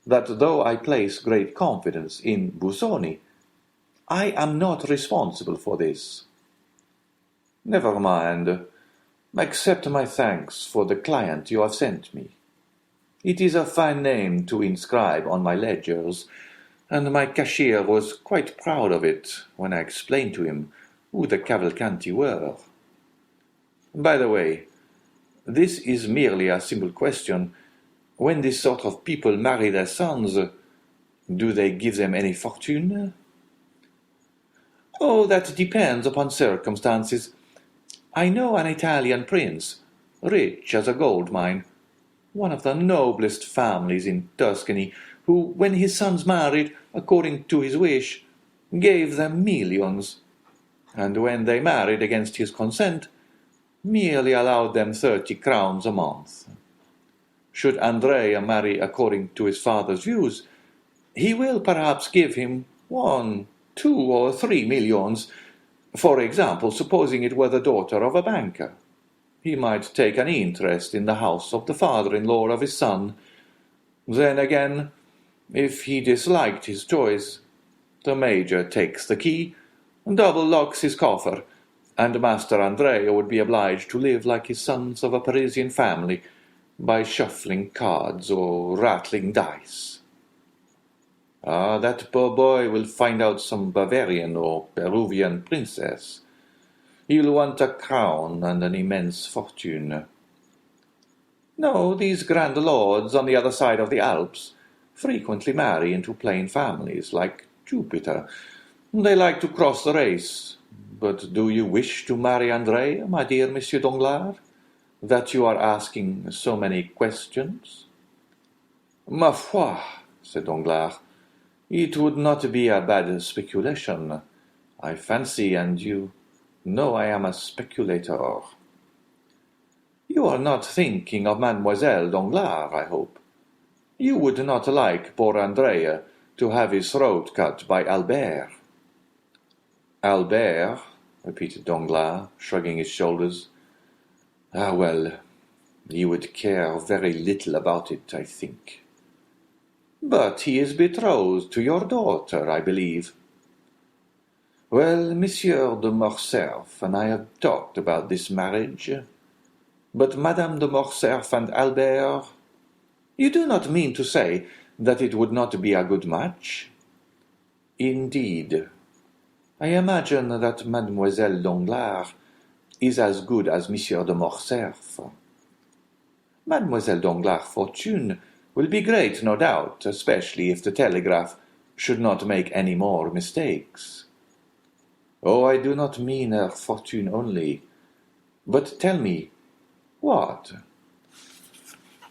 that though I place great confidence in Busoni, I am not responsible for this. Never mind. Accept my thanks for the client you have sent me. It is a fine name to inscribe on my ledgers, and my cashier was quite proud of it when I explained to him who the Cavalcanti were. By the way, this is merely a simple question. When this sort of people marry their sons, do they give them any fortune? Oh, that depends upon circumstances. I know an Italian prince, rich as a gold mine, one of the noblest families in Tuscany, who, when his sons married, according to his wish, gave them millions, and when they married against his consent, merely allowed them 30 crowns a month. Should Andrea marry according to his father's views, he will perhaps give him 1, 2, or 3 millions. For example, supposing it were the daughter of a banker. He might take an interest in the house of the father-in-law of his son. Then again, if he disliked his choice, the major takes the key, double-locks his coffer, and Master Andrea would be obliged to live like his sons of a Parisian family, by shuffling cards or rattling dice. Ah, that poor boy will find out some Bavarian or Peruvian princess. He'll want a crown and an immense fortune. No, these grand lords on the other side of the Alps frequently marry into plain families, like Jupiter. They like to cross the race. But do you wish to marry Andrea, my dear Monsieur Danglars, that you are asking so many questions? Ma foi, said Danglars, it would not be a bad speculation, I fancy, and you know I am a speculator. You are not thinking of Mademoiselle Danglars, I hope. You would not like poor Andrea to have his throat cut by Albert. Albert, repeated Danglars, shrugging his shoulders. Ah, well, he would care very little about it, I think. But he is betrothed to your daughter, I believe. Well, Monsieur de Morcerf and I have talked about this marriage. But Madame de Morcerf and Albert, you do not mean to say that it would not be a good match? Indeed. I imagine that Mademoiselle Danglars is as good as Monsieur de Morcerf. Mademoiselle Danglars' fortune will be great, no doubt, especially if the telegraph should not make any more mistakes. Oh, I do not mean her fortune only. But tell me, what?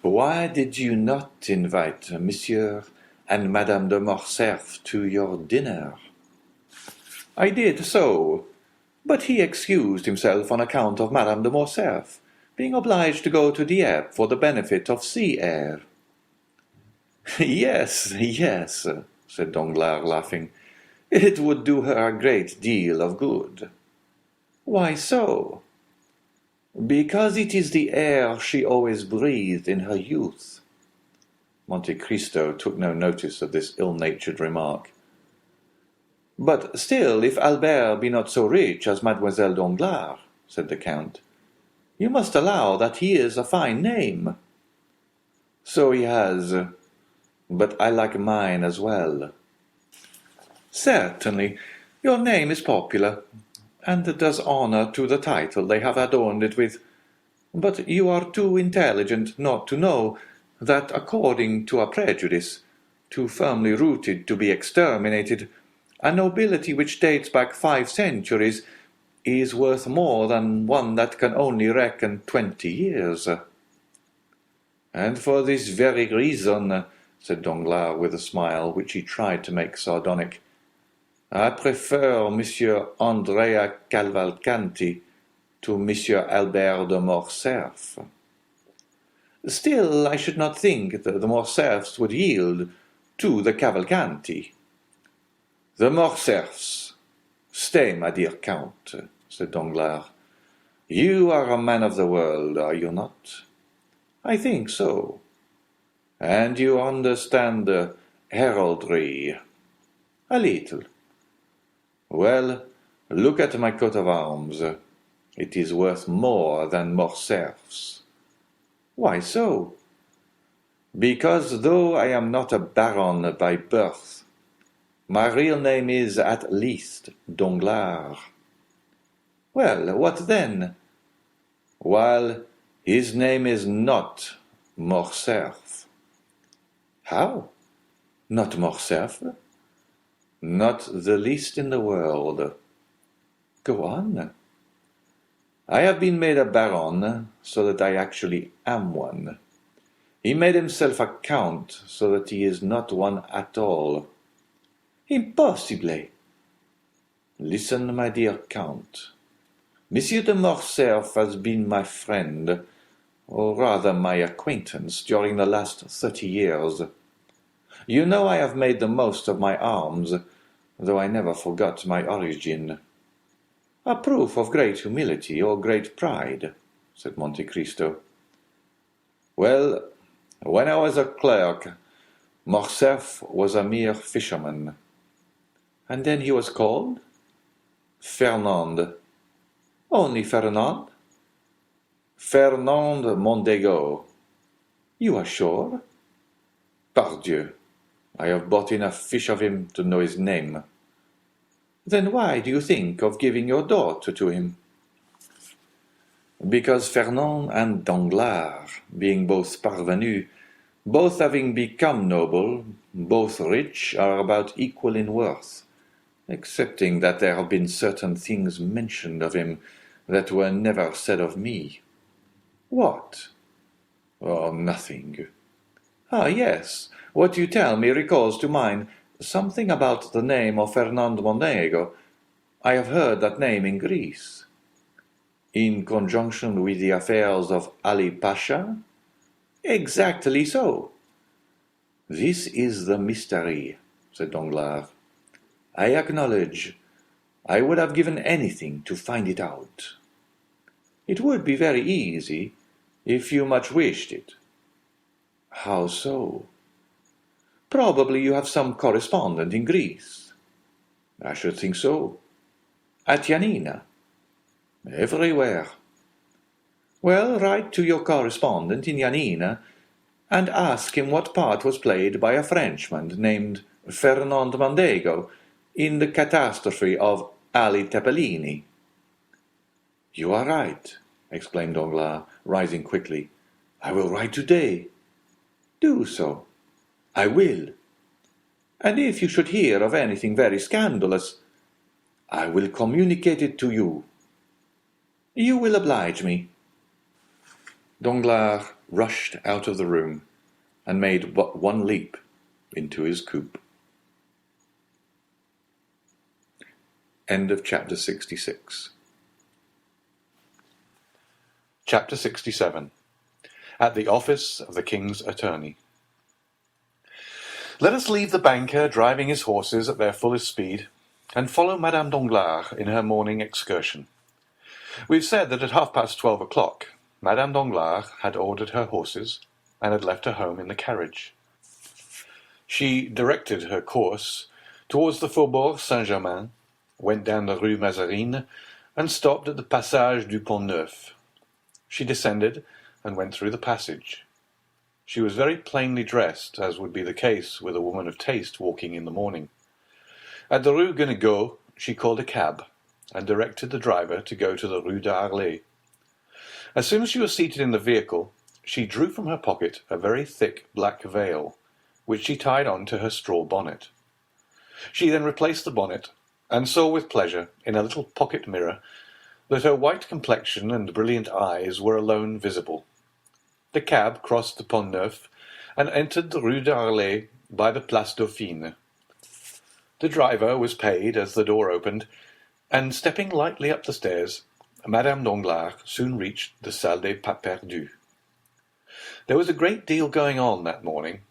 Why did you not invite Monsieur and Madame de Morcerf to your dinner? I did so, but he excused himself on account of Madame de Morcerf being obliged to go to Dieppe for the benefit of sea air. Yes, said Danglars, laughing. "It would do her a great deal of good." "Why so?" "Because it is the air she always breathed in her youth." Monte Cristo took no notice of this ill-natured remark. "But still, if Albert be not so rich as Mademoiselle Danglars," said the Count, "you must allow that he is a fine name." "So he has, but I like mine as well." "Certainly, your name is popular, and does honor to the title they have adorned it with. But you are too intelligent not to know that, according to a prejudice, too firmly rooted to be exterminated, a nobility which dates back 5 centuries is worth more than one that can only reckon 20 years. "And for this very reason," said Danglars with a smile which he tried to make sardonic, "I prefer Monsieur Andrea Cavalcanti to Monsieur Albert de Morcerf." "Still, I should not think that the Morcerfs would yield to the Cavalcanti." "The Morcerfs! Stay, my dear Count," said Danglars. "You are a man of the world, are you not?" "I think so." "And you understand heraldry?" "A little." "Well, look at my coat of arms. It is worth more than Morcerf's." "Why so?" "Because though I am not a baron by birth, my real name is at least Danglars." "Well, what then?" "While his name is not Morcerf." "How? Not Morcerf?" "Not the least in the world." "Go on." "I have been made a baron, so that I actually am one. He made himself a count, so that he is not one at all." "Impossible!" "Listen, my dear Count. Monsieur de Morcerf has been my friend, or rather my acquaintance, during the last 30 years. You know I have made the most of my arms, though I never forgot my origin." "A proof of great humility or great pride," said Monte Cristo. "Well, when I was a clerk, Morcerf was a mere fisherman." "And then he was called?" "Fernand." "Only Fernand?" "Fernand Mondego." "You are sure?" "Pardieu, I have bought enough fish of him to know his name." "Then why do you think of giving your daughter to him?" "Because Fernand and Danglars, being both parvenus, both having become noble, both rich, are about equal in worth, excepting that there have been certain things mentioned of him that were never said of me." "What?" "Oh, nothing." "Ah, yes, what you tell me recalls to mind something about the name of Fernand Mondego. I have heard that name in Greece." "In conjunction with the affairs of Ali Pasha?" "Exactly so." "This is the mystery," said Danglars. "I acknowledge I would have given anything to find it out." "It would be very easy, if you much wished it." "How so?" "Probably you have some correspondent in Greece." "I should think so." "At Yanina?" "Everywhere." "Well, write to your correspondent in Yanina, and ask him what part was played by a Frenchman named Fernand Mondego in the catastrophe of Ali Tepelini." "You are right," exclaimed Danglars, rising quickly. "I will write to-day." "Do so." "I will." "And if you should hear of anything very scandalous—" "I will communicate it to you." "You will oblige me." Danglars rushed out of the room, and made but one leap into his coupe. End of chapter 66. Chapter 67. At the office of the King's Attorney. Let us leave the banker driving his horses at their fullest speed, and follow Madame Danglars in her morning excursion. We've said that at 12:30 Madame Danglars had ordered her horses, and had left her home in the carriage. She directed her course towards the Faubourg Saint-Germain, went down the Rue Mazarine, and stopped at the Passage du Pont-Neuf. She descended, and went through the passage. She was very plainly dressed, as would be the case with a woman of taste walking in the morning. At the Rue Guénégaud she called a cab, and directed the driver to go to the Rue d'Arlet. As soon as she was seated in the vehicle, she drew from her pocket a very thick black veil, which she tied on to her straw bonnet. She then replaced the bonnet, and saw with pleasure, in a little pocket mirror, that her white complexion and brilliant eyes were alone visible. The cab crossed the Pont-Neuf, and entered the Rue d'Arlet by the Place Dauphine. The driver was paid as the door opened, and stepping lightly up the stairs, Madame Danglars soon reached the Salle des Pas Perdus. There was a great deal going on that morning,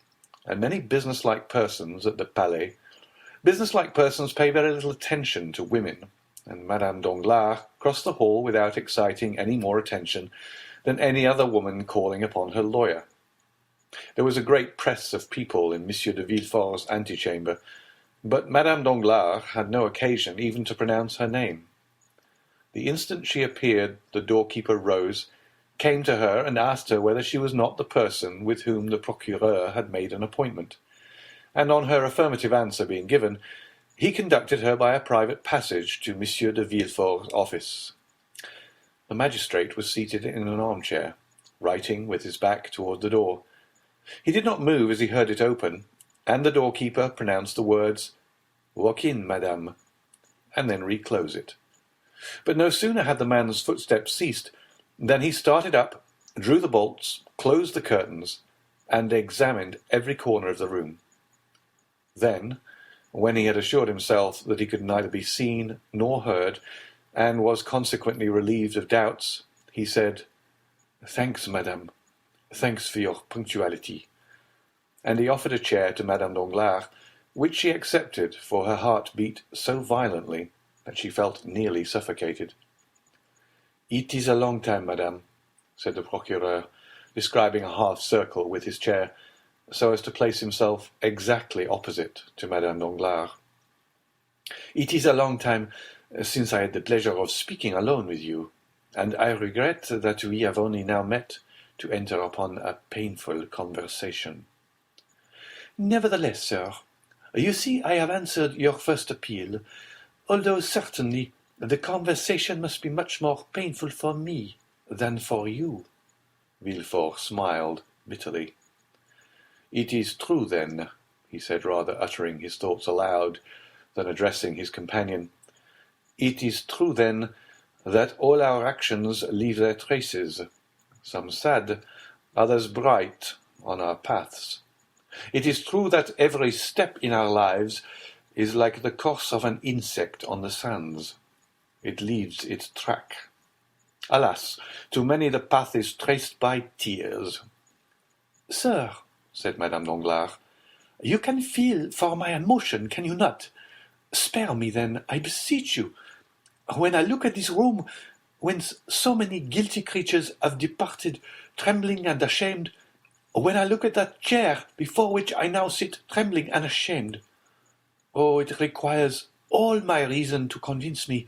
and many business-like persons at the Palais. Business-like persons pay very little attention to women, and Madame Danglars crossed the hall without exciting any more attention than any other woman calling upon her lawyer. There was a great press of people in M. de Villefort's antechamber, but Madame Danglars had no occasion even to pronounce her name. The instant she appeared, the doorkeeper rose, came to her, and asked her whether she was not the person with whom the procureur had made an appointment, and on her affirmative answer being given, he conducted her by a private passage to M. de Villefort's office. The magistrate was seated in an armchair, writing with his back toward the door. He did not move as he heard it open, and the doorkeeper pronounced the words, "Walk in, madame," and then reclose it. But no sooner had the man's footsteps ceased than he started up, drew the bolts, closed the curtains, and examined every corner of the room. Then, when he had assured himself that he could neither be seen nor heard, and was consequently relieved of doubts, he said, "Thanks, madame. Thanks for your punctuality." And he offered a chair to Madame Danglars, which she accepted, for her heart beat so violently that she felt nearly suffocated. "It is a long time, madame," said the procureur, describing a half-circle with his chair, so as to place himself exactly opposite to Madame Danglars. "It is a long time since I had the pleasure of speaking alone with you, and I regret that we have only now met to enter upon a painful conversation." "Nevertheless, sir, you see I have answered your first appeal, although certainly the conversation must be much more painful for me than for you." Villefort smiled bitterly. "It is true, then," he said, rather uttering his thoughts aloud than addressing his companion. "It is true, then, that all our actions leave their traces, some sad, others bright, on our paths. It is true that every step in our lives is like the course of an insect on the sands. It leaves its track. Alas, to many the path is traced by tears." "Sir," said Madame Danglars, "you can feel for my emotion, can you not? Spare me, then, I beseech you. When I look at this room, whence so many guilty creatures have departed, trembling and ashamed, when I look at that chair before which I now sit trembling and ashamed, oh, it requires all my reason to convince me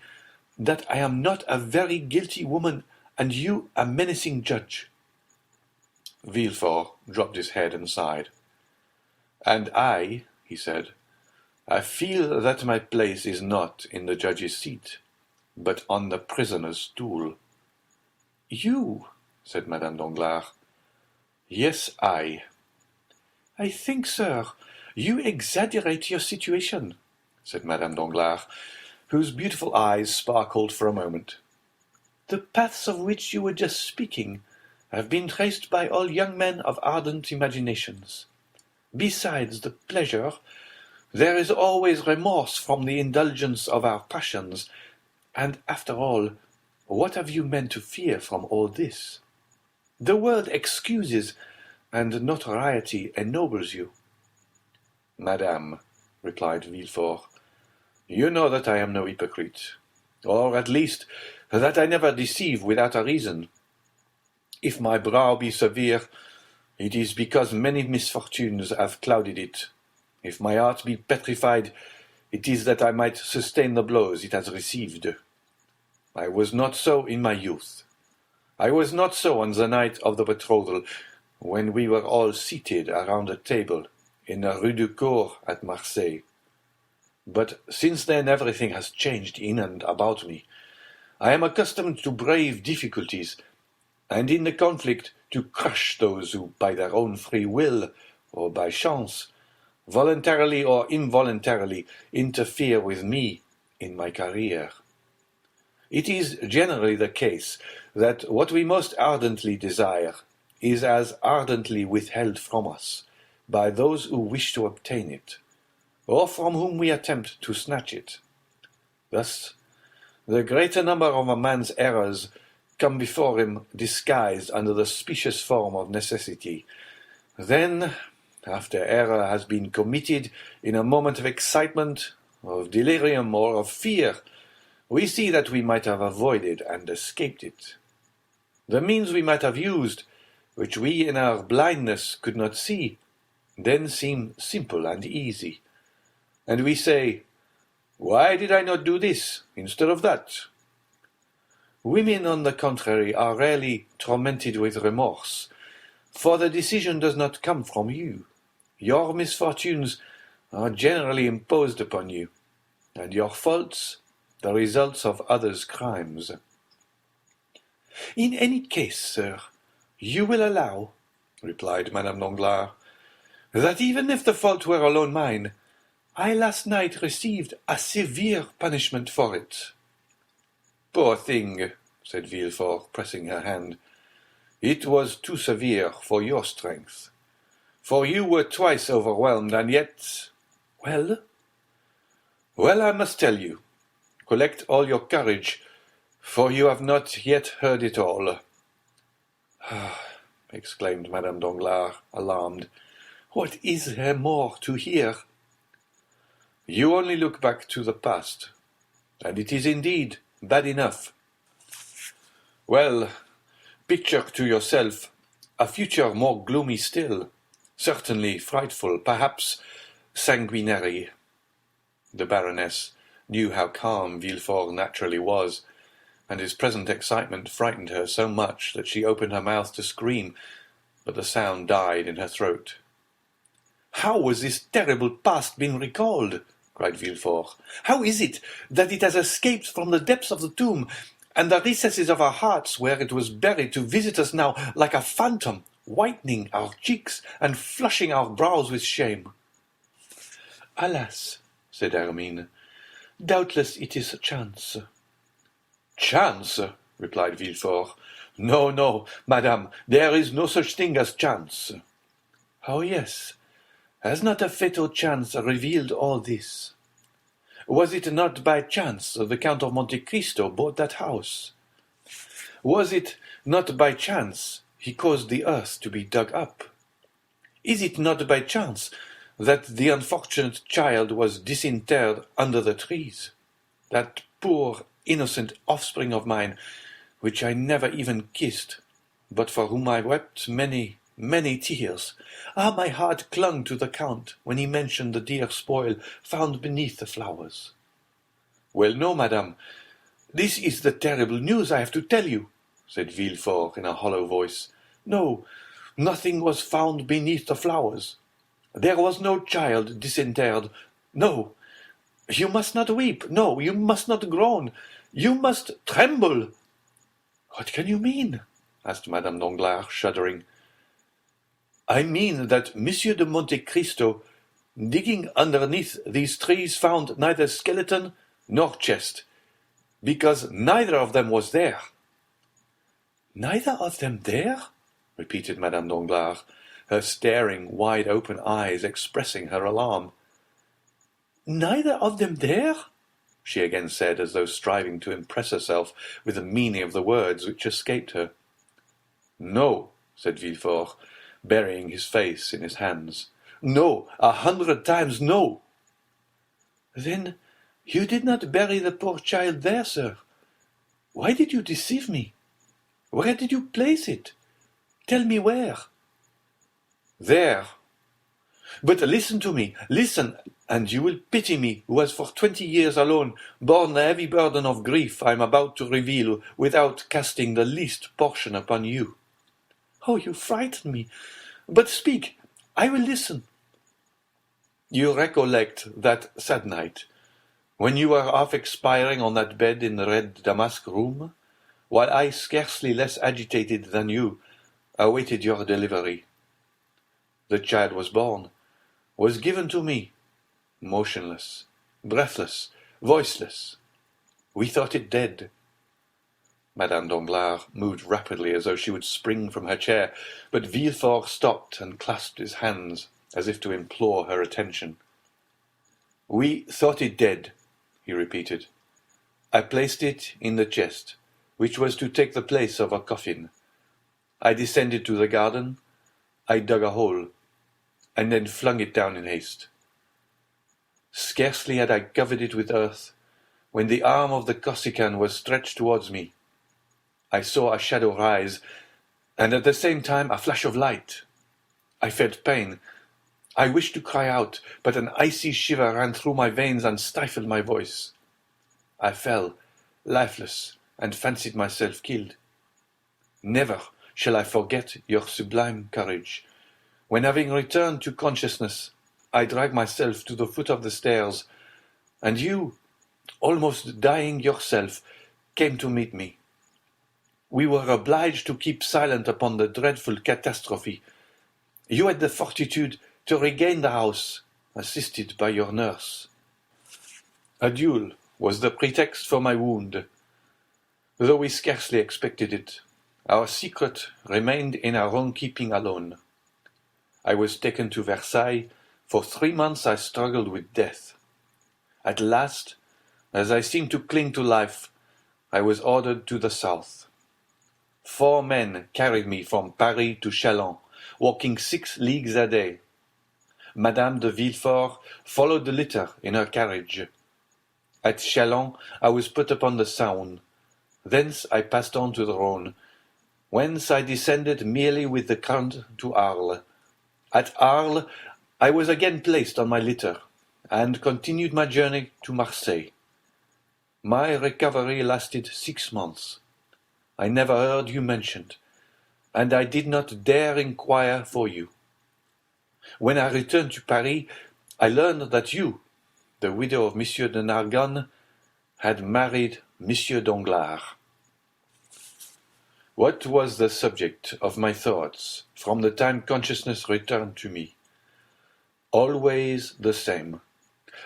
that I am not a very guilty woman, and you a menacing judge." Villefort dropped his head and sighed. "And I," he said, "I feel that my place is not in the judge's seat, but on the prisoner's stool." "You?" said Madame Danglars. "Yes, I." "I think, sir, you exaggerate your situation," said Madame Danglars, whose beautiful eyes sparkled for a moment. "The paths of which you were just speaking have been traced by all young men of ardent imaginations. Besides the pleasure, there is always remorse from the indulgence of our passions, and after all, what have you men to fear from all this? The world excuses, and notoriety ennobles you." "Madame," replied Villefort, "you know that I am no hypocrite, or at least that I never deceive without a reason. If my brow be severe, it is because many misfortunes have clouded it. If my heart be petrified, it is that I might sustain the blows it has received. I was not so in my youth. I was not so on the night of the betrothal, when we were all seated around a table in the Rue du Cours at Marseille. But since then everything has changed in and about me. I am accustomed to brave difficulties, and in the conflict to crush those who, by their own free will, or by chance, voluntarily or involuntarily, interfere with me in my career. It is generally the case that what we most ardently desire is as ardently withheld from us by those who wish to obtain it, or from whom we attempt to snatch it. Thus, the greater number of a man's errors come before him disguised under the specious form of necessity. Then, after error has been committed in a moment of excitement, of delirium, or of fear, we see that we might have avoided and escaped it. The means we might have used, which we in our blindness could not see, then seem simple and easy. And we say, "Why did I not do this instead of that?" Women, on the contrary, are rarely tormented with remorse, for the decision does not come from you. Your misfortunes are generally imposed upon you, and your faults the results of others' crimes. "In any case, sir, you will allow," replied Madame Danglars, "that even if the fault were alone mine, I last night received a severe punishment for it." "Poor thing," said Villefort, pressing her hand, "it was too severe for your strength, for you were twice overwhelmed, and yet—" "Well?" "Well, I must tell you. Collect all your courage, for you have not yet heard it all." "Ah," exclaimed Madame Danglars, alarmed, "what is there more to hear?" "You only look back to the past, and it is indeed bad enough. Well, picture to yourself a future more gloomy still, certainly frightful, perhaps sanguinary." The Baroness knew how calm Villefort naturally was, and his present excitement frightened her so much that she opened her mouth to scream, but the sound died in her throat. "How was this terrible past been recalled?" cried Villefort. "How is it that it has escaped from the depths of the tomb, and the recesses of our hearts where it was buried to visit us now like a phantom, whitening our cheeks and flushing our brows with shame?" "Alas," said Hermine, "doubtless it is chance." "Chance!" replied Villefort. "No, no, madame, there is no such thing as chance." "Oh, yes. Has not a fatal chance revealed all this? Was it not by chance the Count of Monte Cristo bought that house? Was it not by chance he caused the earth to be dug up? Is it not by chance that the unfortunate child was disinterred under the trees? That poor, innocent offspring of mine, which I never even kissed, but for whom I wept many, many tears. Ah, my heart clung to the Count when he mentioned the dear spoil found beneath the flowers." "Well, no, madame, this is the terrible news I have to tell you," said Villefort in a hollow voice. "No, nothing was found beneath the flowers. There was no child disinterred. No, you must not weep. No, you must not groan. You must tremble." "What can you mean?" asked Madame Danglars, shuddering. "I mean that Monsieur de Monte Cristo, digging underneath these trees, found neither skeleton nor chest, because neither of them was there." "Neither of them there?" repeated Madame Danglars, her staring, wide-open eyes expressing her alarm. "Neither of them there?" she again said, as though striving to impress herself with the meaning of the words which escaped her. "No," said Villefort, burying his face in his hands. No, 100 times no. Then you did not bury the poor child there, sir. Why did you deceive me? Where did you place it? Tell me where. There. But listen to me, listen, and you will pity me, who has for 20 years alone borne the heavy burden of grief I am about to reveal without casting the least portion upon you. Oh, you frighten me. But speak, I will listen. You recollect that sad night, when you were half expiring on that bed in the red damask room, while I, scarcely less agitated than you, awaited your delivery. The child was born, was given to me, motionless, breathless, voiceless. We thought it dead. Madame Danglars moved rapidly as though she would spring from her chair, but Villefort stopped and clasped his hands as if to implore her attention. We thought it dead, he repeated. I placed it in the chest, which was to take the place of a coffin. I descended to the garden, I dug a hole, and then flung it down in haste. Scarcely had I covered it with earth, when the arm of the Corsican was stretched towards me. I saw a shadow rise, and at the same time a flash of light. I felt pain. I wished to cry out, but an icy shiver ran through my veins and stifled my voice. I fell, lifeless, and fancied myself killed. Never shall I forget your sublime courage, when, having returned to consciousness, I dragged myself to the foot of the stairs, and you, almost dying yourself, came to meet me. We were obliged to keep silent upon the dreadful catastrophe. You had the fortitude to regain the house, assisted by your nurse. A duel was the pretext for my wound. Though we scarcely expected it, our secret remained in our own keeping alone. I was taken to Versailles. For 3 months I struggled with death. At last, as I seemed to cling to life, I was ordered to the south. 4 men carried me from Paris to Châlons, walking 6 leagues a day. Madame de Villefort followed the litter in her carriage. At Châlons I was put upon the Saône. Thence I passed on to the Rhône, whence I descended merely with the current to Arles. At Arles I was again placed on my litter, and continued my journey to Marseille. My recovery lasted 6 months. I never heard you mentioned, and I did not dare inquire for you. When I returned to Paris, I learned that you, the widow of Monsieur de Nargonne, had married Monsieur Danglars. What was the subject of my thoughts from the time consciousness returned to me? Always the same.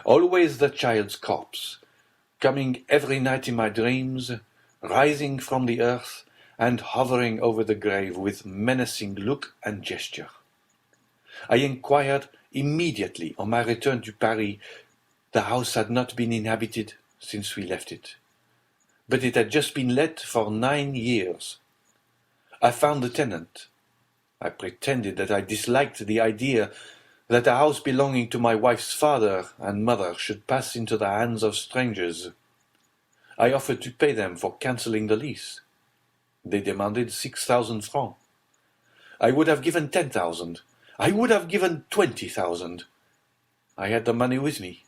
Always the child's corpse, coming every night in my dreams, rising from the earth, and hovering over the grave with menacing look and gesture. I inquired immediately on my return to Paris. The house had not been inhabited since we left it, but it had just been let for 9 years. I found the tenant. I pretended that I disliked the idea that a house belonging to my wife's father and mother should pass into the hands of strangers. I offered to pay them for cancelling the lease. They demanded 6,000 francs. I would have given 10,000. I would have given 20,000. I had the money with me.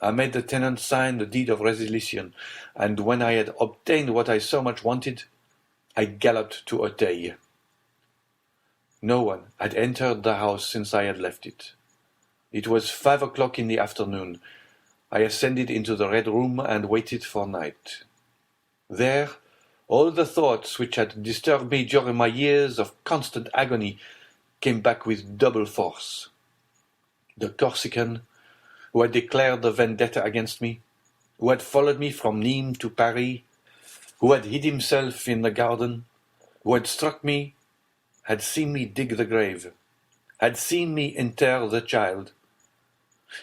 I made the tenant sign the deed of resilition, and when I had obtained what I so much wanted, I galloped to Auteuil. No one had entered the house since I had left it. It was 5 o'clock in the afternoon. I ascended into the Red Room and waited for night. There, all the thoughts which had disturbed me during my years of constant agony came back with double force. The Corsican, who had declared the vendetta against me, who had followed me from Nîmes to Paris, who had hid himself in the garden, who had struck me, had seen me dig the grave, had seen me inter the child.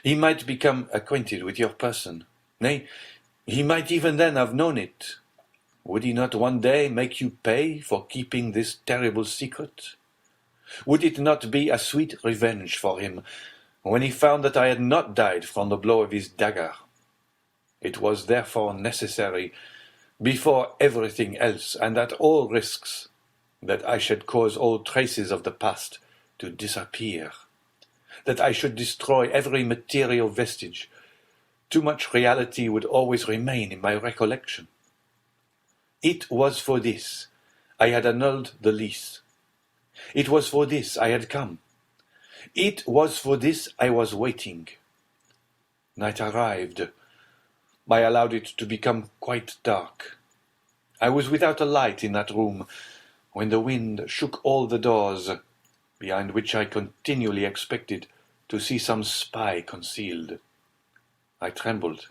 He might become acquainted with your person. Nay, he might even then have known it. Would he not one day make you pay for keeping this terrible secret? Would it not be a sweet revenge for him when he found that I had not died from the blow of his dagger? It was therefore necessary, before everything else and at all risks, that I should cause all traces of the past to disappear, that I should destroy every material vestige. Too much reality would always remain in my recollection. It was for this I had annulled the lease. It was for this I had come. It was for this I was waiting. Night arrived. I allowed it to become quite dark. I was without a light in that room when the wind shook all the doors, behind which I continually expected to see some spy concealed. I trembled.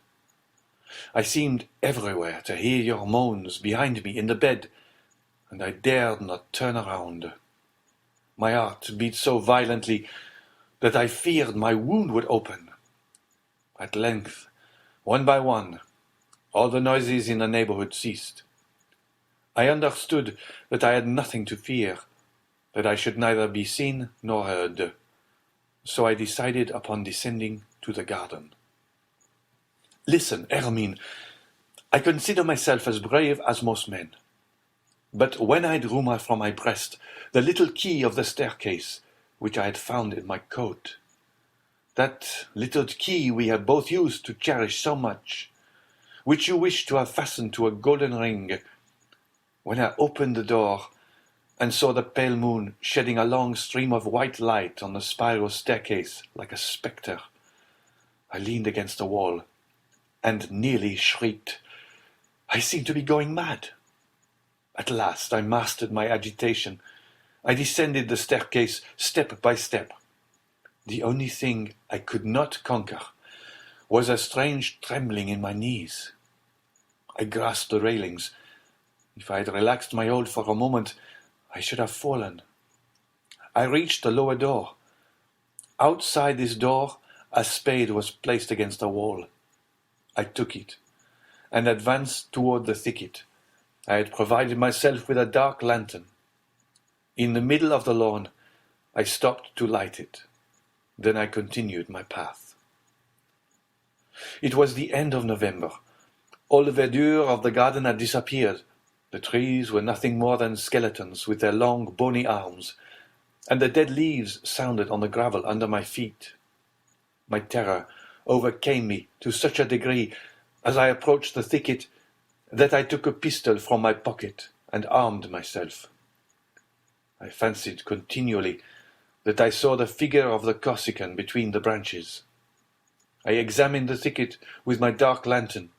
I seemed everywhere to hear your moans behind me in the bed, and I dared not turn around. My heart beat so violently that I feared my wound would open. At length, one by one, all the noises in the neighborhood ceased. I understood that I had nothing to fear, that I should neither be seen nor heard. So I decided upon descending to the garden. Listen, Hermine, I consider myself as brave as most men. But when I drew from my breast the little key of the staircase, which I had found in my coat, that little key we had both used to cherish so much, which you wished to have fastened to a golden ring, when I opened the door and saw the pale moon shedding a long stream of white light on the spiral staircase like a spectre, I leaned against the wall and nearly shrieked. I seemed to be going mad. At last I mastered my agitation. I descended the staircase step by step. The only thing I could not conquer was a strange trembling in my knees. I grasped the railings. If I had relaxed my hold for a moment, I should have fallen. I reached the lower door. Outside this door, a spade was placed against the wall. I took it and advanced toward the thicket. I had provided myself with a dark lantern. In the middle of the lawn, I stopped to light it. Then I continued my path. It was the end of November. All the verdure of the garden had disappeared. The trees were nothing more than skeletons with their long, bony arms, and the dead leaves sounded on the gravel under my feet. My terror overcame me to such a degree as I approached the thicket that I took a pistol from my pocket and armed myself. I fancied continually that I saw the figure of the Corsican between the branches. I examined the thicket with my dark lantern.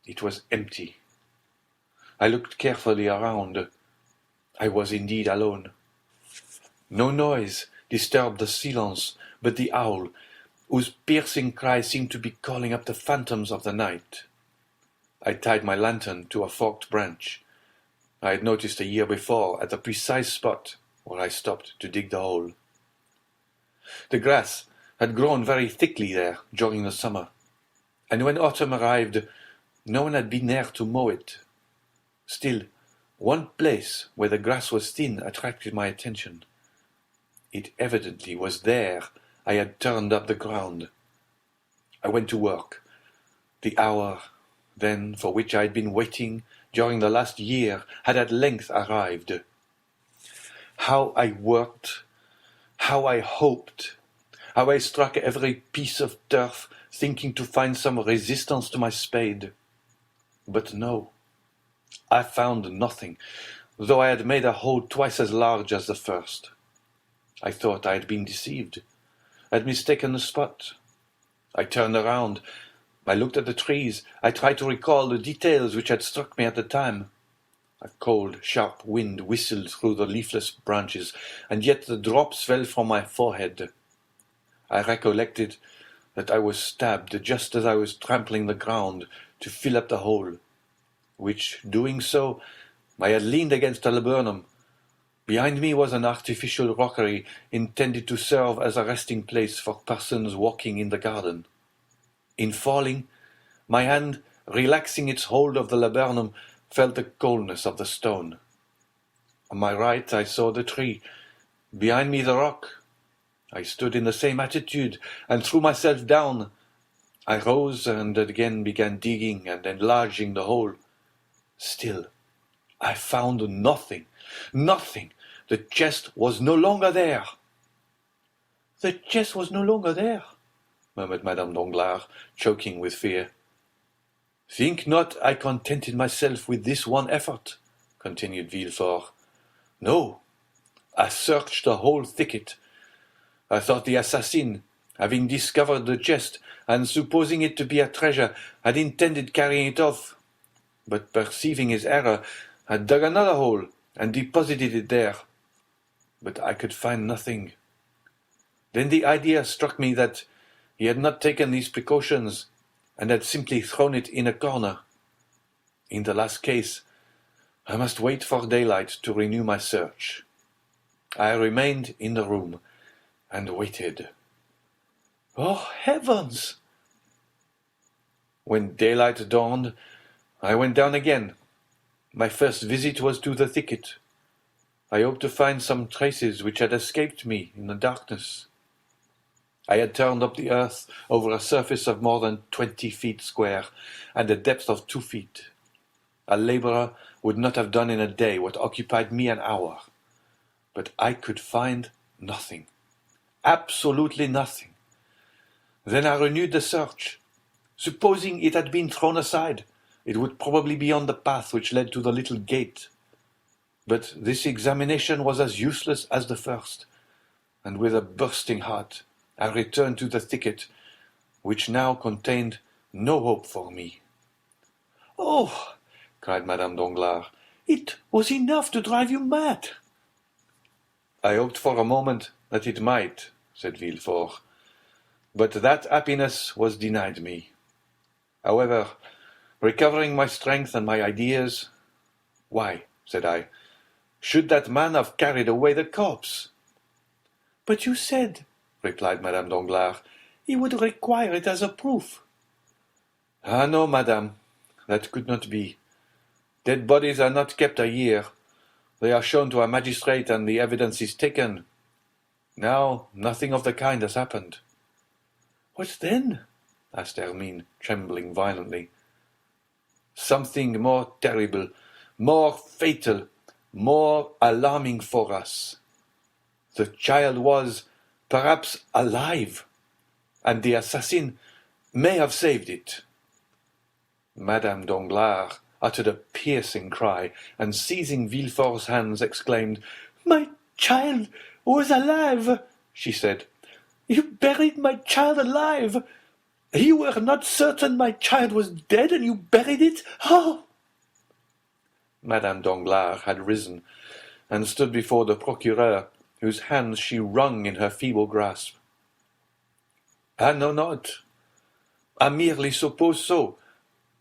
It was empty. I looked carefully around. I was indeed alone. No noise disturbed the silence but the owl, whose piercing cry seemed to be calling up the phantoms of the night. I tied my lantern to a forked branch. I had noticed a year before at the precise spot where I stopped to dig the hole. The grass had grown very thickly there during the summer, and when autumn arrived, no one had been there to mow it. Still, one place where the grass was thin attracted my attention. It evidently was there I had turned up the ground. I went to work. The hour, then, for which I had been waiting during the last year had at length arrived. How I worked, how I hoped, how I struck every piece of turf, thinking to find some resistance to my spade. But no, I found nothing, though I had made a hole twice as large as the first. I thought I had been deceived, had mistaken the spot. I turned around. I looked at the trees. I tried to recall the details which had struck me at the time. A cold, sharp wind whistled through the leafless branches, and yet the drops fell from my forehead. I recollected that I was stabbed just as I was trampling the ground to fill up the hole, which, doing so, I had leaned against a laburnum. Behind me was an artificial rockery intended to serve as a resting place for persons walking in the garden. In falling, my hand, relaxing its hold of the laburnum, felt the coldness of the stone. On my right I saw the tree, Behind me the rock. I stood in the same attitude and threw myself down. I rose and again began digging and enlarging the hole. Still, I found nothing. Nothing. The chest was no longer there. The chest was no longer there, murmured Madame Danglars, choking with fear. Think not I contented myself with this one effort, continued Villefort. No, I searched the whole thicket. I thought the assassin, having discovered the chest, and supposing it to be a treasure, had intended carrying it off, but perceiving his error, had dug another hole and deposited it there. But I could find nothing. Then the idea struck me that he had not taken these precautions, and had simply thrown it in a corner. In the last case, I must wait for daylight to renew my search. I remained in the room, and waited. Oh, heavens! When daylight dawned, I went down again. My first visit was to the thicket. I hoped to find some traces which had escaped me in the darkness. I had turned up the earth over a surface of more than 20 feet square, and a depth of 2 feet. A laborer would not have done in a day what occupied me an hour. But I could find nothing. Absolutely nothing. Then I renewed the search. Supposing it had been thrown aside, it would probably be on the path which led to the little gate. But this examination was as useless as the first, and with a bursting heart I returned to the thicket, which now contained no hope for me. "Oh," cried Madame Danglars, "it was enough to drive you mad." "I hoped for a moment that it might," said Villefort, "but that happiness was denied me. However, recovering my strength and my ideas, 'Why,' said I, 'should that man have carried away the corpse?' "But you said," replied Madame Danglars, "he would require it as a proof." "Ah, no, madame, that could not be. Dead bodies are not kept a year. They are shown to a magistrate and the evidence is taken. Now, nothing of the kind has happened." "What then?" asked Hermine, trembling violently. "Something more terrible, more fatal, more alarming for us. The child was, perhaps, alive, and the assassin may have saved it." Madame Danglars uttered a piercing cry, and seizing Villefort's hands, exclaimed, "My child was alive," she said. "You buried my child alive. You were not certain my child was dead, and you buried it? Oh!" Madame Danglars had risen, and stood before the procureur, whose hands she wrung in her feeble grasp. "I know not. I merely suppose so,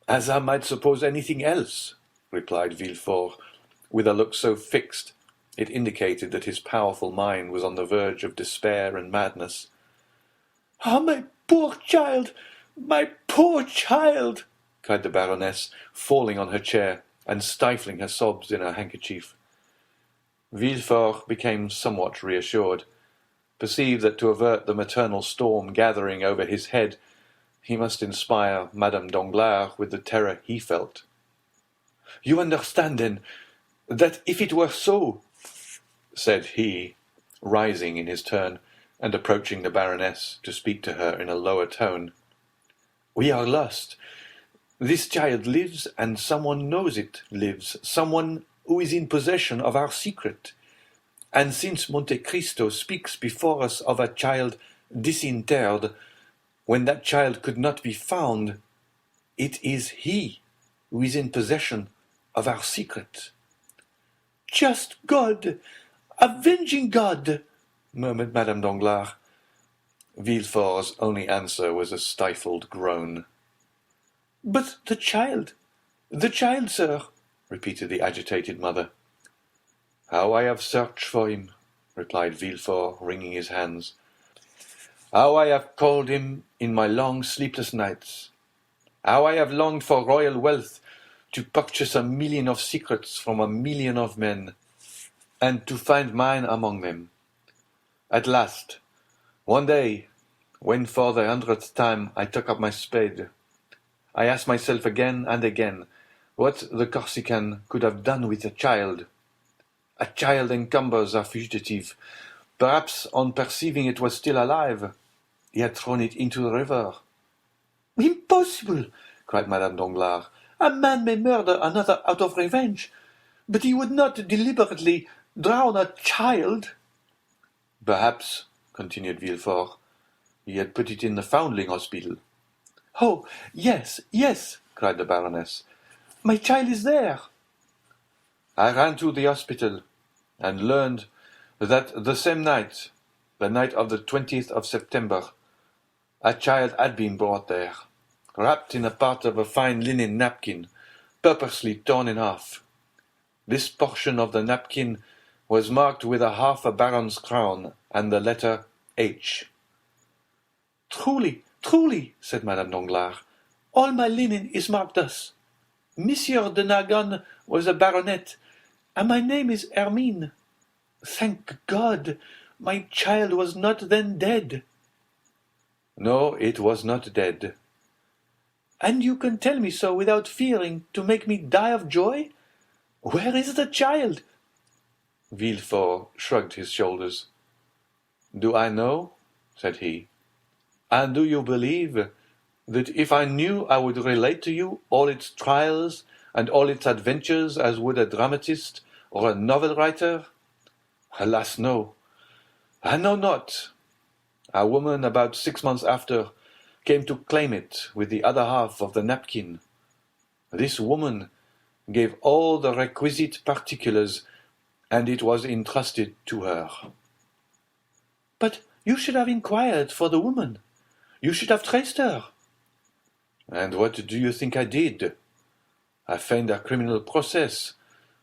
as I might suppose anything else," replied Villefort, with a look so fixed it indicated that his powerful mind was on the verge of despair and madness. "Ah, my poor child! My poor child!" cried the Baroness, falling on her chair, and stifling her sobs in her handkerchief. Villefort became somewhat reassured, perceived that to avert the maternal storm gathering over his head, he must inspire Madame Danglars with the terror he felt. "You understand, then, that if it were so," said he, rising in his turn, and approaching the Baroness to speak to her in a lower tone, "we are lost. This child lives, and someone knows it lives, someone who is in possession of our secret. And since Monte Cristo speaks before us of a child disinterred, when that child could not be found, it is he who is in possession of our secret." "Just God! Avenging God!" murmured Madame Danglars. Villefort's only answer was a stifled groan. "But the child, sir," repeated the agitated mother. "How I have searched for him," replied Villefort, wringing his hands. "How I have called him in my long sleepless nights. How I have longed for royal wealth, to purchase 1,000,000 of secrets from 1,000,000 of men, and to find mine among them. At last, one day, when for the 100th time I took up my spade, I asked myself again and again what the Corsican could have done with a child. A child encumbers a fugitive. Perhaps, on perceiving it was still alive, he had thrown it into the river. Impossible! Cried Madame Danglars. A man may murder another out of revenge, but he would not deliberately drown a child. Perhaps, continued Villefort, he had put it in the foundling hospital. Oh, yes, yes, cried the Baroness. My child is there. I ran to the hospital and learned that the same night, the night of the 20th of September, a child had been brought there, wrapped in a part of a fine linen napkin, purposely torn in half. This portion of the napkin was marked with a half a baron's crown and the letter H. Truly, truly, said Madame Danglars, all my linen is marked thus. Monsieur de Narbonne was a baronet, and my name is Hermine. Thank God, my child was not then dead. No, it was not dead. And you can tell me so without fearing to make me die of joy? Where is the child? Villefort shrugged his shoulders. Do I know? Said he. And do you believe that if I knew I would relate to you all its trials and all its adventures as would a dramatist or a novel writer? Alas, no. I know not. A woman about 6 months after came to claim it with the other half of the napkin. This woman gave all the requisite particulars, and it was entrusted to her. But you should have inquired for the woman. You should have traced her. And what do you think I did? I feigned a criminal process,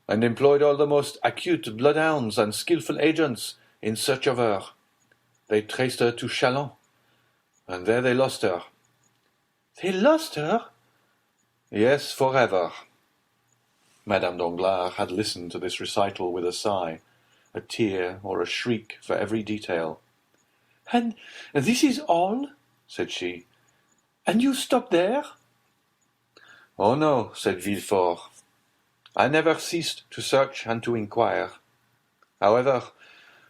and employed all the most acute bloodhounds and skilful agents in search of her. They traced her to Chalons, and there they lost her. They lost her? Yes, forever. Madame Danglars had listened to this recital with a sigh, a tear or a shriek for every detail. And this is all? Said she. And you stopped there? Oh no, said Villefort. I never ceased to search and to inquire. However,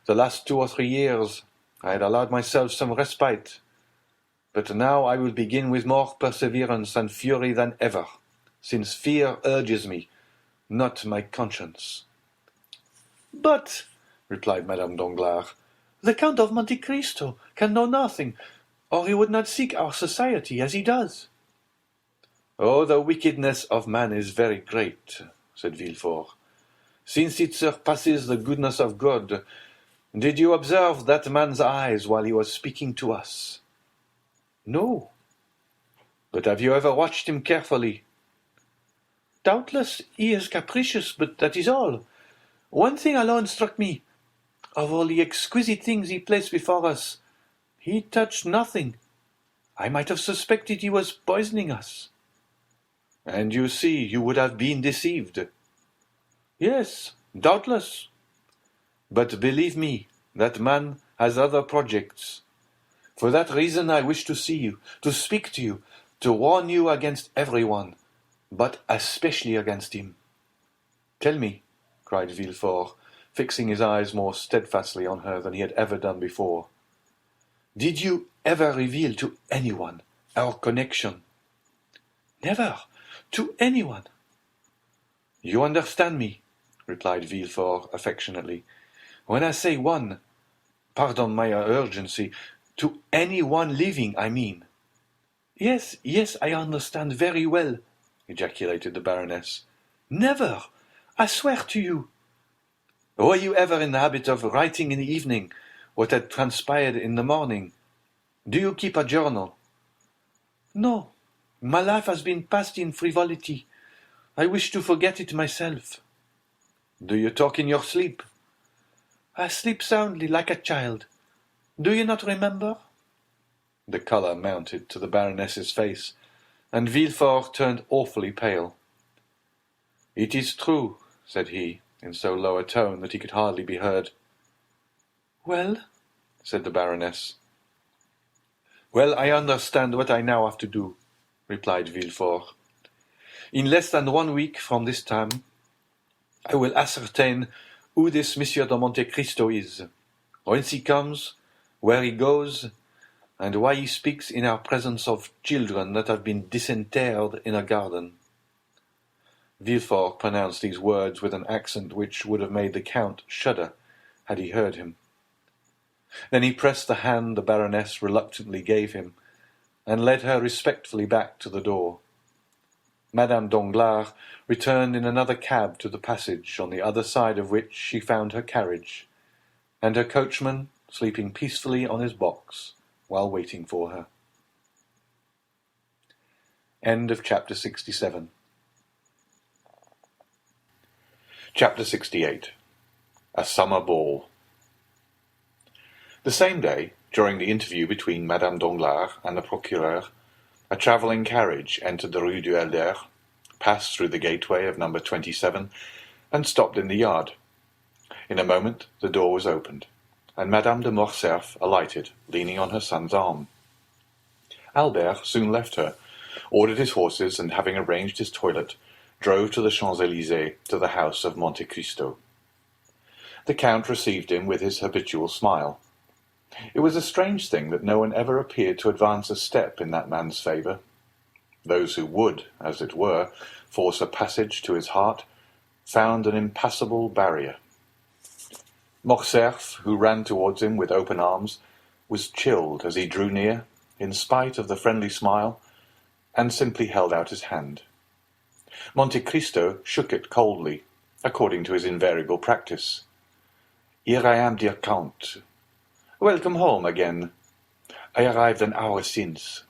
the last 2 or 3 years I had allowed myself some respite, but now I will begin with more perseverance and fury than ever, since fear urges me, not my conscience. But, replied Madame Danglars, the Count of Monte Cristo can know nothing, or he would not seek our society as he does. Oh, the wickedness of man is very great, said Villefort, since it surpasses the goodness of God. Did you observe that man's eyes while he was speaking to us? No. But have you ever watched him carefully? Doubtless he is capricious, but that is all. One thing alone struck me. Of all the exquisite things he placed before us, he touched nothing. I might have suspected he was poisoning us. And you see, you would have been deceived. Yes, doubtless. But believe me, that man has other projects. For that reason I wish to see you, to speak to you, to warn you against everyone, but especially against him. Tell me, cried Villefort, fixing his eyes more steadfastly on her than he had ever done before, did you ever reveal to anyone our connection? Never, to anyone. You understand me, replied Villefort affectionately. When I say one, pardon my urgency, to any one living, I mean. Yes, yes, I understand very well, ejaculated the Baroness. Never, I swear to you. Were you ever in the habit of writing in the evening what had transpired in the morning? Do you keep a journal? No, my life has been passed in frivolity. I wish to forget it myself. Do you talk in your sleep? I sleep soundly like a child. Do you not remember? The colour mounted to the Baroness's face, and Villefort turned awfully pale. It is true, said he, in so low a tone that he could hardly be heard. Well? said the Baroness. "Well, I understand what I now have to do," replied Villefort. "In less than 1 week from this time, I will ascertain who this Monsieur de Monte Cristo is, whence he comes, where he goes, and why he speaks in our presence of children that have been disinterred in a garden." Villefort pronounced these words with an accent which would have made the Count shudder had he heard him. Then he pressed the hand the Baroness reluctantly gave him, and led her respectfully back to the door. Madame Danglars returned in another cab to the passage, on the other side of which she found her carriage, and her coachman sleeping peacefully on his box while waiting for her. End of chapter 67. Chapter 68. A Summer Ball. The same day, during the interview between Madame Danglars and the Procureur, a travelling carriage entered the Rue du Helder, passed through the gateway of number 27, and stopped in the yard. In a moment the door was opened, and Madame de Morcerf alighted, leaning on her son's arm. Albert soon left her, ordered his horses, and having arranged his toilet, drove to the Champs-Élysées, to the house of Monte Cristo. The Count received him with his habitual smile. It was a strange thing that no one ever appeared to advance a step in that man's favour. Those who would, as it were, force a passage to his heart, found an impassable barrier. Morcerf, who ran towards him with open arms, was chilled as he drew near, in spite of the friendly smile, and simply held out his hand. Monte Cristo shook it coldly, according to his invariable practice. "Here I am, dear Count. Welcome home again. I arrived an hour since.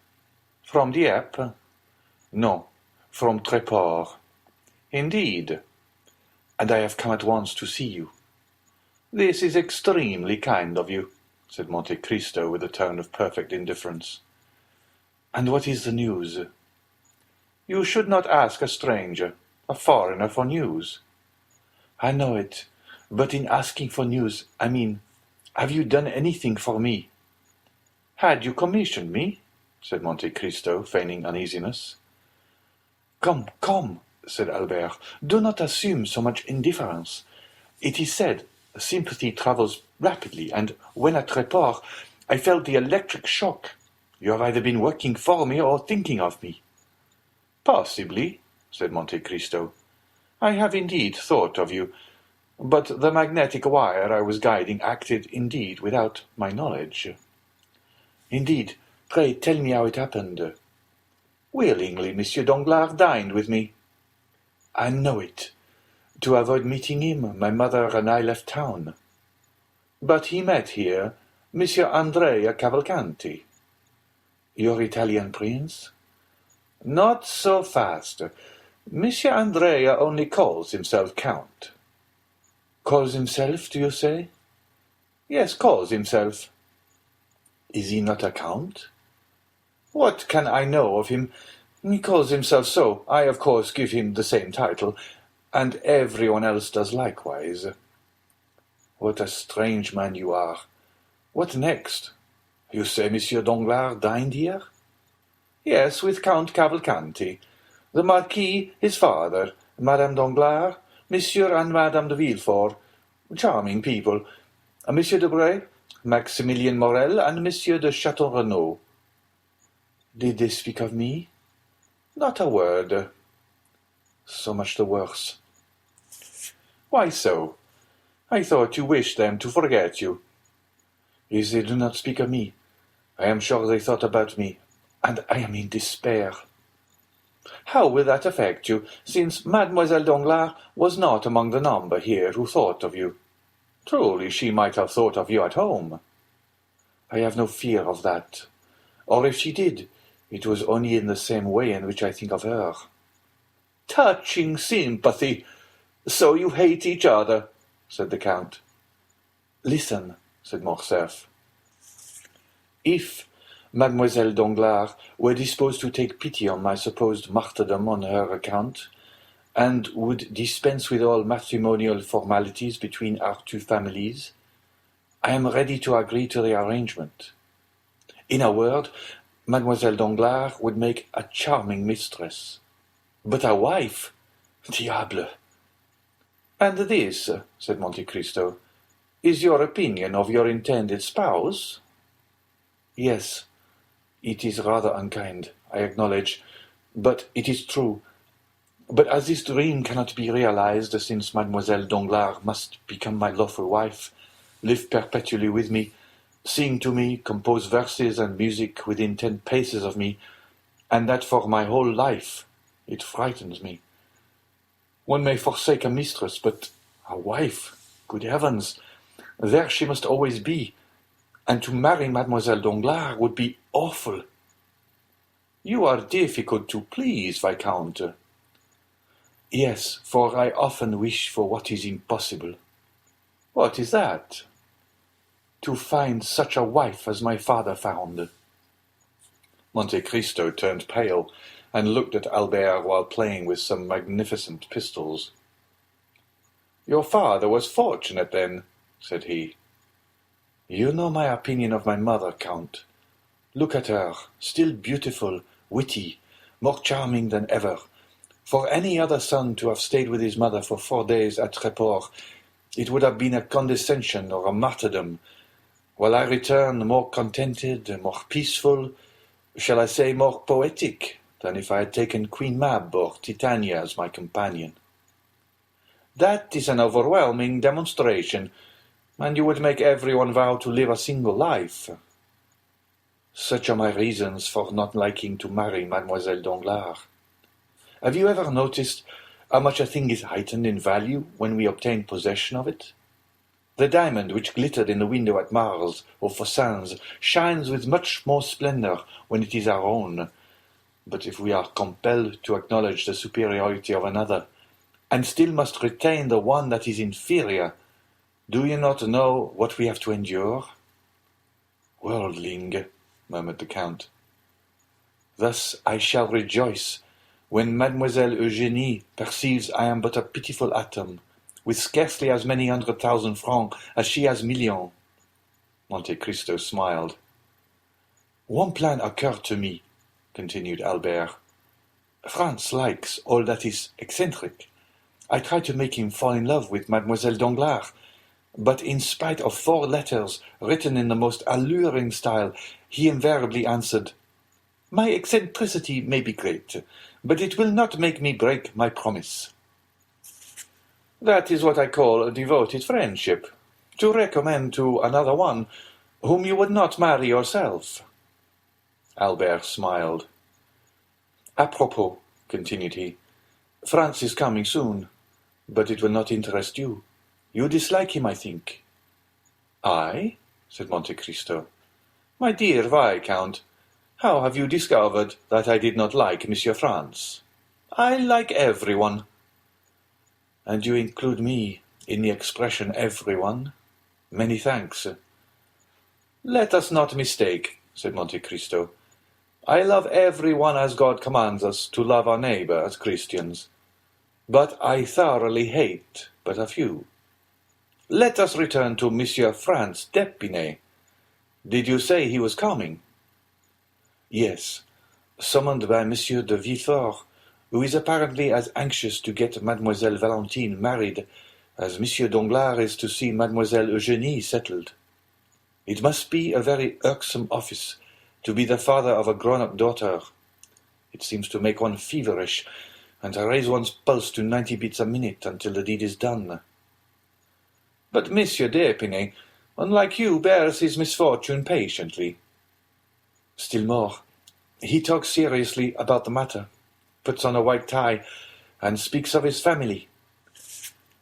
From Dieppe? No, from Tréport. Indeed. And I have come at once to see you. This is extremely kind of you," said Monte Cristo with a tone of perfect indifference. "And what is the news?" "You should not ask a stranger, a foreigner, for news." "I know it, but in asking for news, I mean, have you done anything for me?" "Had you commissioned me?" said Monte Cristo, feigning uneasiness. "Come, come," said Albert, "do not assume so much indifference. It is said, sympathy travels rapidly, and when at Tréport, I felt the electric shock. You have either been working for me or thinking of me." "Possibly," said Monte Cristo. "I have indeed thought of you, but the magnetic wire I was guiding acted indeed without my knowledge." "Indeed, pray tell me how it happened." "Willingly, Monsieur Danglars dined with me." "I know it. To avoid meeting him, my mother and I left town." "But he met here Monsieur Andrea Cavalcanti." "Your Italian prince?" "Not so fast. Monsieur Andrea only calls himself Count." "Calls himself, do you say?" "Yes, calls himself." "Is he not a count?" "What can I know of him? He calls himself so. I, of course, give him the same title, and everyone else does likewise." "What a strange man you are! What next? You say Monsieur Danglars dined here?" "Yes, with Count Cavalcanti. The Marquis, his father, Madame Danglars, Monsieur and Madame de Villefort, charming people, Monsieur Debray, Maximilien Morel, and Monsieur de Château-Renaud." "Did they speak of me?" "Not a word." "So much the worse." "Why so? I thought you wished them to forget you." "If they do not speak of me, I am sure they thought about me, and I am in despair." "How will that affect you, since Mademoiselle Danglars was not among the number here who thought of you? Truly, she might have thought of you at home." "I have no fear of that. Or if she did, it was only in the same way in which I think of her." "Touching sympathy! So you hate each other," said the Count. "Listen," said Morcerf. "If Mademoiselle Danglars were disposed to take pity on my supposed martyrdom on her account, and would dispense with all matrimonial formalities between our two families, I am ready to agree to the arrangement. In a word, Mademoiselle Danglars would make a charming mistress. But a wife? Diable! And this, said Monte Cristo, is your opinion of your intended spouse? Yes, it is rather unkind, I acknowledge, but it is true. But as this dream cannot be realized, since Mademoiselle Danglars must become my lawful wife, live perpetually with me, sing to me, compose verses and music within 10 paces of me, and that for my whole life, it frightens me. One may forsake a mistress, but a wife, good heavens, there she must always be, and to marry Mademoiselle Danglars would be awful. You are difficult to please, Viscount. Yes, for I often wish for what is impossible. What is that? To find such a wife as my father found. Monte Cristo turned pale and looked at Albert while playing with some magnificent pistols. "Your father was fortunate, then," said he. "You know my opinion of my mother, Count. Look at her, still beautiful, witty, more charming than ever. For any other son to have stayed with his mother for 4 days at Tréport, it would have been a condescension or a martyrdom, while I return more contented, more peaceful, shall I say more poetic, than if I had taken Queen Mab or Titania as my companion. That is an overwhelming demonstration, and you would make everyone vow to live a single life. Such are my reasons for not liking to marry Mademoiselle Danglars. Have you ever noticed how much a thing is heightened in value when we obtain possession of it? The diamond which glittered in the window at Mars or Fossan's shines with much more splendor when it is our own. But if we are compelled to acknowledge the superiority of another, and still must retain the one that is inferior, do you not know what we have to endure?" "Worldling," murmured the Count. "Thus I shall rejoice when Mademoiselle Eugénie perceives I am but a pitiful atom, with scarcely as many 100,000 francs as she has millions." Monte Cristo smiled. "One plan occurred to me," continued Albert. "France likes all that is eccentric. I tried to make him fall in love with Mademoiselle Danglars, but in spite of 4 letters written in the most alluring style, he invariably answered, 'My eccentricity may be great, but it will not make me break my promise.' That is what I call a devoted friendship, to recommend to another one whom you would not marry yourself." Albert smiled. "Apropos," continued he, "France is coming soon, but it will not interest you. You dislike him, I think." "I?" said Monte Cristo. "My dear Viscount, how have you discovered that I did not like Monsieur France? I like everyone." "And you include me in the expression everyone? Many thanks." "Let us not mistake," said Monte Cristo. "I love everyone as God commands us to love our neighbor as Christians. But I thoroughly hate but a few. Let us return to Monsieur Franz d'Épinay. Did you say he was coming?" "Yes, summoned by Monsieur de Villefort, who is apparently as anxious to get Mademoiselle Valentine married as Monsieur Danglars is to see Mademoiselle Eugénie settled. It must be a very irksome office to be the father of a grown-up daughter. It seems to make one feverish, and to raise one's pulse to 90 beats a minute until the deed is done. But Monsieur d'Épinay, unlike you, bears his misfortune patiently. Still more, he talks seriously about the matter, puts on a white tie, and speaks of his family.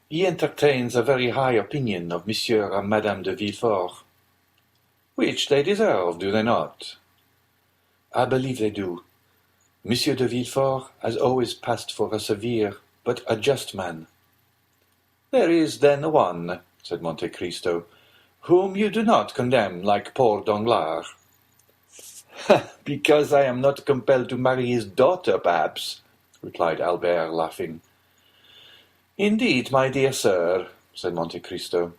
He entertains a very high opinion of Monsieur and Madame de Villefort. Which they deserve, do they not? I believe they do. Monsieur de Villefort has always passed for a severe but a just man." "There is then one," said Monte Cristo, "whom you do not condemn like poor Danglars." "Because I am not compelled to marry his daughter, perhaps," replied Albert, laughing. "Indeed, my dear sir," said Monte Cristo,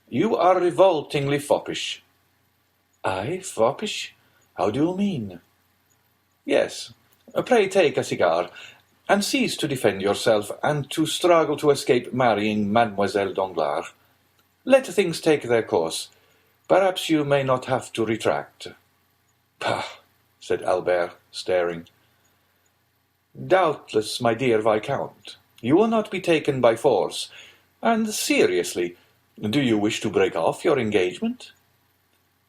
You are revoltingly foppish. I, foppish? How do you mean? Yes. Pray take a cigar, and cease to defend yourself and to struggle to escape marrying Mademoiselle Danglars. Let things take their course. Perhaps you may not have to retract. Pah! said Albert, staring. Doubtless, my dear Viscount, you will not be taken by force. And seriously, do you wish to break off your engagement?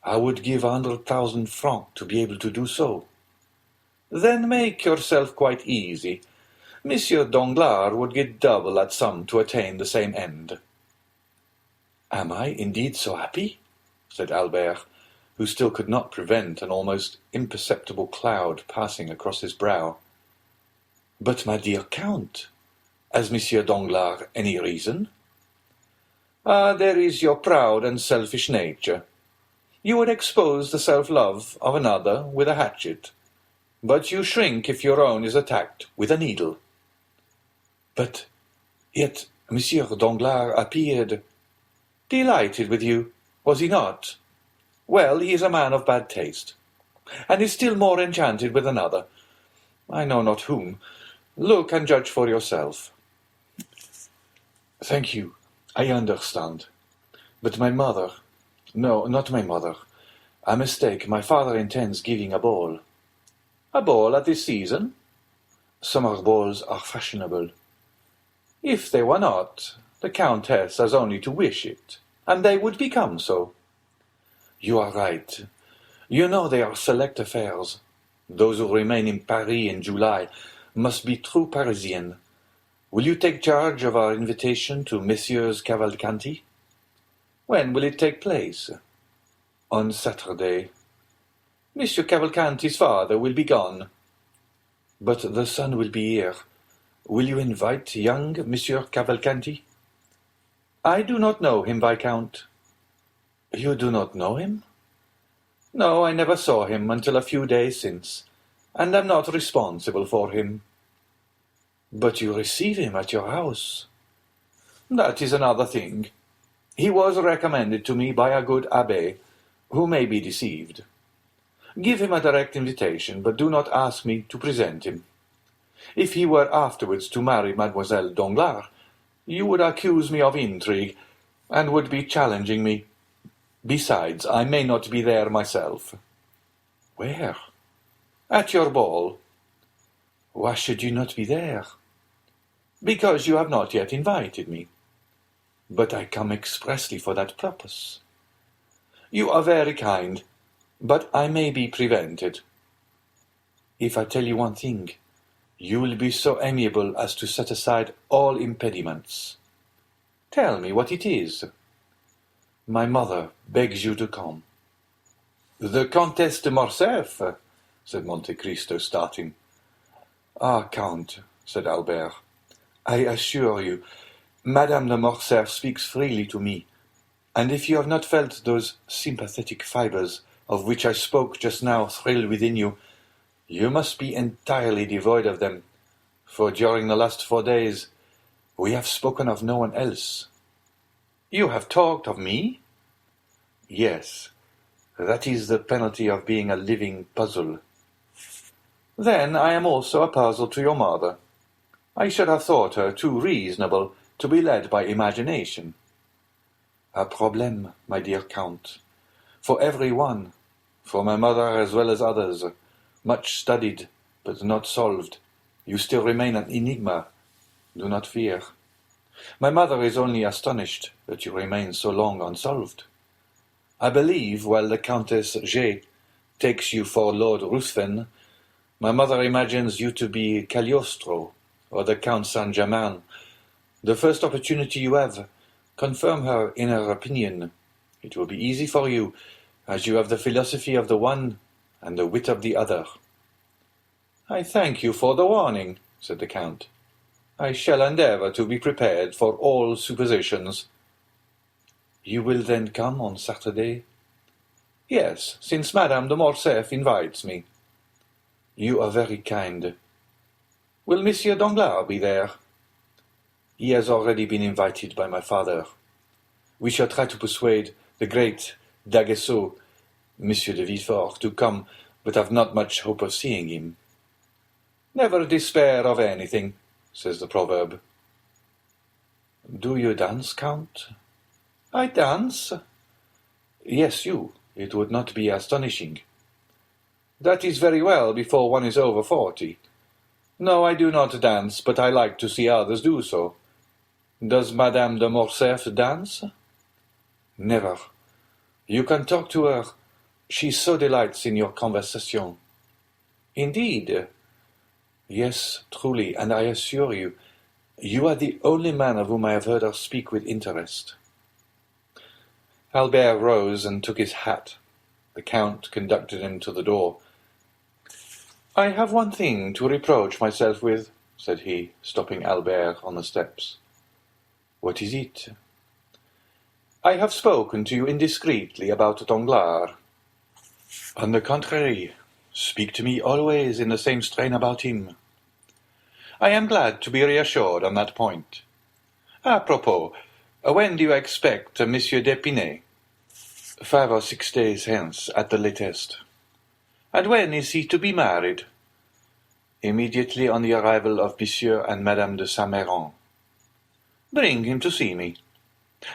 I would give 100,000 francs to be able to do so. Then make yourself quite easy. Monsieur Danglars would get double that sum to attain the same end. Am I indeed so happy? Said Albert, who still could not prevent an almost imperceptible cloud passing across his brow. But, my dear Count, has Monsieur Danglars any reason? Ah, there is your proud and selfish nature. You would expose the self-love of another with a hatchet, but you shrink if your own is attacked with a needle. But yet Monsieur Danglars appeared delighted with you, was he not? Well, he is a man of bad taste, and is still more enchanted with another. I know not whom. Look and judge for yourself. Thank you. I understand. But my mother... No, not my mother. A mistake. My father intends giving a ball. A ball at this season? Summer balls are fashionable. If they were not, the Countess has only to wish it, and they would become so. You are right. You know they are select affairs. Those who remain in Paris in July must be true Parisian. Will you take charge of our invitation to Messieurs Cavalcanti? When will it take place? On Saturday. Monsieur Cavalcanti's father will be gone. But the son will be here. Will you invite young Monsieur Cavalcanti? I do not know him, Viscount. You do not know him? No, I never saw him until a few days since, and am not responsible for him. But you receive him at your house. That is another thing. He was recommended to me by a good abbé, who may be deceived. Give him a direct invitation, but do not ask me to present him. If he were afterwards to marry Mademoiselle Danglars, you would accuse me of intrigue, and would be challenging me. Besides, I may not be there myself. Where? At your ball. Why should you not be there? Because you have not yet invited me. But I come expressly for that purpose. You are very kind, but I may be prevented. If I tell you one thing, you will be so amiable as to set aside all impediments. Tell me what it is. My mother begs you to come. The Comtesse de Morcerf, said Monte Cristo, starting. Ah, Count, said Albert, I assure you, Madame de Morcerf speaks freely to me, and if you have not felt those sympathetic fibres of which I spoke just now thrill within you, you must be entirely devoid of them, for during the last 4 days we have spoken of no one else. You have talked of me? Yes, that is the penalty of being a living puzzle. Then I am also a puzzle to your mother. I should have thought her too reasonable to be led by imagination. A problem, my dear Count, for every one, for my mother as well as others, much studied, but not solved. You still remain an enigma. Do not fear. My mother is only astonished that you remain so long unsolved. I believe, while the Countess G. takes you for Lord Ruthven, my mother imagines you to be Cagliostro, or the Count Saint-Germain. The first opportunity you have, confirm her in her opinion. It will be easy for you, as you have the philosophy of the one and the wit of the other. I thank you for the warning, said the Count. I shall endeavour to be prepared for all suppositions. You will then come on Saturday? Yes, since Madame de Morcerf invites me. You are very kind. Will Monsieur Danglars be there? He has already been invited by my father. We shall try to persuade the great D'Aguesseau, Monsieur de Villefort, to come, but have not much hope of seeing him. Never despair of anything, says the proverb. Do you dance, Count? I dance? Yes, you. It would not be astonishing. That is very well before one is over 40. No, I do not dance, but I like to see others do so. Does Madame de Morcerf dance? Never. You can talk to her. She so delights in your conversation. Indeed? Yes, truly, and I assure you, you are the only man of whom I have heard her speak with interest. Albert rose and took his hat. The Count conducted him to the door. I have one thing to reproach myself with, said he, stopping Albert on the steps. What is it? I have spoken to you indiscreetly about Danglars. On the contrary, speak to me always in the same strain about him. I am glad to be reassured on that point. Apropos, when do you expect Monsieur d'Épinay? 5 or 6 days hence, at the latest. And when is he to be married? Immediately on the arrival of Monsieur and Madame de Saint-Méran. Bring him to see me.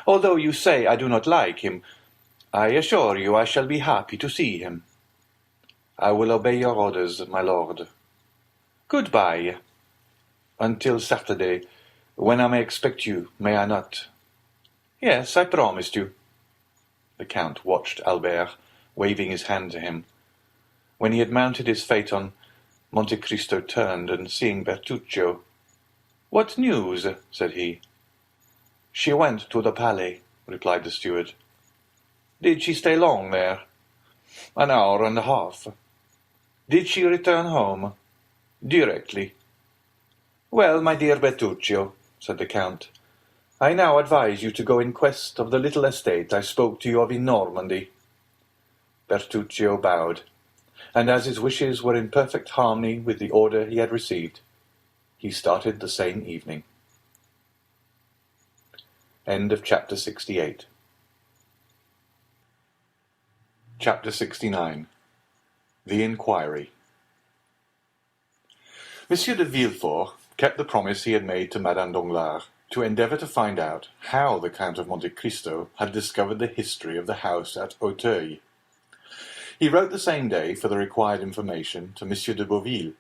Although you say I do not like him, I assure you I shall be happy to see him. I will obey your orders, my lord. Good-bye. Until Saturday, when I may expect you, may I not? Yes, I promised you. The Count watched Albert, waving his hand to him. When he had mounted his phaeton, Monte Cristo turned, and seeing Bertuccio, "What news?" said he. "She went to the Palais," replied the steward. "Did she stay long there?" "An hour and a half." "Did she return home?" "Directly." "Well, my dear Bertuccio," said the Count, "I now advise you to go in quest of the little estate I spoke to you of in Normandy." Bertuccio bowed, and as his wishes were in perfect harmony with the order he had received, he started the same evening. End of chapter 68. Chapter 69. The Inquiry. Monsieur de Villefort kept the promise he had made to Madame Danglars to endeavour to find out how the Count of Monte Cristo had discovered the history of the house at Auteuil. He wrote the same day for the required information to Monsieur de Beauville,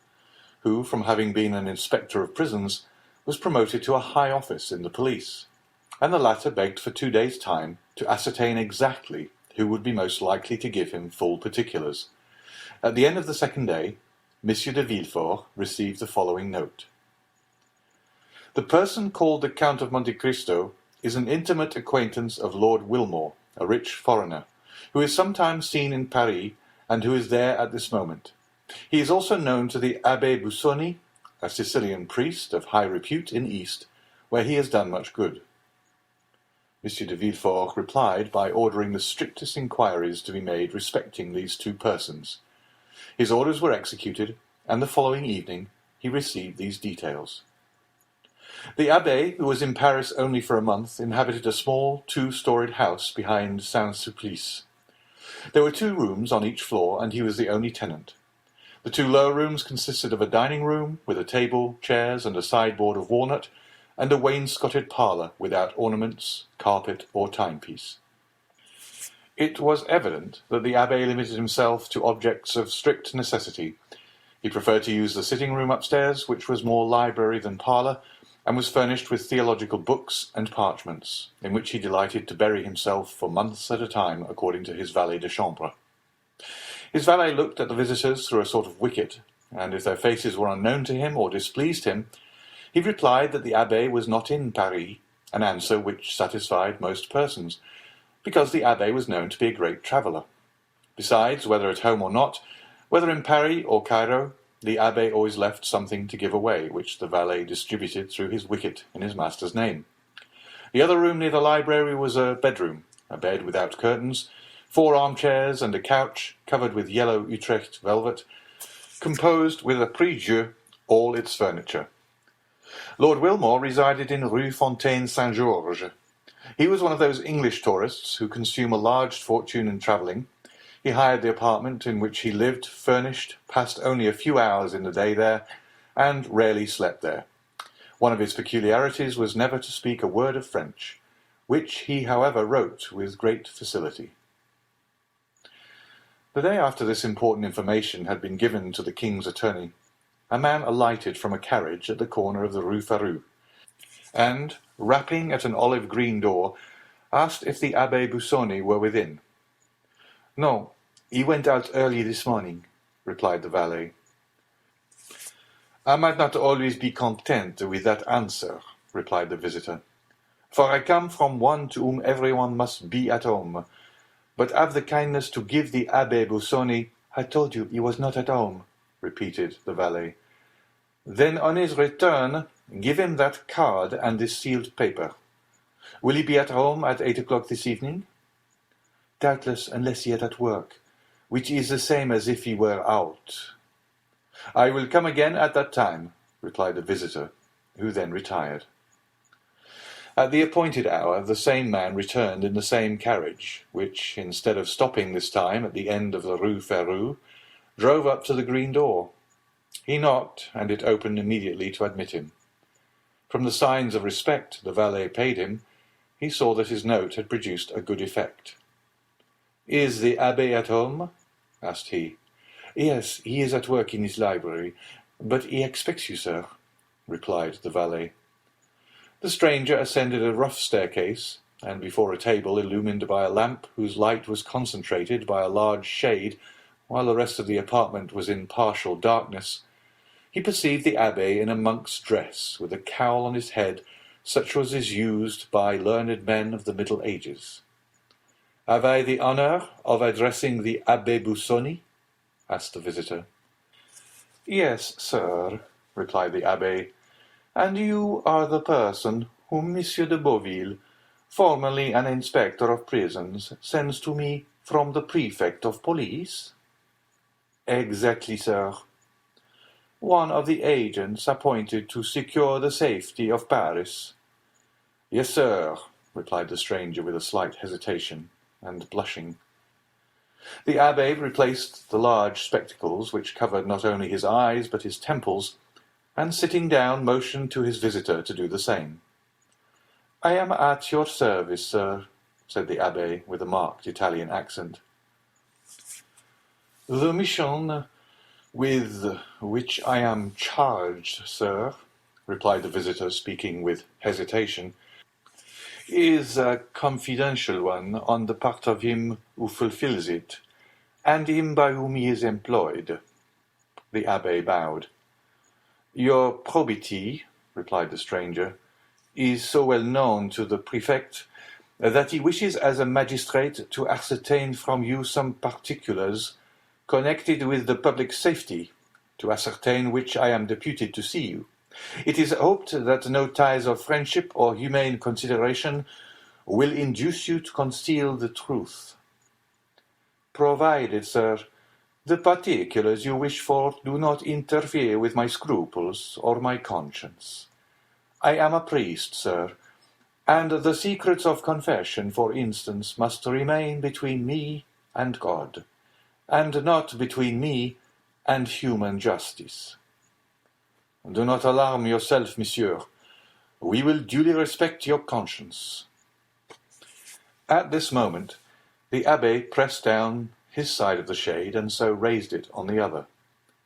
who, from having been an inspector of prisons, was promoted to a high office in the police, and the latter begged for 2 days' time to ascertain exactly who would be most likely to give him full particulars. At the end of the second day, Monsieur de Villefort received the following note. The person called the Count of Monte Cristo is an intimate acquaintance of Lord Wilmore, a rich foreigner, who is sometimes seen in Paris, and who is there at this moment. He is also known to the Abbé Busoni, a Sicilian priest of high repute in the East, where he has done much good. Monsieur de Villefort replied by ordering the strictest inquiries to be made respecting these 2 persons. His orders were executed, and the following evening he received these details. The abbé, who was in Paris only for a month, inhabited a small 2-storied house behind Saint-Sulpice. There were 2 rooms on each floor, and he was the only tenant. The 2 lower rooms consisted of a dining room with a table, chairs, and a sideboard of walnut, and a wainscoted parlour without ornaments, carpet, or timepiece. It was evident that the abbé limited himself to objects of strict necessity. He preferred to use the sitting-room upstairs, which was more library than parlour, and was furnished with theological books and parchments, in which he delighted to bury himself for months at a time, according to his valet de chambre. His valet looked at the visitors through a sort of wicket, and if their faces were unknown to him or displeased him, he replied that the abbé was not in Paris, an answer which satisfied most persons, because the abbé was known to be a great traveller. Besides, whether at home or not, whether in Paris or Cairo, the abbé always left something to give away, which the valet distributed through his wicket in his master's name. The other room near the library was a bedroom, a bed without curtains, 4 armchairs, and a couch covered with yellow Utrecht velvet, composed with a prie-dieu all its furniture. Lord Wilmore resided in Rue Fontaine Saint-Georges. He was one of those English tourists who consume a large fortune in travelling. He hired the apartment in which he lived furnished, passed only a few hours in the day there, and rarely slept there. One of his peculiarities was never to speak a word of French, which he, however, wrote with great facility. The day after this important information had been given to the king's attorney, a man alighted from a carriage at the corner of the Rue Ferou, and, rapping at an olive-green door, asked if the Abbé Busoni were within. "No, he went out early this morning," replied the valet. "I might not always be content with that answer," replied the visitor, "for I come from one to whom everyone must be at home. But have the kindness to give the Abbé Busoni—" "I told you he was not at home," repeated the valet. "Then on his return, give him that card and this sealed paper. Will he be at home at 8 o'clock this evening?" "Doubtless, unless he is at work, which is the same as if he were out." "I will come again at that time," replied the visitor, who then retired. At the appointed hour the same man returned in the same carriage, which, instead of stopping this time at the end of the Rue Ferou, drove up to the green door. He knocked, and it opened immediately to admit him. From the signs of respect the valet paid him, he saw that his note had produced a good effect. "Is the abbé at home?" asked he. "Yes, he is at work in his library, but he expects you, sir," replied the valet. The stranger ascended a rough staircase, and before a table illumined by a lamp whose light was concentrated by a large shade, while the rest of the apartment was in partial darkness, he perceived the abbé in a monk's dress, with a cowl on his head, such as is used by learned men of the Middle Ages. "Have I the honour of addressing the Abbé Busoni?" asked the visitor. "Yes, sir," replied the abbé. "And you are the person whom Monsieur de Beauville, formerly an inspector of prisons, sends to me from the prefect of police?" "Exactly, sir." "One of the agents appointed to secure the safety of Paris?" "Yes, sir," replied the stranger with a slight hesitation, and blushing. The abbé replaced the large spectacles which covered not only his eyes but his temples, and sitting down motioned to his visitor to do the same. "I am at your service, sir," said the abbé with a marked Italian accent. "The mission with which I am charged, sir," replied the visitor, speaking with hesitation, "is a confidential one on the part of him who fulfills it, and him by whom he is employed." The abbé bowed. "Your probity," replied the stranger, "is so well known to the prefect that he wishes as a magistrate to ascertain from you some particulars connected with the public safety, to ascertain which I am deputed to see you. It is hoped that no ties of friendship or humane consideration will induce you to conceal the truth." "Provided, sir, the particulars you wish for do not interfere with my scruples or my conscience. I am a priest, sir, and the secrets of confession, for instance, must remain between me and God, and not between me and human justice." "Do not alarm yourself, monsieur. We will duly respect your conscience." At this moment, the abbé pressed down his side of the shade, and so raised it on the other,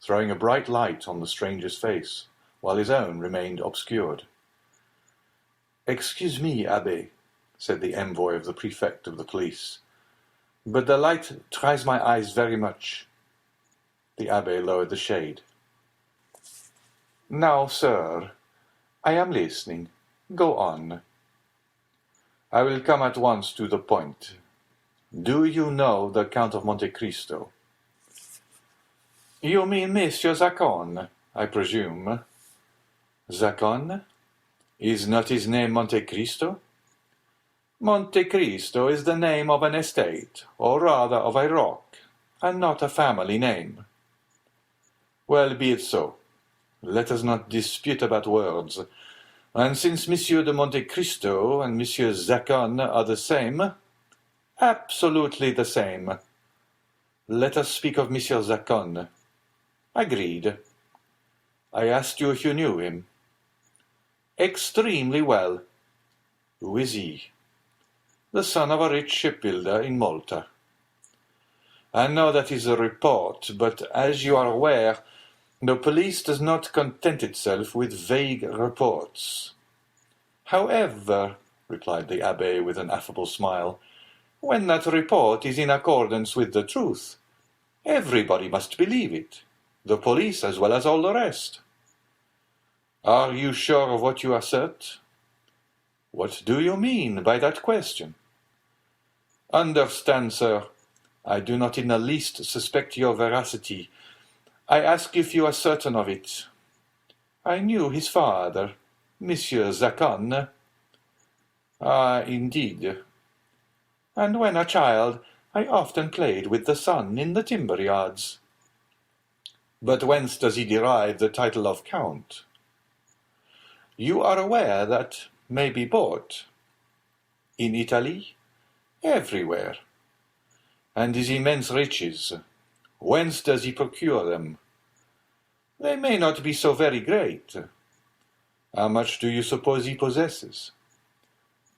throwing a bright light on the stranger's face, while his own remained obscured. "Excuse me, abbé," said the envoy of the prefect of the police, "but the light tries my eyes very much." The abbé lowered the shade. "Now, sir, I am listening. Go on." "I will come at once to the point. Do you know the Count of Monte Cristo?" "You mean Monsieur Zacon, I presume." "Zacon? Is not his name Monte Cristo?" "Monte Cristo is the name of an estate, or rather of a rock, and not a family name." "Well, be it so. Let us not dispute about words. And since Monsieur de Monte Cristo and Monsieur Zacon are the same, absolutely the same, let us speak of Monsieur Zacon. Agreed. I asked you if you knew him. Extremely well. Who is he? The son of a rich shipbuilder in Malta. I know that is a report, but as you are aware, the police does not content itself with vague reports. However, replied the abbé with an affable smile, when that report is in accordance with the truth, everybody must believe it, the police as well as all the rest. Are you sure of what you assert? What do you mean by that question? Understand, sir, I do not in the least suspect your veracity. I ask if you are certain of it. I knew his father, Monsieur Zacon. Ah, indeed. And when a child, I often played with the son in the timber yards. But whence does he derive the title of Count? You are aware that may be bought. In Italy? Everywhere. And his immense riches, whence does he procure them? They may not be so very great. How much do you suppose he possesses?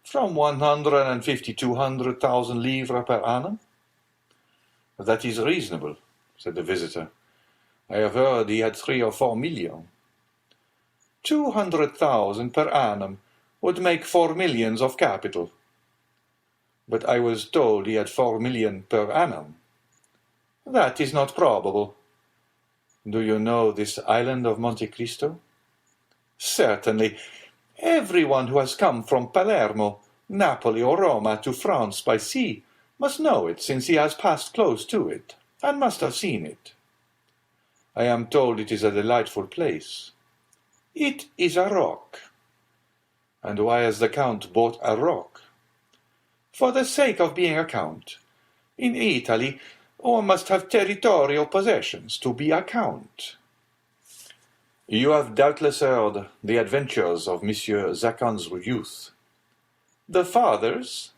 From 150 to 200,000 livres per annum? That is reasonable, said the visitor. I have heard he had 3 or 4 millions. 200,000 per annum would make 4 millions of capital. But I was told he had 4 millions per annum. That is not probable. Do you know this island of Monte Cristo? Certainly. Everyone who has come from Palermo, Napoli, or Roma to France by sea must know it, since he has passed close to it, and must have seen it. I am told it is a delightful place. It is a rock. And why has the Count bought a rock? For the sake of being a count. In Italy, one must have territorial possessions to be a count. You have doubtless heard the adventures of Monsieur Zacon's youth. The father's?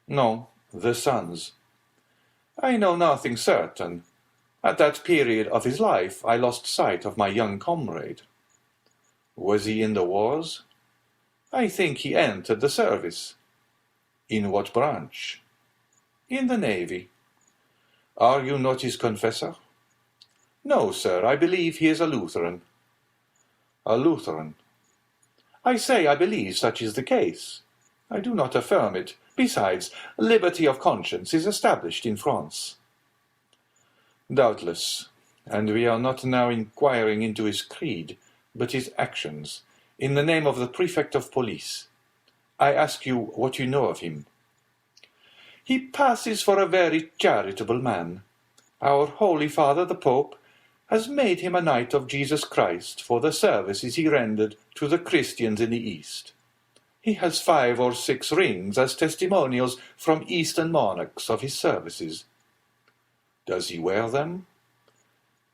No, the son's. I know nothing certain. At that period of his life I lost sight of my young comrade. Was he in the wars? I think he entered the service. In what branch? In the navy. Are you not his confessor? No, sir, I believe he is a Lutheran. A Lutheran. I say I believe such is the case. I do not affirm it. Besides, liberty of conscience is established in France. Doubtless, and we are not now inquiring into his creed, but his actions, in the name of the prefect of police. I ask you what you know of him. He passes for a very charitable man. Our Holy Father the Pope has made him a knight of Jesus Christ for the services he rendered to the Christians in the East. He has 5 or 6 rings as testimonials from Eastern monarchs of his services. Does he wear them?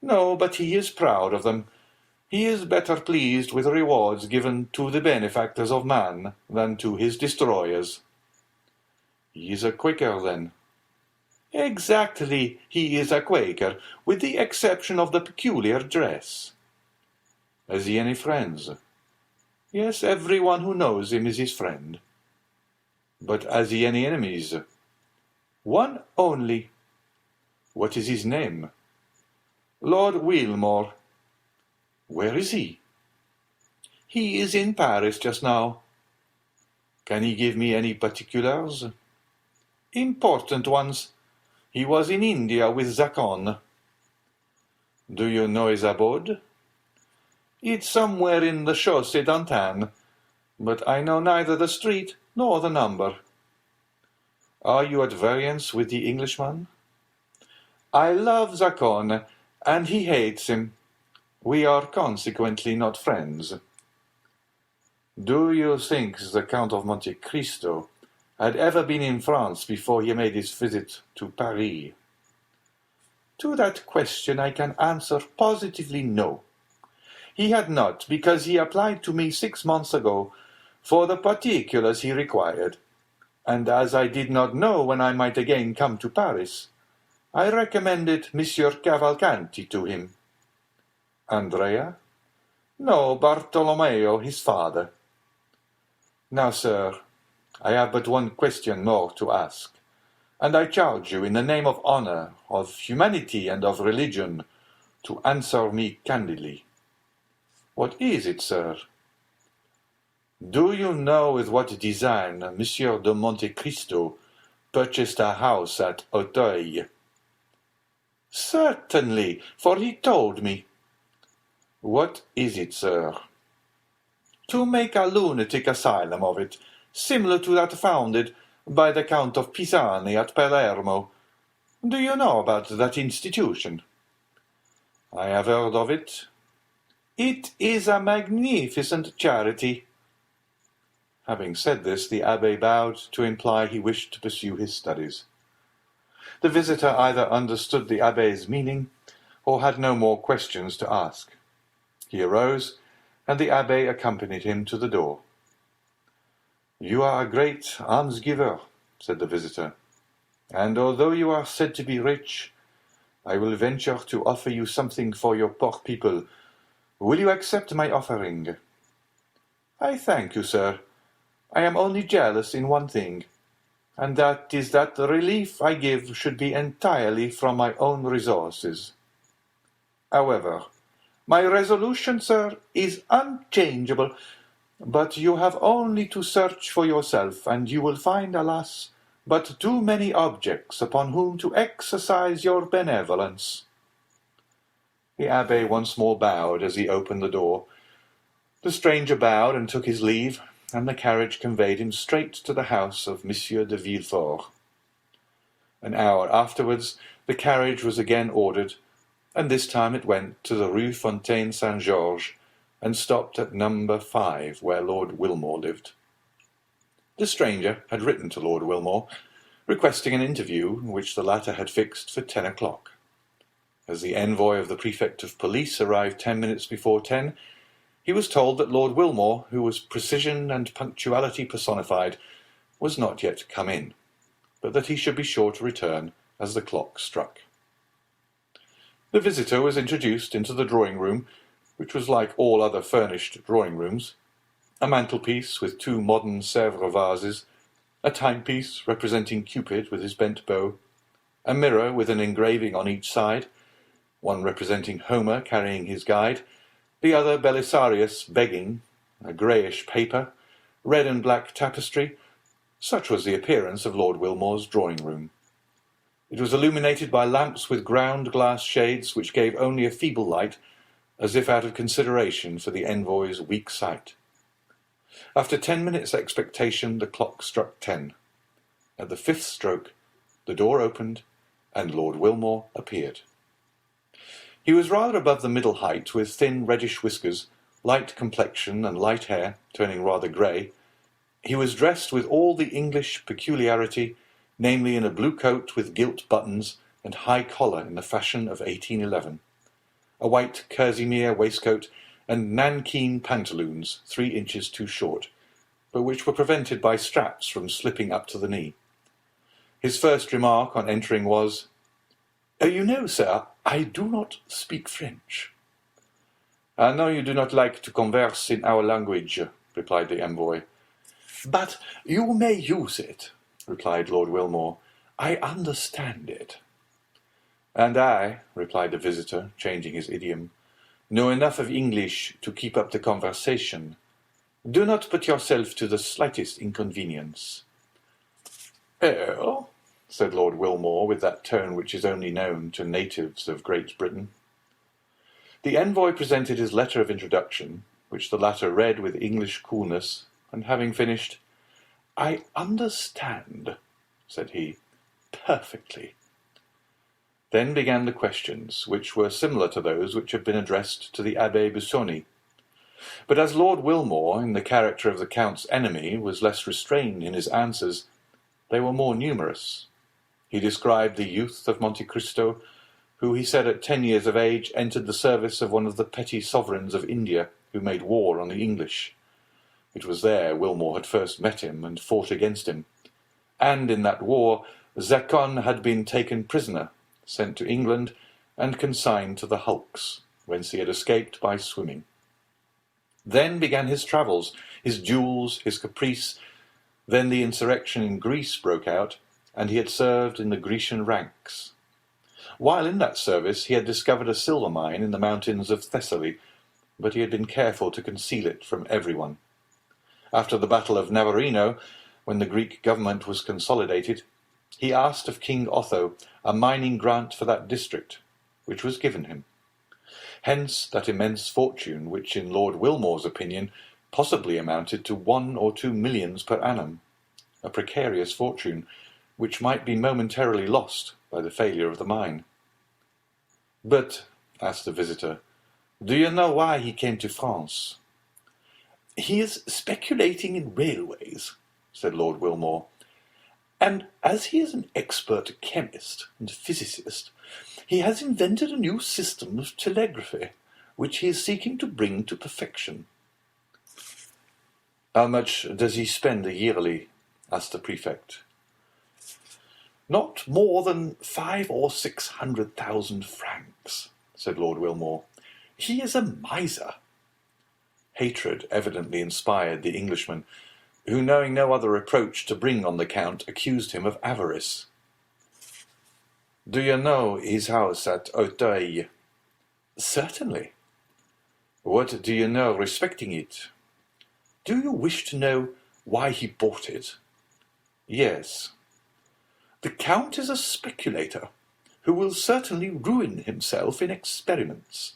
No, but he is proud of them. He is better pleased with rewards given to the benefactors of man than to his destroyers. He is a Quaker, then? Exactly, he is a Quaker, with the exception of the peculiar dress. Has he any friends? Yes, everyone who knows him is his friend. But has he any enemies? One only. What is his name? Lord Wilmore. Where is he? He is in Paris just now. Can he give me any particulars? Important ones. He was in India with Zacon. Do you know his abode? It's somewhere in the Chaussée d'Antin, but I know neither the street nor the number. Are you at variance with the Englishman? I love Zacon, and he hates him. We are consequently not friends. Do you think the Count of Monte Cristo had ever been in France before he made his visit to Paris? To that question I can answer positively no. He had not, because he applied to me 6 months ago for the particulars he required, and as I did not know when I might again come to Paris, I recommended Monsieur Cavalcanti to him. Andrea? No, Bartolomeo, his father. Now, sir, I have but one question more to ask, and I charge you in the name of honor, of humanity, and of religion, to answer me candidly. What is it, sir? Do you know with what design Monsieur de Monte Cristo purchased a house at Auteuil? Certainly, for he told me. What is it, sir? To make a lunatic asylum of it, similar to that founded by the Count of Pisani at Palermo. Do you know about that institution? I have heard of it. It is a magnificent charity. Having said this, the abbé bowed to imply he wished to pursue his studies. The visitor either understood the abbé's meaning, or had no more questions to ask. He arose, and the abbé accompanied him to the door. "You are a great almsgiver," said the visitor, "and although you are said to be rich, I will venture to offer you something for your poor people. Will you accept my offering?" "I thank you, sir. I am only jealous in one thing, and that is that the relief I give should be entirely from my own resources. However, my resolution, sir, is unchangeable, but you have only to search for yourself, and you will find, alas, but too many objects upon whom to exercise your benevolence." The abbé once more bowed as he opened the door. The stranger bowed and took his leave, and the carriage conveyed him straight to the house of Monsieur de Villefort. An hour afterwards the carriage was again ordered, and this time it went to the Rue Fontaine Saint-Georges, and stopped at number 5, where Lord Wilmore lived. The stranger had written to Lord Wilmore, requesting an interview which the latter had fixed for 10 o'clock. As the envoy of the prefect of police arrived 10 minutes before 10, he was told that Lord Wilmore, who was precision and punctuality personified, was not yet come in, but that he should be sure to return as the clock struck. The visitor was introduced into the drawing-room, which was like all other furnished drawing-rooms. A mantelpiece with 2 modern Sèvres vases, a timepiece representing Cupid with his bent bow, a mirror with an engraving on each side, one representing Homer carrying his guide, the other Belisarius begging, a greyish paper, red and black tapestry. Such was the appearance of Lord Wilmore's drawing-room. It was illuminated by lamps with ground-glass shades which gave only a feeble light, as if out of consideration for the envoy's weak sight. After 10 minutes' expectation, the clock struck 10. At the 5th stroke, the door opened, and Lord Wilmore appeared. He was rather above the middle height, with thin reddish whiskers, light complexion, and light hair, turning rather grey. He was dressed with all the English peculiarity, namely in a blue coat with gilt buttons and high collar in the fashion of 1811, a white kerseymere waistcoat, and nankeen pantaloons 3 inches too short, but which were prevented by straps from slipping up to the knee. His first remark on entering was, "You know, sir, I do not speak French." "I know you do not like to converse in our language," replied the envoy. "But you may use it," replied Lord Wilmore. "I understand it." "And I," replied the visitor, changing his idiom, "know enough of English to keep up the conversation. Do not put yourself to the slightest inconvenience." "Oh," said Lord Wilmore, with that tone which is only known to natives of Great Britain. The envoy presented his letter of introduction, which the latter read with English coolness, and having finished, "I understand," said he, "perfectly." Then began the questions, which were similar to those which had been addressed to the Abbé Busoni. But as Lord Wilmore, in the character of the Count's enemy, was less restrained in his answers, they were more numerous. He described the youth of Monte Cristo, who he said at 10 years of age entered the service of one of the petty sovereigns of India who made war on the English. It was there Wilmore had first met him and fought against him. And in that war, Zacon had been taken prisoner, sent to England, and consigned to the hulks, whence he had escaped by swimming. Then began his travels, his duels, his caprice. Then the insurrection in Greece broke out, and he had served in the Grecian ranks. While in that service he had discovered a silver mine in the mountains of Thessaly, but he had been careful to conceal it from everyone. After the Battle of Navarino, when the Greek government was consolidated, he asked of King Otho a mining grant for that district, which was given him. Hence that immense fortune which, in Lord Wilmore's opinion, possibly amounted to 1 or 2 millions per annum, a precarious fortune, which might be momentarily lost by the failure of the mine. "But," asked the visitor, "do you know why he came to France?" "He is speculating in railways," said Lord Wilmore, "and as he is an expert chemist and physicist, he has invented a new system of telegraphy, which he is seeking to bring to perfection." "How much does he spend yearly?" asked the prefect. "Not more than 500,000 or 600,000 francs," said Lord Wilmore. "He is a miser." Hatred evidently inspired the Englishman, who, knowing no other reproach to bring on the Count, accused him of avarice. "Do you know his house at Auteuil?" "Certainly." "What do you know respecting it?" "Do you wish to know why he bought it?" "Yes." "The Count is a speculator, who will certainly ruin himself in experiments.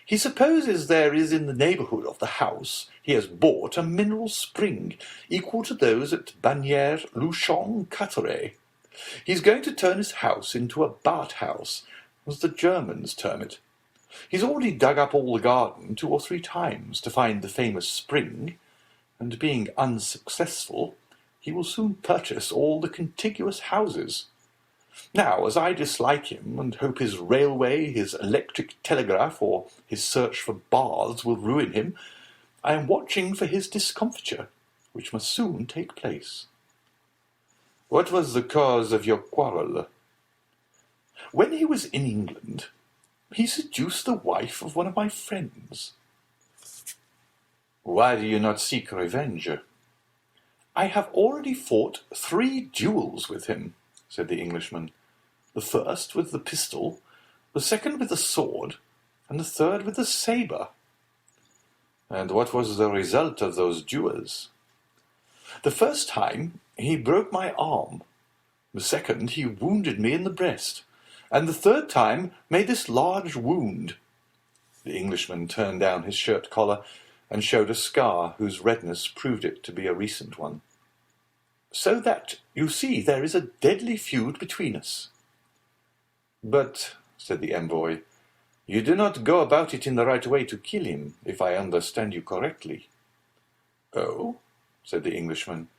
He supposes there is in the neighbourhood of the house he has bought a mineral spring equal to those at Bagnères, Luchon, Carteret. He's going to turn his house into a bath-house, as the Germans term it. He's already dug up all the garden 2 or 3 times to find the famous spring, and being unsuccessful, he will soon purchase all the contiguous houses. Now, as I dislike him, and hope his railway, his electric telegraph, or his search for baths will ruin him, I am watching for his discomfiture, which must soon take place." "What was the cause of your quarrel?" "When he was in England, he seduced the wife of one of my friends." "Why do you not seek revenge?" "I have already fought 3 duels with him," said the Englishman. "The first with the pistol, the second with the sword, and the third with the sabre." "And what was the result of those duels?" "The first time he broke my arm, the second he wounded me in the breast, and the third time made this large wound." The Englishman turned down his shirt collar and showed a scar whose redness proved it to be a recent one. "So that, you see, there is a deadly feud between us." "But," said the envoy, "you do not go about it in the right way to kill him, if I understand you correctly." "Oh," said the Englishman,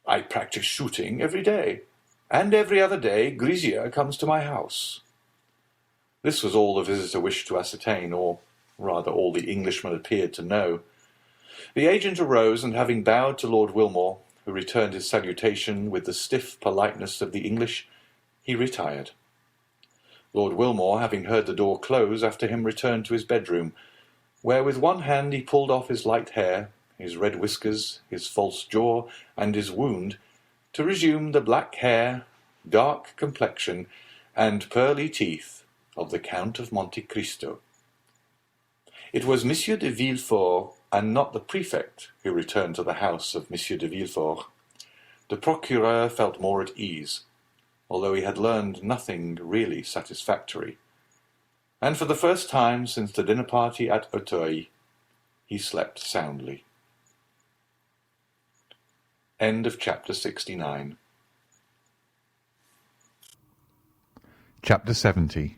"I practice shooting every day, and every other day Grisier comes to my house." This was all the visitor wished to ascertain, or rather all the Englishman appeared to know. The agent arose, and having bowed to Lord Wilmore, who returned his salutation with the stiff politeness of the English, he retired. Lord Wilmore, having heard the door close after him, returned to his bedroom, where with one hand he pulled off his light hair, his red whiskers, his false jaw, and his wound, to resume the black hair, dark complexion, and pearly teeth of the Count of Monte Cristo. It was Monsieur de Villefort, and not the prefect, who returned to the house of Monsieur de Villefort. The procureur felt more at ease, although he had learned nothing really satisfactory, and for the first time since the dinner party at Auteuil, he slept soundly. End of chapter 69. Chapter 70.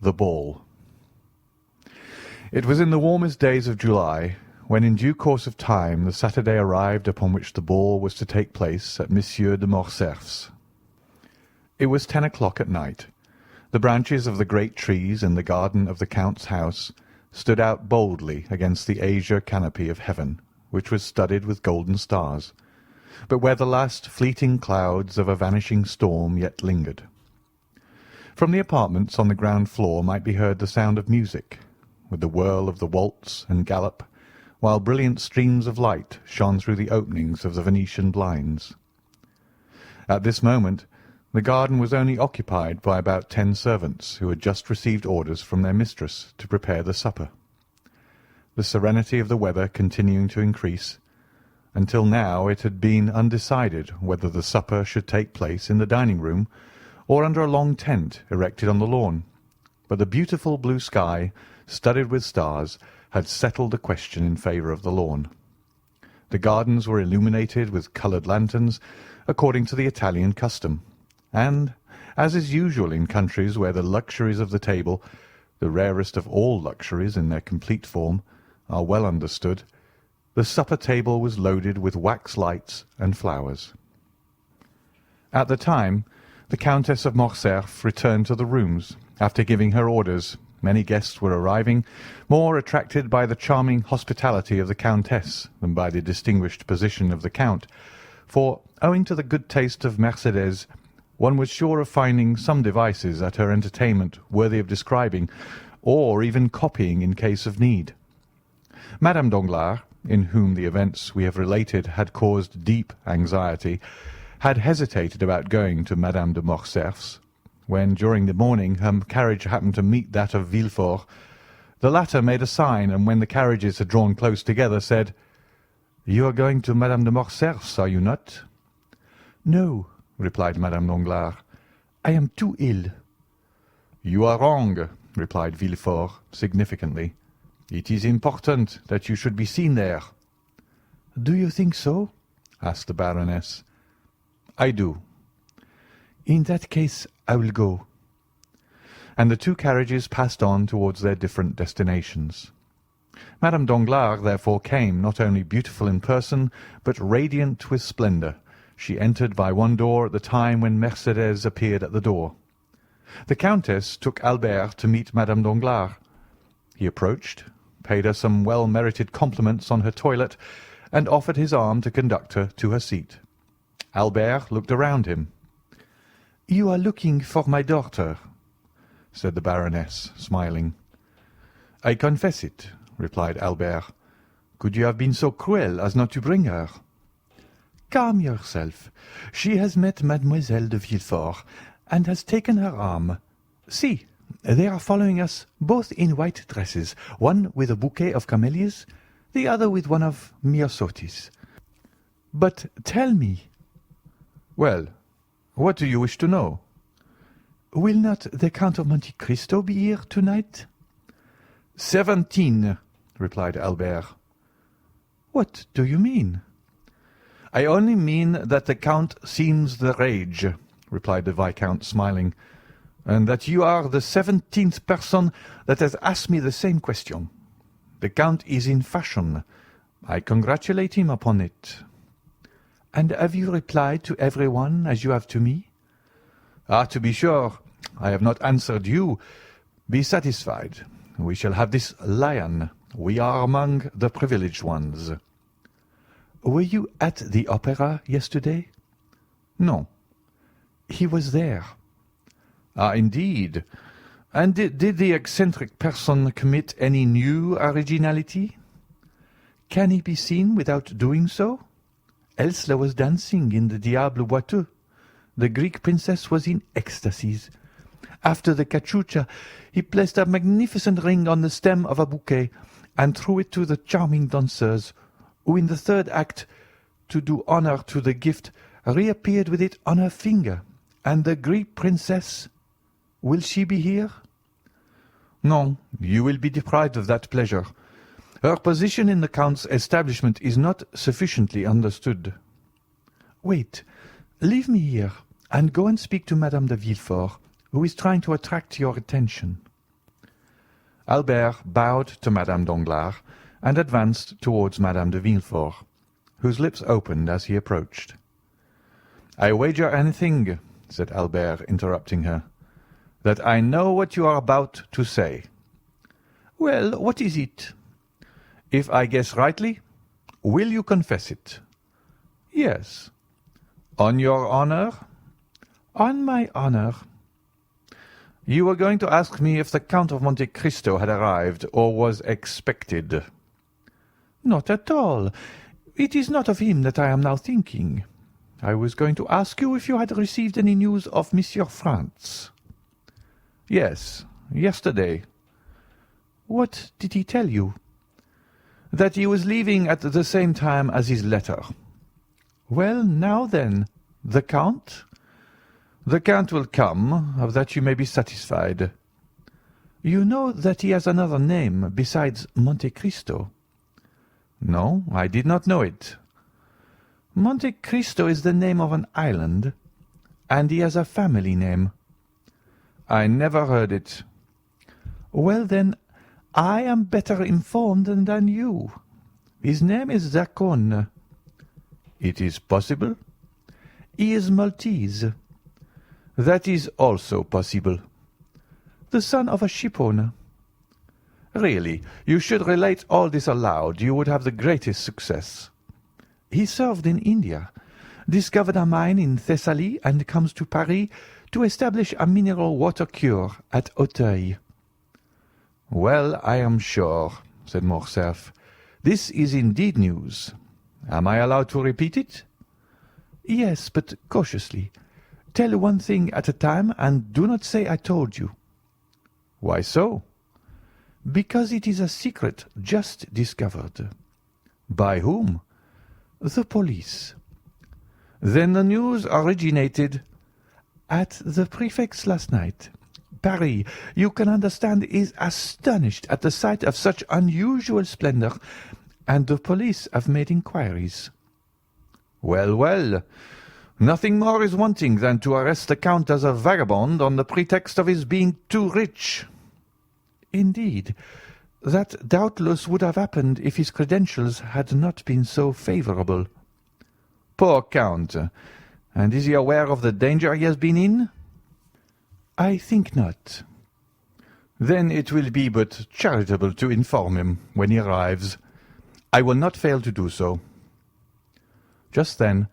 The Ball. It was in the warmest days of July, when in due course of time the Saturday arrived upon which the ball was to take place at Monsieur de Morcerf's. It was 10 o'clock at night. The branches of the great trees in the garden of the Count's house stood out boldly against the azure canopy of heaven, which was studded with golden stars, but where the last fleeting clouds of a vanishing storm yet lingered. From the apartments on the ground floor might be heard the sound of music, with the whirl of the waltz and gallop, while brilliant streams of light shone through the openings of the Venetian blinds. At this moment the garden was only occupied by about 10 servants who had just received orders from their mistress to prepare the supper. The serenity of the weather continuing to increase, until now it had been undecided whether the supper should take place in the dining-room or under a long tent erected on the lawn, but the beautiful blue sky, studded with stars, had settled the question in favour of the lawn. The gardens were illuminated with coloured lanterns, according to the Italian custom, and, as is usual in countries where the luxuries of the table, the rarest of all luxuries in their complete form, are well understood, the supper table was loaded with wax lights and flowers. At the time, the Countess of Morcerf returned to the rooms. After giving her orders, many guests were arriving, more attracted by the charming hospitality of the Countess than by the distinguished position of the Count, for, owing to the good taste of Mercédès, one was sure of finding some devices at her entertainment worthy of describing, or even copying in case of need. Madame Danglars, in whom the events we have related had caused deep anxiety, had hesitated about going to Madame de Morcerf's, when during the morning her carriage happened to meet that of Villefort. The latter made a sign, and when the carriages had drawn close together, said, "You are going to Madame de Morcerf's, are you not?" "No," replied Madame Danglars. "I am too ill." "You are wrong," replied Villefort significantly. "It is important that you should be seen there." "Do you think so?" asked the Baroness. "I do." "In that case I will go." And the two carriages passed on towards their different destinations. Madame Danglars therefore came, not only beautiful in person, but radiant with splendour. She entered by one door at the time when Mercédès appeared at the door. The Countess took Albert to meet Madame Danglars. He approached, paid her some well-merited compliments on her toilet, and offered his arm to conduct her to her seat. Albert looked around him. "You are looking for my daughter," said the Baroness, smiling. "I confess it," replied Albert. "Could you have been so cruel as not to bring her?" "Calm yourself. She has met Mademoiselle de Villefort, and has taken her arm. See, they are following us, both in white dresses, one with a bouquet of camellias, the other with one of myosotis. But tell me—" "Well, what do you wish to know?" "Will not the Count of Monte Cristo be here tonight?" 17, replied Albert. "What do you mean?" "I only mean that the Count seems the rage," replied the Viscount, smiling, "and that you are the 17th person that has asked me the same question. The Count is in fashion. I congratulate him upon it." "And have you replied to everyone as you have to me?" "Ah, to be sure, I have not answered you. Be satisfied. We shall have this lion. We are among the privileged ones." "Were you at the opera yesterday?" "No." "He was there." "Ah, indeed. And did the eccentric person commit any new originality?" "Can he be seen without doing so? Else there was dancing in the Diable Boiteux. The Greek princess was in ecstasies. After the cachucha, he placed a magnificent ring on the stem of a bouquet, and threw it to the charming danseurs, who in the third act, to do honour to the gift, reappeared with it on her finger. And the Greek princess, will she be here?" "No, you will be deprived of that pleasure. Her position in the Count's establishment is not sufficiently understood." "Wait, leave me here, and go and speak to Madame de Villefort, who is trying to attract your attention." Albert bowed to Madame Danglars, and advanced towards Madame de Villefort, whose lips opened as he approached. "I wager anything," said Albert, interrupting her, that I know what you are about to say. Well, what is it? If I guess rightly, will you confess it? Yes. On your honor? On my honor. You were going to ask me if the Count of Monte Cristo had arrived or was expected. Not at all. It is not of him that I am now thinking. I was going to ask you if you had received any news of Monsieur Franz. Yes, yesterday. What did he tell you? That he was leaving at the same time as his letter. Well, now then, the Count? The Count will come, of that you may be satisfied. You know that he has another name besides Monte Cristo? No, I did not know it. Monte Cristo is the name of an island, and he has a family name. I never heard it. Well, then, I am better informed than you. His name is Zacone. It is possible. He is Maltese. That is also possible. The son of a shipowner. Really, you should relate all this aloud. You would have the greatest success. He served in India, discovered a mine in Thessaly, and comes to Paris to establish a mineral water cure at Auteuil. Well, I am sure, said Morcerf. This is indeed news. Am I allowed to repeat it? Yes, but cautiously. Tell one thing at a time, and do not say I told you. Why so? Because it is a secret just discovered. By whom? The police. Then the news originated at the prefect's last night. Paris, you can understand, is astonished at the sight of such unusual splendor, and the police have made inquiries. Well, well, nothing more is wanting than to arrest the Count as a vagabond on the pretext of his being too rich. Indeed, that doubtless would have happened if his credentials had not been so favourable. Poor Count! And is he aware of the danger he has been in? I think not. Then it will be but charitable to inform him when he arrives. I will not fail to do so. Just then,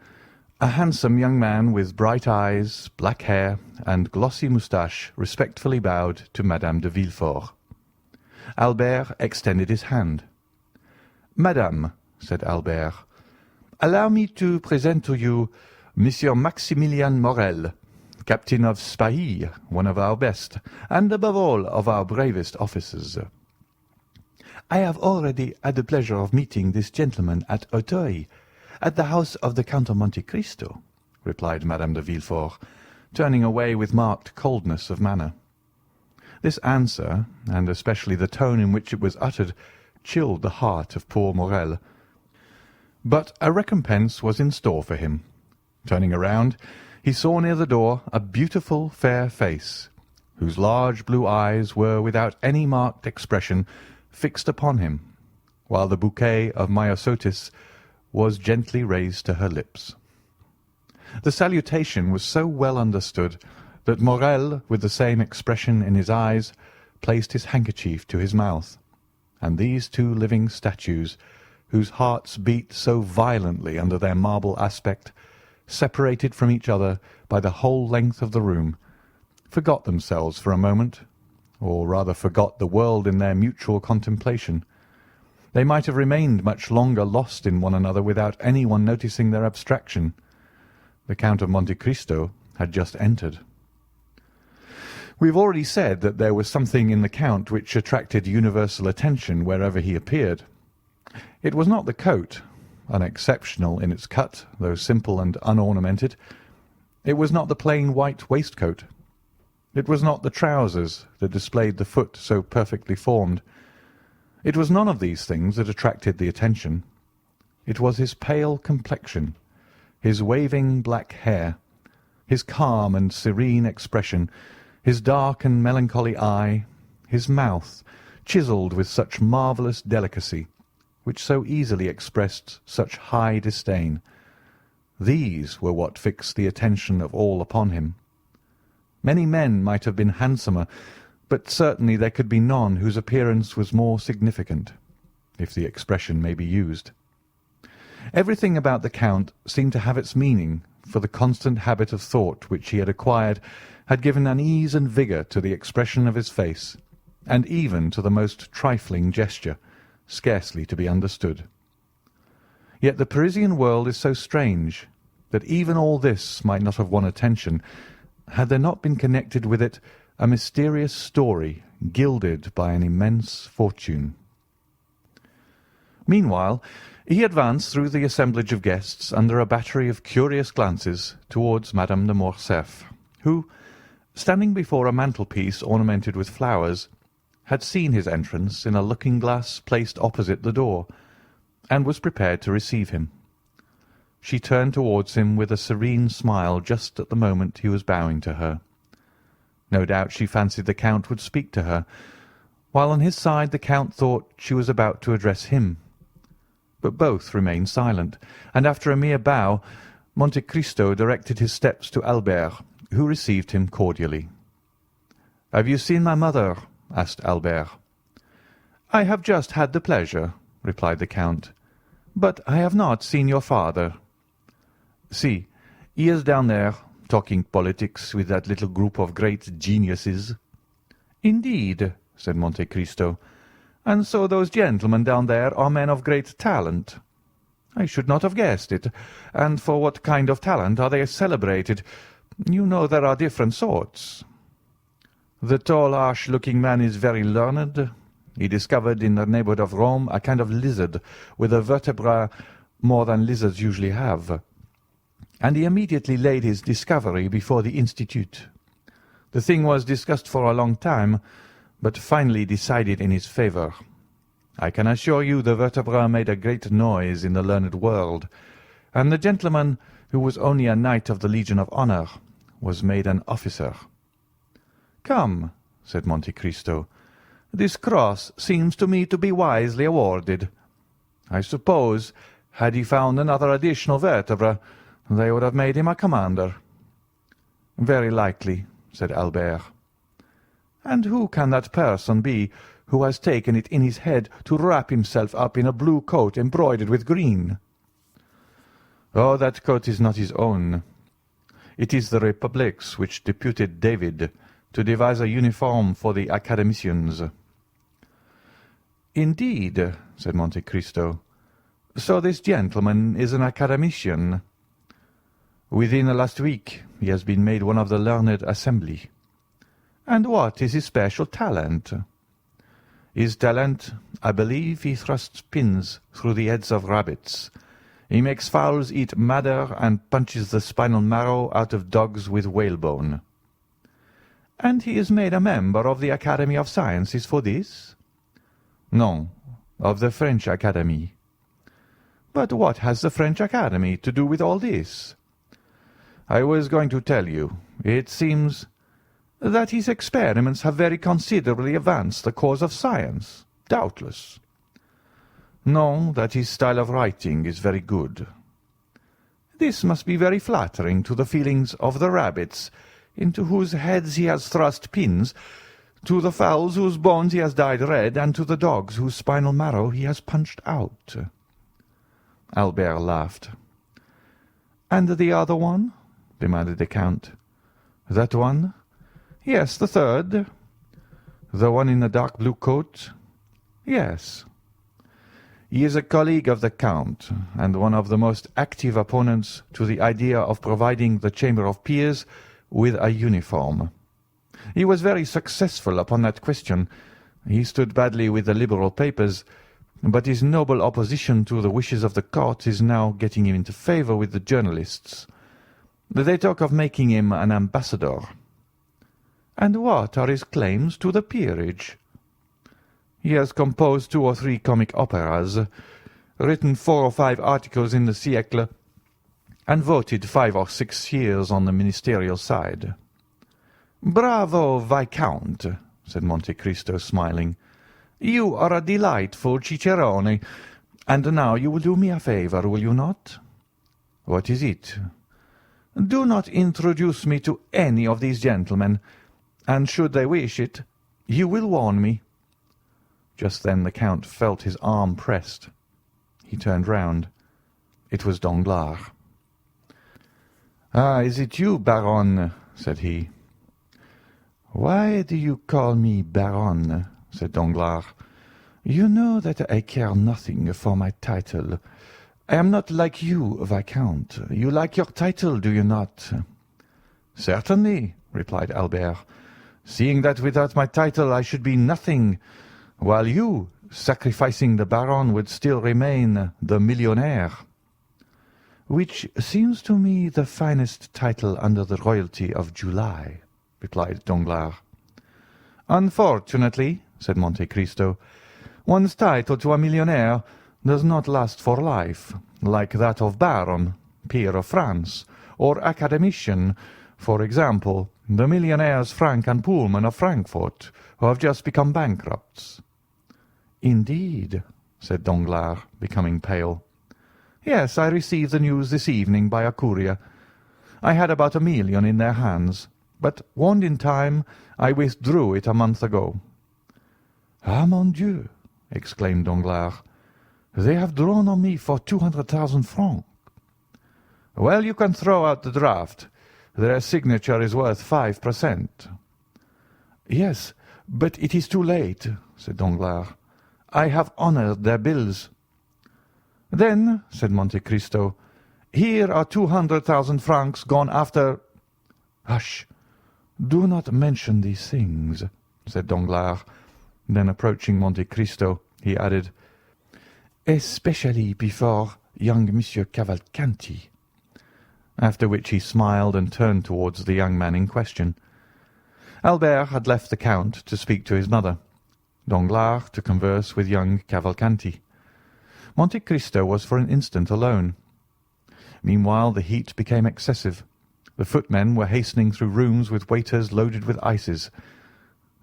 a handsome young man with bright eyes, black hair, and glossy moustache respectfully bowed to Madame de Villefort. Albert extended his hand. Madame, said Albert, allow me to present to you Monsieur Maximilien Morel, captain of Spahis, one of our best, and above all of our bravest officers. I have already had the pleasure of meeting this gentleman at Auteuil, at the house of the Count of Monte Cristo, replied Madame de Villefort, turning away with marked coldness of manner. This answer, and especially the tone in which it was uttered, chilled the heart of poor Morel. But a recompense was in store for him. Turning around, he saw near the door a beautiful fair face, whose large blue eyes were without any marked expression fixed upon him, while the bouquet of myosotis was gently raised to her lips. The salutation was so well understood that Morel, with the same expression in his eyes, placed his handkerchief to his mouth, and these two living statues, whose hearts beat so violently under their marble aspect, separated from each other by the whole length of the room, forgot themselves for a moment, or rather forgot the world in their mutual contemplation. They might have remained much longer lost in one another without any one noticing their abstraction. The Count of Monte Cristo had just entered. We have already said that there was something in the Count which attracted universal attention wherever he appeared. It was not the coat, unexceptional in its cut, though simple and unornamented. It was not the plain white waistcoat. It was not the trousers that displayed the foot so perfectly formed. It was none of these things that attracted the attention. It was his pale complexion, his waving black hair, his calm and serene expression, his dark and melancholy eye, his mouth, chiselled with such marvellous delicacy, which so easily expressed such high disdain. These were what fixed the attention of all upon him. Many men might have been handsomer, but certainly there could be none whose appearance was more significant, if the expression may be used. Everything about the Count seemed to have its meaning, for the constant habit of thought which he had acquired had given an ease and vigour to the expression of his face, and even to the most trifling gesture, scarcely to be understood. Yet the Parisian world is so strange that even all this might not have won attention had there not been connected with it a mysterious story gilded by an immense fortune. Meanwhile, he advanced through the assemblage of guests under a battery of curious glances towards Madame de Morcerf, who, standing before a mantelpiece ornamented with flowers, had seen his entrance in a looking-glass placed opposite the door, and was prepared to receive him. She turned towards him with a serene smile just at the moment he was bowing to her. No doubt she fancied the Count would speak to her, while on his side the Count thought she was about to address him. But both remained silent, and after a mere bow, Monte Cristo directed his steps to Albert, who received him cordially. "Have you seen my mother?" asked Albert. "I have just had the pleasure," replied the Count, "but I have not seen your father." "See, he is down there, talking politics with that little group of great geniuses." "Indeed," said Monte Cristo. "And so those gentlemen down there are men of great talent." "I should not have guessed it. And for what kind of talent are they celebrated? You know there are different sorts." "The tall, harsh-looking man is very learned. He discovered in the neighbourhood of Rome a kind of lizard with a vertebra more than lizards usually have, and he immediately laid his discovery before the Institute. The thing was discussed for a long time, but finally decided in his favour. I can assure you the vertebra made a great noise in the learned world, and the gentleman, who was only a knight of the Legion of Honour, was made an officer." "Come," said Monte Cristo, "this cross seems to me to be wisely awarded. I suppose, had he found another additional vertebra, they would have made him a commander." "Very likely," said Albert. "And who can that person be who has taken it in his head to wrap himself up in a blue coat embroidered with green?" "Oh, that coat is not his own. It is the Republic's which deputed David to devise a uniform for the academicians." "Indeed," said Monte Cristo. "So this gentleman is an academician?" "Within the last week he has been made one of the learned assembly." "And what is his special talent?" "His talent, I believe he thrusts pins through the heads of rabbits. He makes fowls eat madder and punches the spinal marrow out of dogs with whalebone." "And he is made a member of the Academy of Sciences for this?" "No, of the French Academy." "But what has the French Academy to do with all this?" "I was going to tell you. It seems—" "That his experiments have very considerably advanced the cause of science, doubtless." "No, that his style of writing is very good." "This must be very flattering to the feelings of the rabbits, into whose heads he has thrust pins, to the fowls whose bones he has dyed red, and to the dogs whose spinal marrow he has punched out." Albert laughed. "And the other one?" demanded the Count. "That one?" "Yes, the third." "The one in the dark blue coat?" "Yes." "He is a colleague of the Count, and one of the most active opponents to the idea of providing the Chamber of Peers with a uniform. He was very successful upon that question. He stood badly with the Liberal papers, but his noble opposition to the wishes of the court is now getting him into favour with the journalists. They talk of making him an ambassador." "And what are his claims to the peerage?" "He has composed 2 or 3 comic operas, written 4 or 5 articles in the Siècle, and voted 5 or 6 years on the ministerial side." "Bravo, Viscount," said Monte Cristo, smiling. "You are a delightful cicerone. And now you will do me a favour, will you not?" "What is it?" Do not introduce me to any of these gentlemen, and should they wish it, you will warn me." Just then the Count felt his arm pressed. He turned round. It was Danglars. "Ah, is it you, Baron?" said he. "Why do you call me Baron?" said Danglars. "You know that I care nothing for my title. I am not like you, Viscount. You like your title, do you not?" "Certainly," replied Albert, "seeing that without my title I should be nothing, while you, sacrificing the Baron, would still remain the millionaire." "Which seems to me the finest title under the royalty of July," replied Danglars. "Unfortunately," said Monte Cristo, "one's title to a millionaire does not last for life, like that of Baron, peer of France, or academician, for example, the millionaires Frank and Pullman of Frankfurt, who have just become bankrupts." "Indeed," said Danglars, becoming pale. "Yes, I received the news this evening by a courier. I had about 1 million in their hands, but, warned in time, I withdrew it a month ago." "Ah, mon Dieu!" exclaimed Danglars. "They have drawn on me for 200,000 francs." "Well, you can throw out the draft. Their signature is worth 5%. "Yes, but it is too late," said Danglars. "I have honoured their bills." "Then," said Monte Cristo, "here are 200,000 francs gone after—" "Hush! Do not mention these things," said Danglars. Then, approaching Monte Cristo, he added, "especially before young Monsieur Cavalcanti," after which he smiled and turned towards the young man in question. Albert had left the Count to speak to his mother, Danglars to converse with young Cavalcanti. Monte Cristo was for an instant alone. Meanwhile the heat became excessive. The footmen were hastening through rooms with waiters loaded with ices.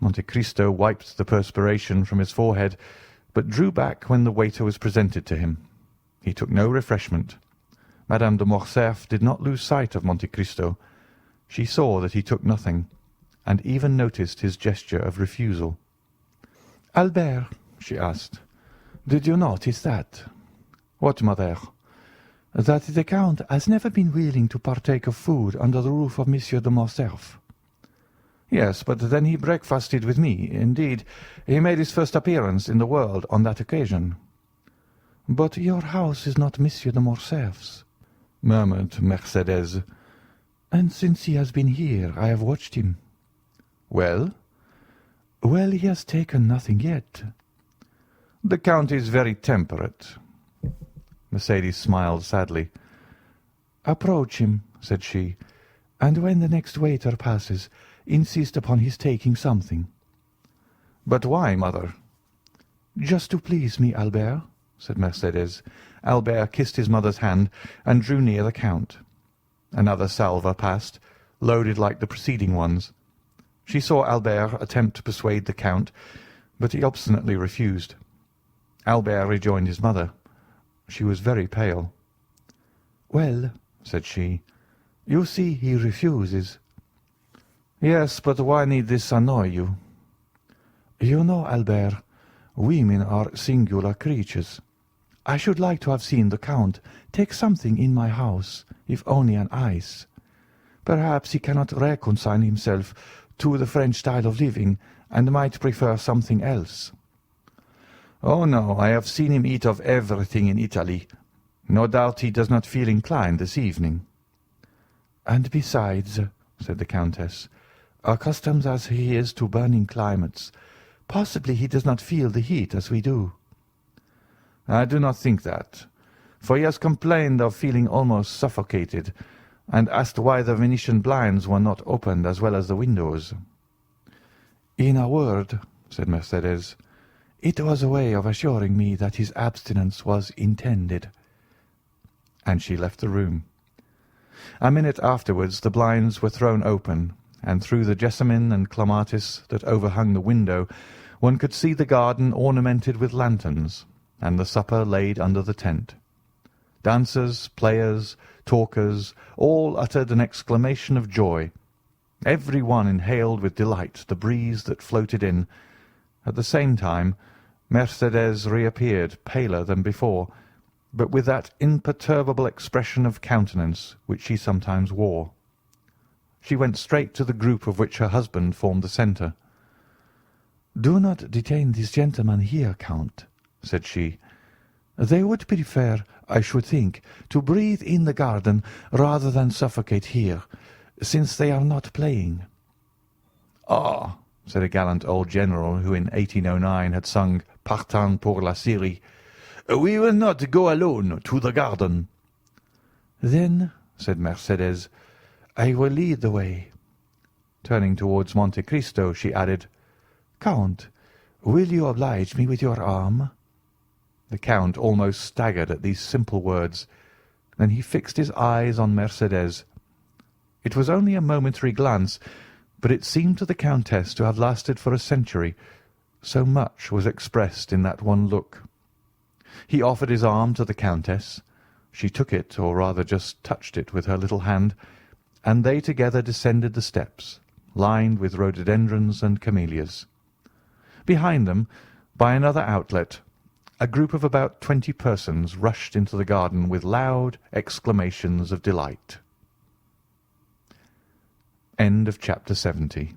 Monte Cristo wiped the perspiration from his forehead, but drew back when the waiter was presented to him. He took no refreshment. Madame de Morcerf did not lose sight of Monte Cristo. She saw that he took nothing, and even noticed his gesture of refusal. "Albert," she asked, "did you notice that?" "What, mother?" "That the Count has never been willing to partake of food under the roof of Monsieur de Morcerf." "Yes, but then he breakfasted with me. Indeed, he made his first appearance in the world on that occasion." "But your house is not Monsieur de Morcerf's," murmured Mercédès. "And since he has been here, I have watched him." "Well?" "Well, he has taken nothing yet." "The Count is very temperate." Mercédès smiled sadly. "Approach him," said she, "and when the next waiter passes, insist upon his taking something." "But why, mother?" "Just to please me, Albert," said Mercédès. Albert kissed his mother's hand and drew near the Count. Another salver passed, loaded like the preceding ones. She saw Albert attempt to persuade the Count, but he obstinately refused. Albert rejoined his mother. She was very pale. "Well," said she, "you see he refuses." "Yes, but why need this annoy you?" "You know, Albert, women are singular creatures. I should like to have seen the Count take something in my house, if only an ice. Perhaps he cannot reconcile himself to the French style of living, and might prefer something else." "Oh, no, I have seen him eat of everything in Italy. No doubt he does not feel inclined this evening." "And besides," said the Countess, "accustomed as he is to burning climates, possibly he does not feel the heat as we do." "I do not think that, for he has complained of feeling almost suffocated, and asked why the Venetian blinds were not opened as well as the windows." "In a word," said Mercédès, "it was a way of assuring me that his abstinence was intended." And she left the room. A minute afterwards the blinds were thrown open, and through the jessamine and clematis that overhung the window one could see the garden ornamented with lanterns, and the supper laid under the tent. Dancers, players, talkers, all uttered an exclamation of joy. Every one inhaled with delight the breeze that floated in. At the same time, Mercédès reappeared, paler than before, but with that imperturbable expression of countenance which she sometimes wore. She went straight to the group of which her husband formed the centre. "Do not detain these gentlemen here, Count," said she. "They would prefer, I should think, to breathe in the garden rather than suffocate here, since they are not playing." "Ah," said a gallant old general who in 1809 had sung Partant pour la Syrie, "we will not go alone to the garden." "Then," said Mercédès, "I will lead the way." Turning towards Monte Cristo, she added, "Count, will you oblige me with your arm?" The Count almost staggered at these simple words. Then he fixed his eyes on Mercédès. It was only a momentary glance, but it seemed to the Countess to have lasted for a century, so much was expressed in that one look. He offered his arm to the Countess. She took it, or rather just touched it with her little hand, and they together descended the steps, lined with rhododendrons and camellias. Behind them, by another outlet, a group of about 20 persons rushed into the garden with loud exclamations of delight. End of chapter 70.